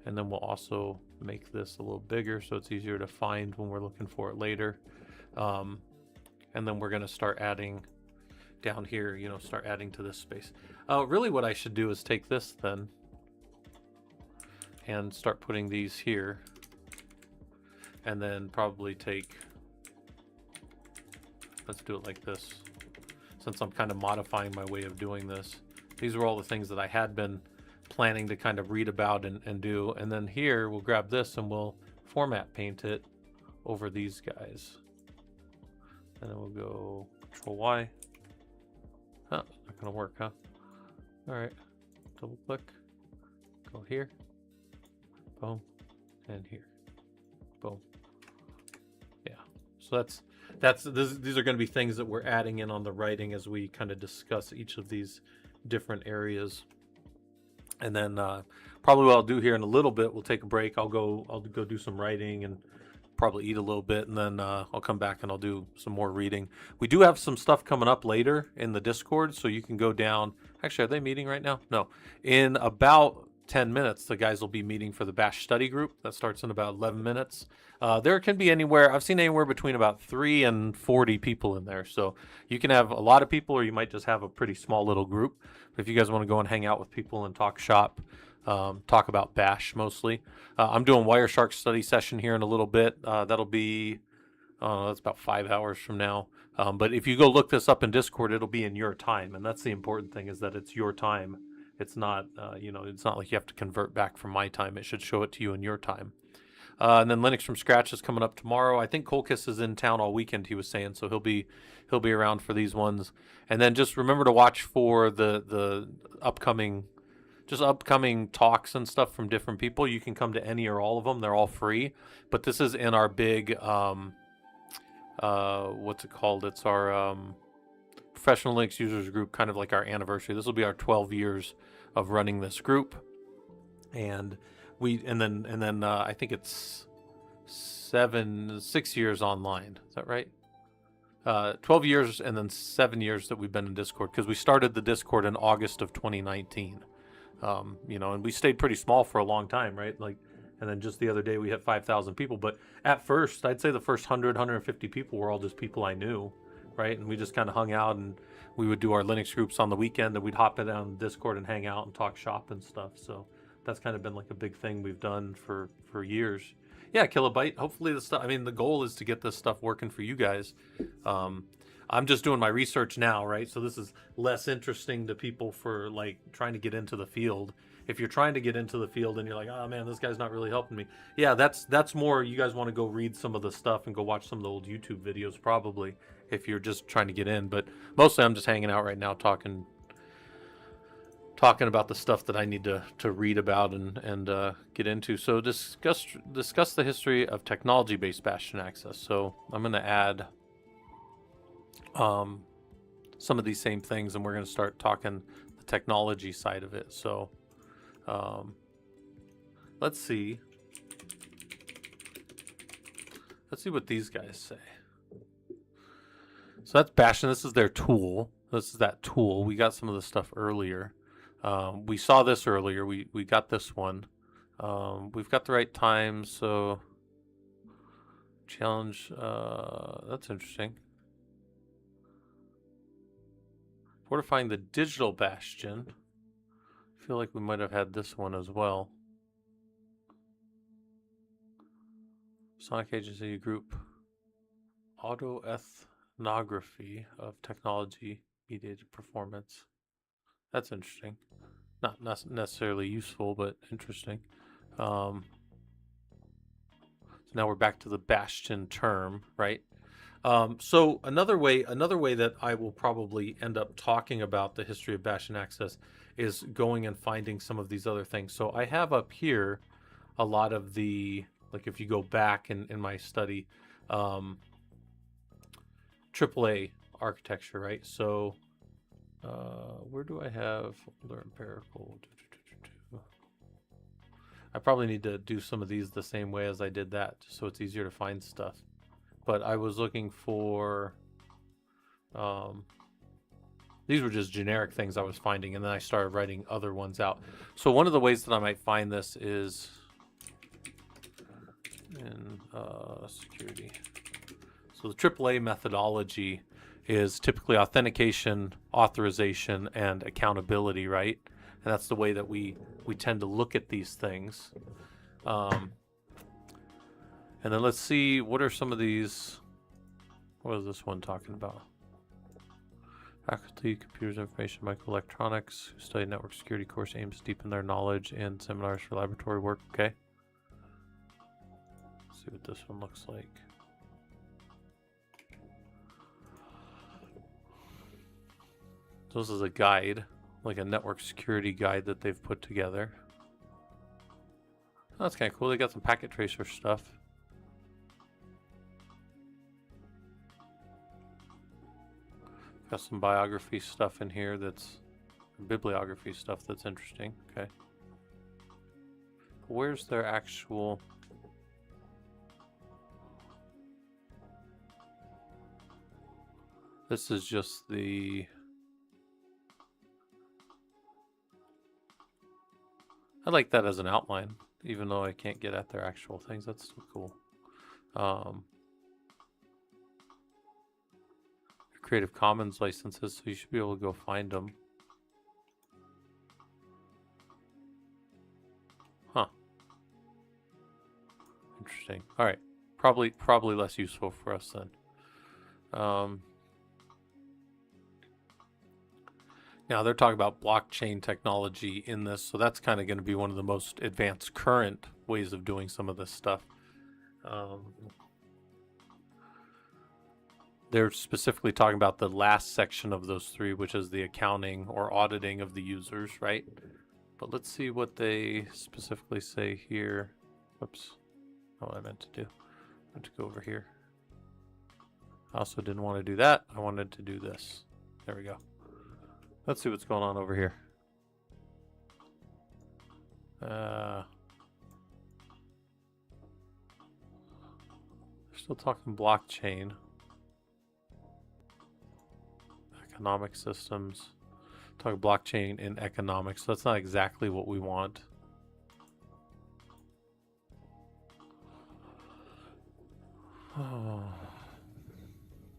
And then we'll also make this a little bigger so it's easier to find when we're looking for it later. And then we're going to start adding down here, you know, start adding to this space. Really what I should do is take this then and start putting these here. And then probably take, let's do it like this. since I'm kind of modifying my way of doing this. These are all the things that I had been planning to kind of read about and do. And then here we'll grab this and we'll format paint it over these guys. And then we'll go Control Y. Huh, not gonna work, huh? All right, double click, go here, boom, and here, boom. Yeah, so these are going to be things that we're adding in on the writing as we kind of discuss each of these different areas. And then probably what I'll do here in a little bit, we'll take a break. I'll go do some writing and probably eat a little bit, and then I'll come back and I'll do some more reading. We do have some stuff coming up later in the Discord, so you can go down. Actually, are they meeting right now? No. In about 10 minutes, the guys will be meeting for the Bash study group. That starts in about 11 minutes. There can be anywhere, I've seen anywhere between about 3 and 40 people in there. So you can have a lot of people, or you might just have a pretty small little group. If you guys want to go and hang out with people and talk shop, talk about Bash mostly. I'm doing Wireshark study session here in a little bit. That'll be, that's about 5 hours from now. But if you go look this up in Discord, it'll be in your time. And that's the important thing, is that it's your time. It's not, it's not like you have to convert back from my time. It should show it to you in your time. And then Linux from Scratch is coming up tomorrow. I think Colchis is in town all weekend, he was saying, so he'll be around for these ones. And then just remember to watch for the upcoming talks and stuff from different people. You can come to any or all of them. They're all free. But this is in our big, what's it called? It's our Professional Linux Users Group, kind of like our anniversary. This will be our 12 years of running this group. And then I think it's 6 years online. Is that right? 12 years and then 7 years that we've been in Discord, because we started the Discord in August of 2019. And we stayed pretty small for a long time, right? And then just the other day we hit 5,000 people. But at first, I'd say the first 150 people were all just people I knew, right? And we just kind of hung out, and we would do our Linux groups on the weekend, and we'd hop in on Discord and hang out and talk shop and stuff. So that's kind of been like a big thing we've done for years. Yeah, Kilobyte. Hopefully the stuff, the goal is to get this stuff working for you guys. I'm just doing my research now, right? So this is less interesting to people for trying to get into the field. If you're trying to get into the field and you're like, oh man, this guy's not really helping me. Yeah, that's more, you guys want to go read some of the stuff and go watch some of the old YouTube videos probably, if you're just trying to get in. But mostly I'm just hanging out right now talking about the stuff that I need to read about and get into. So discuss the history of technology-based Bastion access. So I'm going to add some of these same things, and we're going to start talking the technology side of it. So let's see what these guys say. So that's Bastion. This is their tool. This is that tool. We got some of the stuff earlier. We saw this earlier. We got this one. We've got the right time. So challenge. That's interesting. Fortifying the digital Bastion. I feel like we might have had this one as well. Sonic Agency Group. Autoethnography of technology mediated performance. That's interesting. Not necessarily useful, but interesting. So now we're back to the Bastion term, right? So another way that I will probably end up talking about the history of Bastion access is going and finding some of these other things. So I have up here a lot of the, if you go back in my study, AAA architecture, right? So where do I have older empirical? I probably need to do some of these the same way as I did that, just so it's easier to find stuff. But I was looking for, these were just generic things I was finding, and then I started writing other ones out. So one of the ways that I might find this is in security. So the AAA methodology is typically authentication, authorization, and accountability, right? And that's the way that we tend to look at these things. And then let's see, what are some of these? What is this one talking about? Faculty, Computers, Information, Microelectronics, who study network security course aims to deepen their knowledge in seminars for laboratory work. Okay. Let's see what this one looks like. So this is a guide, like a network security guide that they've put together. Oh, that's kind of cool. They got some packet tracer stuff. Got some biography stuff in here that's bibliography stuff that's interesting. Okay. Where's their actual... This is just the... I like that as an outline, even though I can't get at their actual things. That's still cool. Creative Commons licenses, so you should be able to go find them. Huh. Interesting. All right. Probably less useful for us then. Now they're talking about blockchain technology in this, so that's kind of going to be one of the most advanced current ways of doing some of this stuff. They're specifically talking about the last section of those three, which is the accounting or auditing of the users, right? But let's see what they specifically say here. Whoops. Not what I meant to do. I meant to go over here. I also didn't want to do that. I wanted to do this. There we go. Let's see what's going on over here. They're still talking blockchain. Economic systems. Talk blockchain in economics. So that's not exactly what we want. Oh.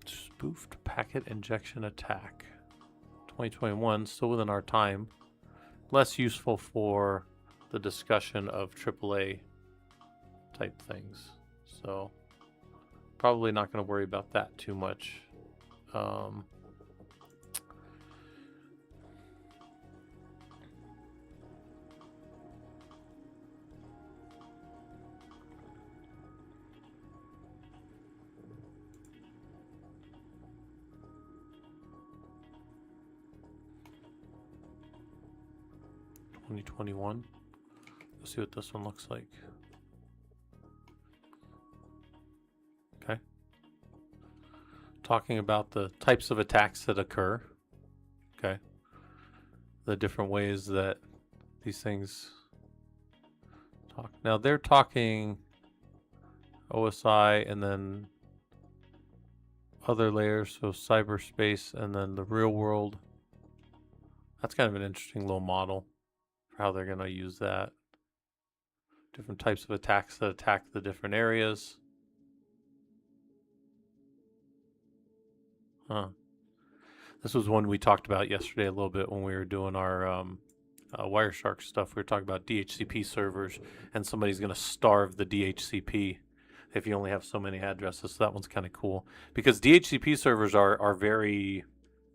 Spoofed packet injection attack. 2021, still within our time. Less useful for the discussion of AAA type things. So probably not going to worry about that too much. 2021. Let's see what this one looks like. Okay. Talking about the types of attacks that occur. Okay. The different ways that these things talk. Now they're talking OSI and then other layers, so cyberspace and then the real world. That's kind of an interesting little model for how they're going to use that. Different types of attacks that attack the different areas. Huh. This was one we talked about yesterday a little bit when we were doing our Wireshark stuff. We were talking about DHCP servers, and somebody's going to starve the DHCP if you only have so many addresses. So that one's kind of cool because DHCP servers are very,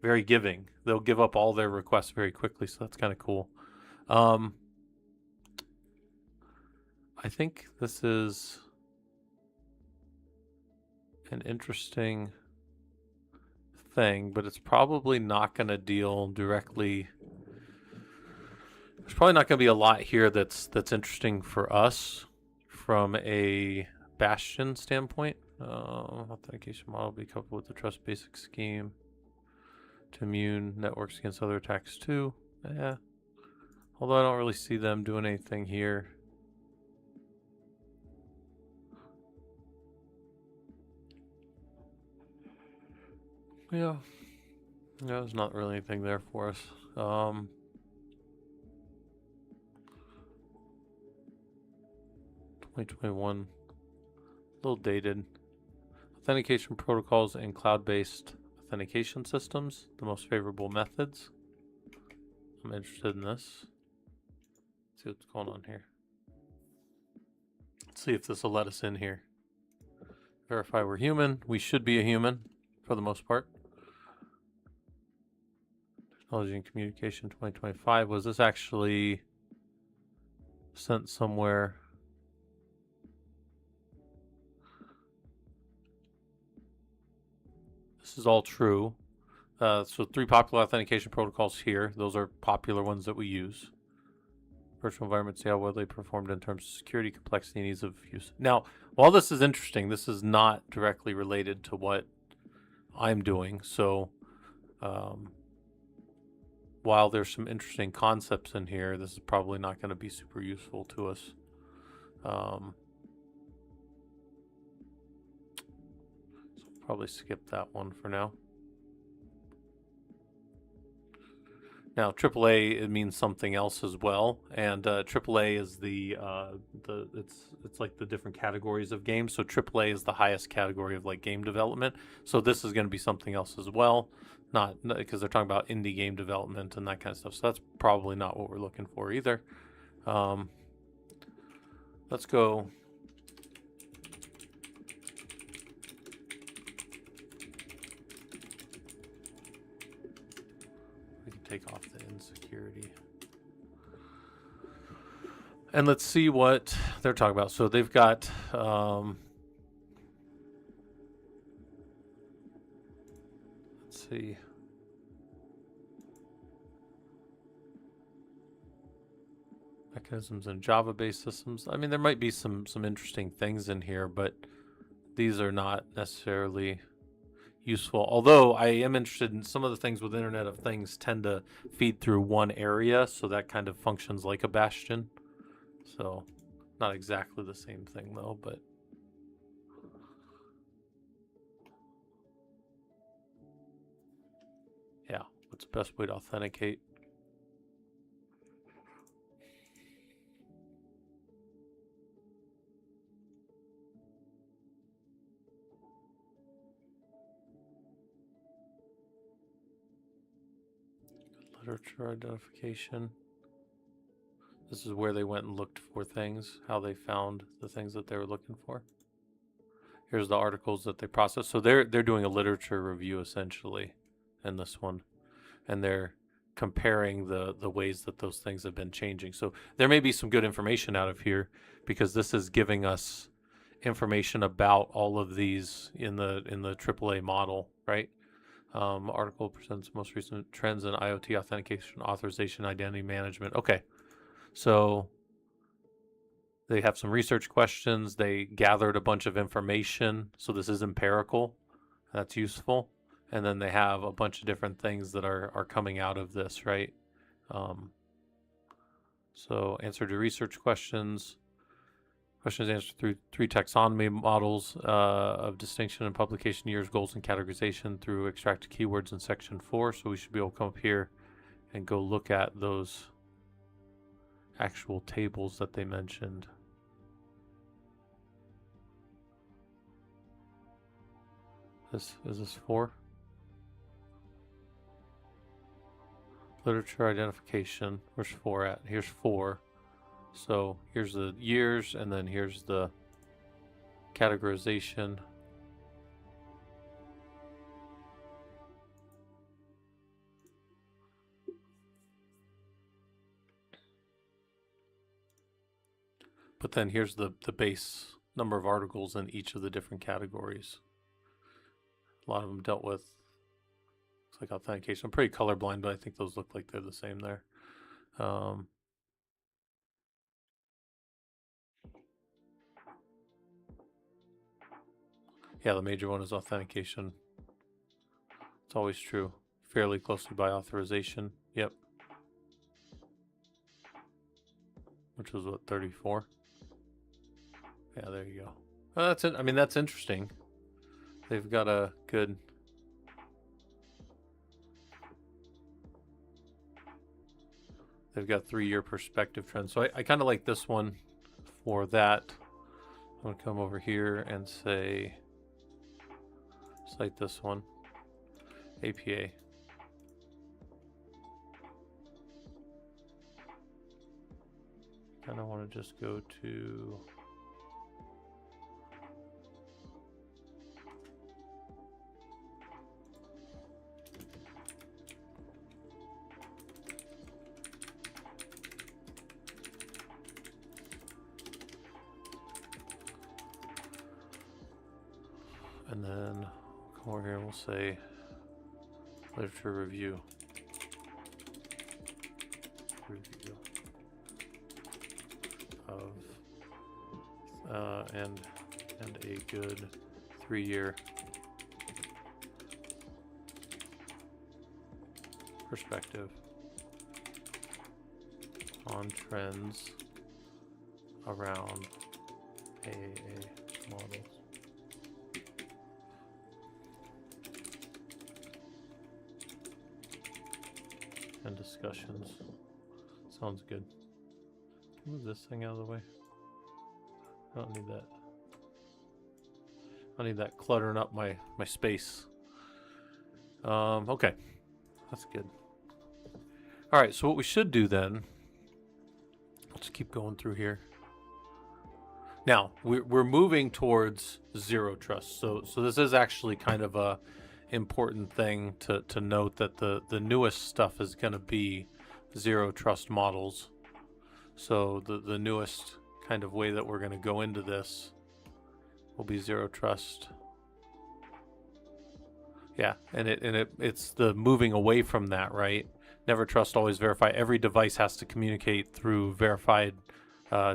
very giving. They'll give up all their requests very quickly, so that's kind of cool. I think this is an interesting thing, but it's probably not going to deal directly. There's probably not going to be a lot here that's interesting for us from a Bastion standpoint. Authentication model be coupled with the trust basic scheme to immune networks against other attacks too. Yeah. Although I don't really see them doing anything here. Yeah. Yeah, there's not really anything there for us. 2021. A little dated. Authentication protocols and cloud-based authentication systems. The most favorable methods. I'm interested in this. Let's see what's going on here. Let's see if this will let us in here. Verify we're human. We should be a human for the most part. Technology and Communication 2025. Was this actually sent somewhere? This is all true. So 3 popular authentication protocols here. Those are popular ones that we use. Virtual environments, see how well they performed in terms of security, complexity, and ease of use. Now, while this is interesting, this is not directly related to what I'm doing. So while there's some interesting concepts in here, this is probably not going to be super useful to us. So probably skip that one for now. Now, AAA, it means something else as well, and AAA is it's like the different categories of games. So AAA is the highest category of like game development. So this is going to be something else as well, not because they're talking about indie game development and that kind of stuff. So that's probably not what we're looking for either. Let's go. Take off the insecurity. And let's see what they're talking about. So they've got let's see. Mechanisms in Java-based systems. I mean, there might be some interesting things in here, but these are not necessarily useful. Although I am interested in some of the things with Internet of Things tend to feed through one area, so that kind of functions like a bastion. So not exactly the same thing though, but yeah, what's the best way to authenticate? Literature identification. This is where they went and looked for things, how they found the things that they were looking for. Here's the articles that they processed. So they're doing a literature review essentially in this one, and they're comparing the ways that those things have been changing. So there may be some good information out of here because this is giving us information about all of these in the AAA model, right? Article presents most recent trends in IoT authentication, authorization, identity management. Okay, so they have some research questions. They gathered a bunch of information. So this is empirical. That's useful. And then they have a bunch of different things that are coming out of this, right? So answer to research questions. Questions answered through 3 taxonomy models of distinction and publication years, goals, and categorization through extracted keywords in section 4. So we should be able to come up here and go look at those actual tables that they mentioned. Is this 4? Literature identification. Where's 4 at? Here's 4. So here's the years, and then here's the categorization. But then here's the base number of articles in each of the different categories. A lot of them dealt with, looks like authentication. I'm pretty colorblind, but I think those look like they're the same there. Yeah, the major one is authentication. It's always true. Fairly closely by authorization. Yep. Which was what, 34? Yeah, there you go. Well, that's it. I mean, that's interesting. They've got a good... They've got 3-year perspective trends. So I kind of like this one for that. I'm going to come over here and say, cite this one, APA. Kind of want to just go to... And then come over here and we'll say literature review. Review of and a good 3-year perspective on trends around AAA models. And discussions. Sounds good. Move this thing out of the way. I don't need that. I need that cluttering up my space. Okay. That's good. Alright, so what we should do then, let's keep going through here. Now, we're moving towards zero trust. So this is actually kind of a important thing to note, that the newest stuff is going to be zero trust models. So the newest kind of way that we're going to go into this will be zero trust. Yeah, and it's the moving away from that, right? Never trust, always verify. Every device has to communicate through verified,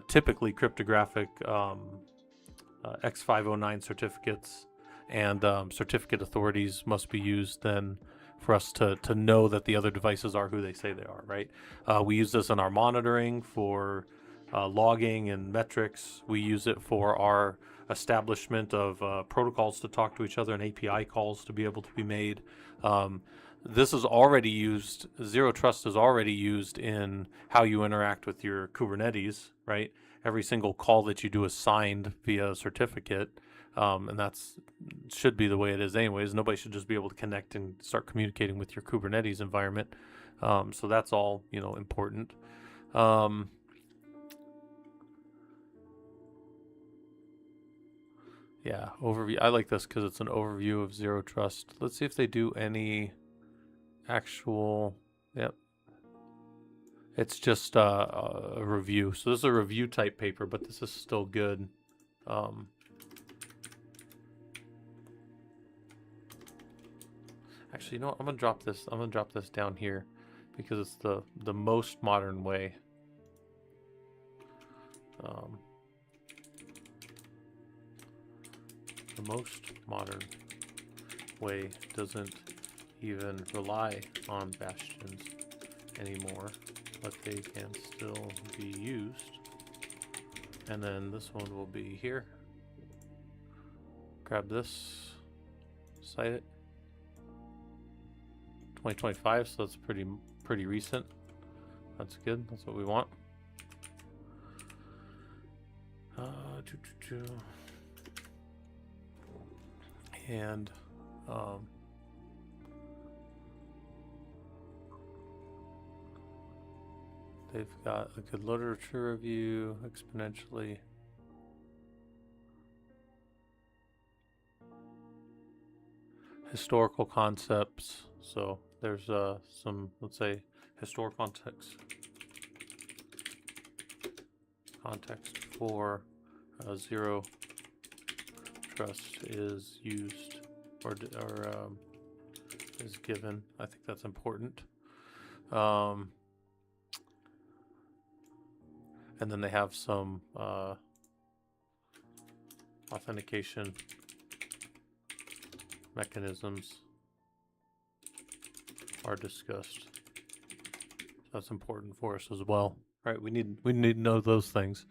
typically cryptographic X509 certificates, and certificate authorities must be used then for us to know that the other devices are who they say they are, right? We use this in our monitoring for logging and metrics. We use it for our establishment of protocols to talk to each other and API calls to be able to be made. This is already used, zero trust is already used in how you interact with your Kubernetes, right? Every single call that you do is signed via a certificate, and that's should be the way it is anyways. Nobody should just be able to connect and start communicating with your Kubernetes environment. So that's all, important. Yeah, overview. I like this because it's an overview of zero trust. Let's see if they do any actual. Yep. It's just a review. So this is a review type paper, but this is still good. Actually, you know what? I'm gonna drop this. I'm gonna drop this down here because it's the most modern way. The most modern way doesn't even rely on Bastions anymore, but they can still be used. And then this one will be here. Grab this, cite it. 2025, so that's pretty recent. That's good. That's what we want. And they've got a good literature review exponentially. Historical concepts. So there's some, let's say, historical context for zero trust is used or is given. I think that's important. And then they have some authentication mechanisms are discussed. That's important for us as well. All right, we need to know those things.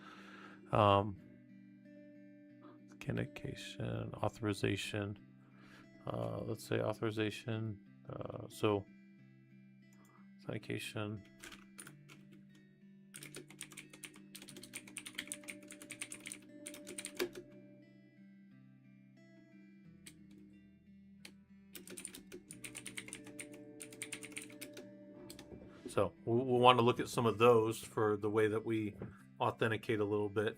Authentication, authorization. Let's say authorization. So authentication. So we'll want to look at some of those for the way that we authenticate a little bit,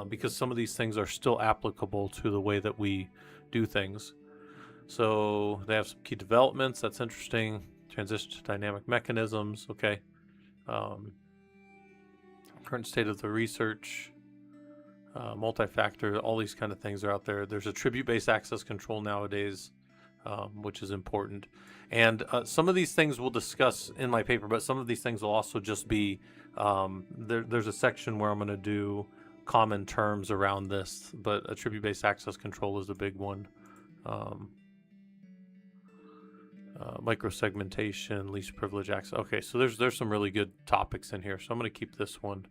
because some of these things are still applicable to the way that we do things. So they have some key developments. That's interesting. Transition to dynamic mechanisms. Okay. Current state of the research. multi-factor, all these kind of things are out there. There's attribute-based access control nowadays, which is important. And some of these things we'll discuss in my paper, but some of these things will also just be, there's a section where I'm going to do common terms around this, but attribute-based access control is a big one. Microsegmentation, least privilege access. Okay, so there's some really good topics in here. So I'm going to keep this one.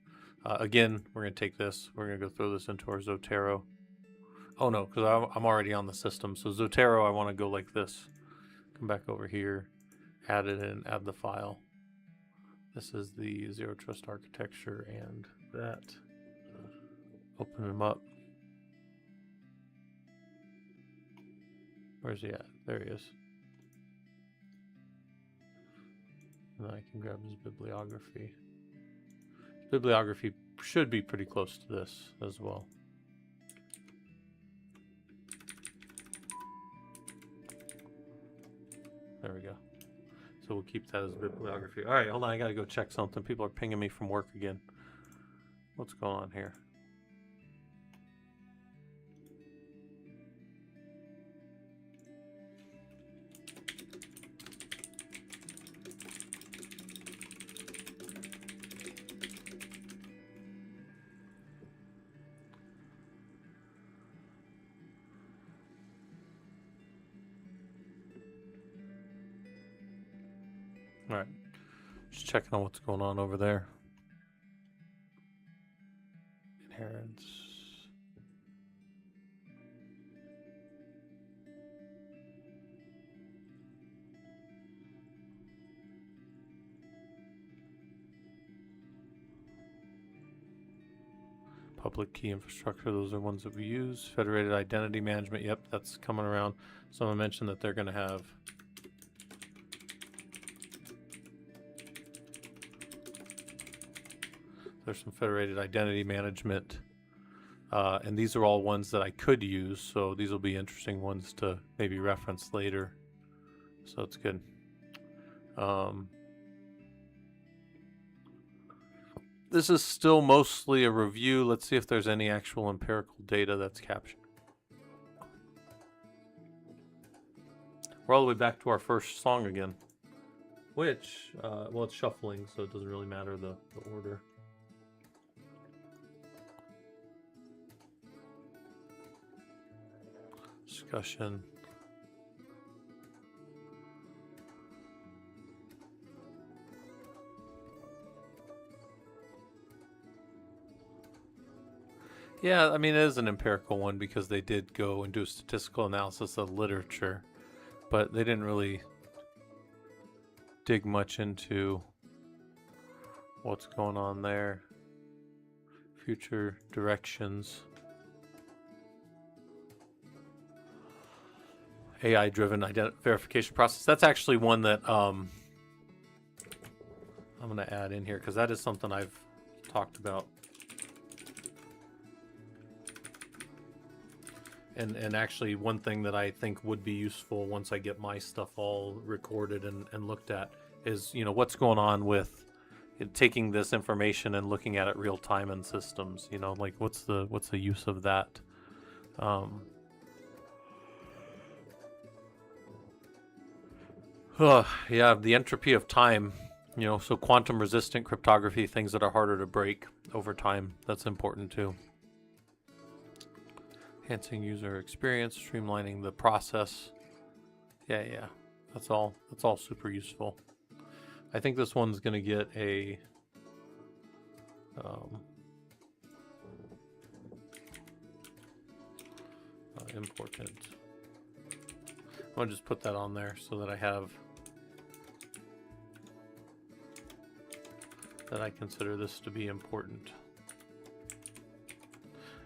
Again, we're going to take this. We're going to go throw this into our Zotero. Oh no, because I'm already on the system. So Zotero, I want to go like this. Come back over here, add it in, add the file. This is the Zero Trust architecture and that. Open them up. Where's he at? There he is. And then I can grab his bibliography. Bibliography should be pretty close to this as well. There we go. So we'll keep that as bibliography. All right, hold on. I got to go check something. People are pinging me from work again. What's going on here? All right, just checking on what's going on over there. Inheritance. Public key infrastructure, those are ones that we use. Federated identity management, yep, that's coming around. Someone mentioned that they're going to have there's some federated identity management, and these are all ones that I could use, so these will be interesting ones to maybe reference later, so it's good. This is still mostly a review. Let's see if there's any actual empirical data that's captured. We're all the way back to our first song again, which, well, it's shuffling, so it doesn't really matter the order. Discussion. Yeah, I mean, it is an empirical one because they did go and do a statistical analysis of literature, but they didn't really dig much into what's going on there. Future directions. AI-driven verification process. That's actually one that I'm going to add in here because that is something I've talked about. And actually one thing that I think would be useful once I get my stuff all recorded and looked at is, you know, what's going on with taking this information and looking at it real time in systems, you know, like what's the use of that? Yeah, the entropy of time, you know, so quantum resistant cryptography, things that are harder to break over time, that's important too. Enhancing user experience, streamlining the process. Yeah, that's all super useful. I think this one's going to get a important. I'm going to just put that on there so that I have that I consider this to be important.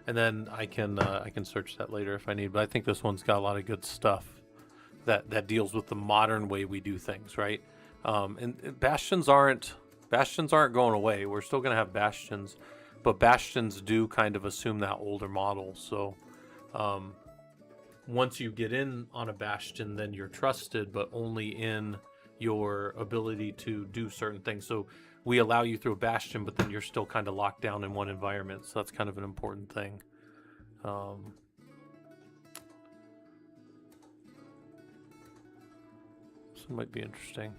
And then I can search that later if I need, but I think this one's got a lot of good stuff that deals with the modern way we do things, right? And bastions aren't going away. We're still going to have bastions, but bastions do kind of assume that older model. So once you get in on a bastion, then you're trusted, but only in your ability to do certain things. So we allow you through a Bastion, but then you're still kind of locked down in one environment. So that's kind of an important thing. This one might be interesting.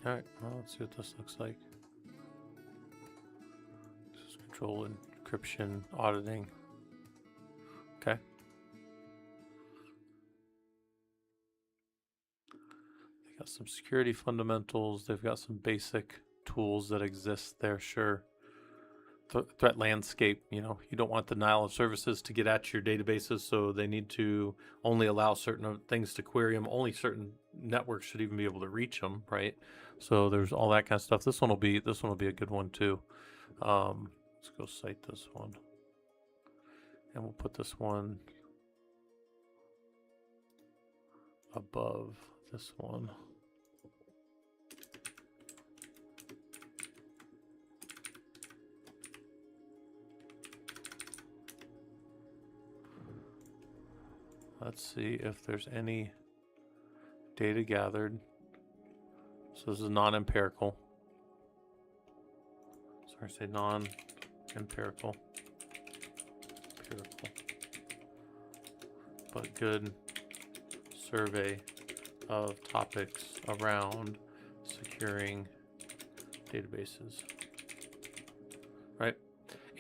All right, well, let's see what this looks like. This is control encryption auditing. Okay. They got some security fundamentals. They've got some basic tools that exist there, sure. Threat landscape, you know, you don't want denial of services to get at your databases, so they need to only allow certain things to query them. Only certain networks should even be able to reach them, right? So there's all that kind of stuff. This one will be a good one too. Let's go cite this one, and we'll put this one above this one. Let's see if there's any data gathered. So this is non-empirical. Sorry, say non-empirical. Empirical. But good survey of topics around securing databases. Right?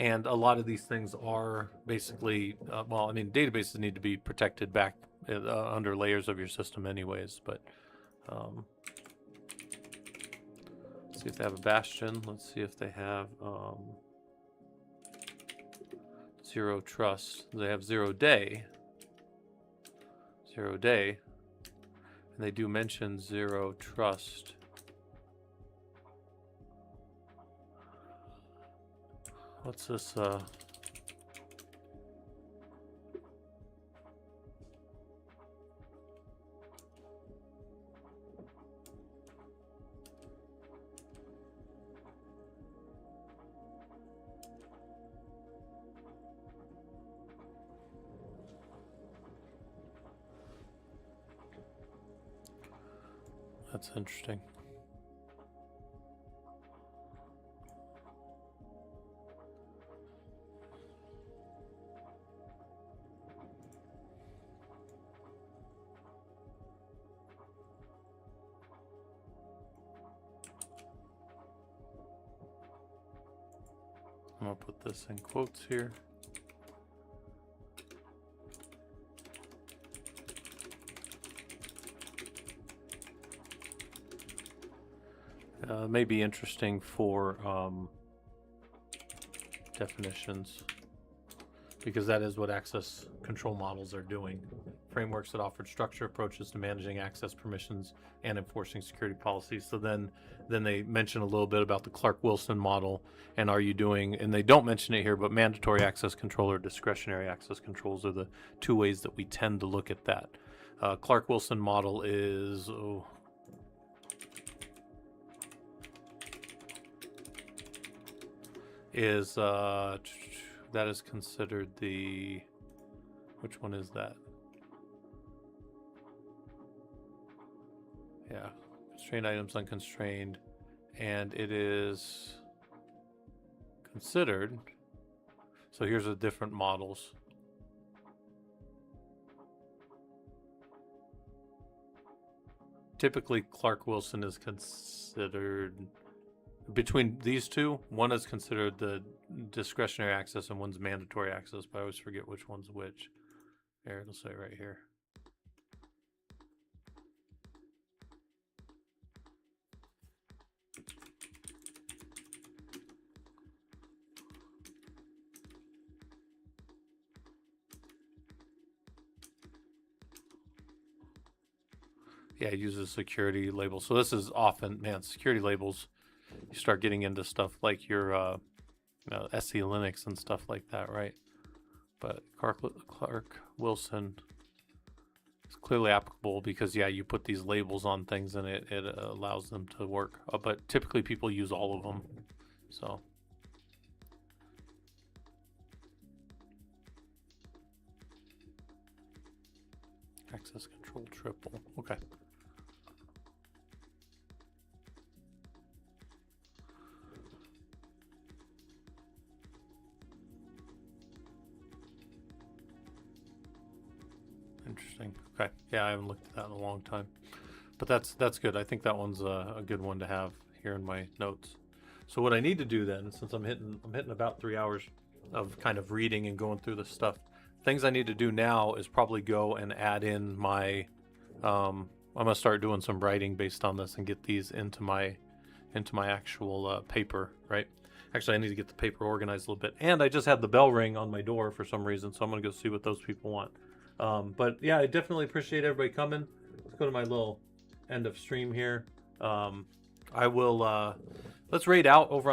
And a lot of these things are basically, well, I mean, databases need to be protected back under layers of your system anyways, but let's see if they have a Bastion. Let's see if they have zero trust. They have 0 day. 0 day. And they do mention zero trust. What's this? That's interesting. I'm gonna put this in quotes here. May be interesting for definitions, because that is what access control models are doing. Frameworks that offer structured approaches to managing access permissions and enforcing security policies. So then they mention a little bit about the Clark-Wilson model, and are you doing, and they don't mention it here, but mandatory access control or discretionary access controls are the two ways that we tend to look at that. Clark-Wilson model is, that is considered the, which one is that? Yeah, constrained items, unconstrained, and it is considered, so here's the different models. Typically Clark-Wilson is considered, between these two, one is considered the discretionary access and one's mandatory access, but I always forget which one's which. Here, it'll say right here. Yeah, it uses security labels. So this is often, man, security labels, you start getting into stuff like your SE Linux and stuff like that, right? But Clark-Wilson is clearly applicable because, yeah, you put these labels on things and it allows them to work. But typically people use all of them, so. access control triple. Okay. Interesting. Okay. Yeah, I haven't looked at that in a long time, but that's good. I think that one's a good one to have here in my notes. So what I need to do then, since I'm hitting about 3 hours of kind of reading and going through this stuff, things I need to do now is probably go and add in my. I'm gonna start doing some writing based on this and get these into my actual paper, right? Actually, I need to get the paper organized a little bit. And I just had the bell ring on my door for some reason, so I'm gonna go see what those people want. But yeah, I definitely appreciate everybody coming. Let's go to my little end of stream here. I will let's raid out over on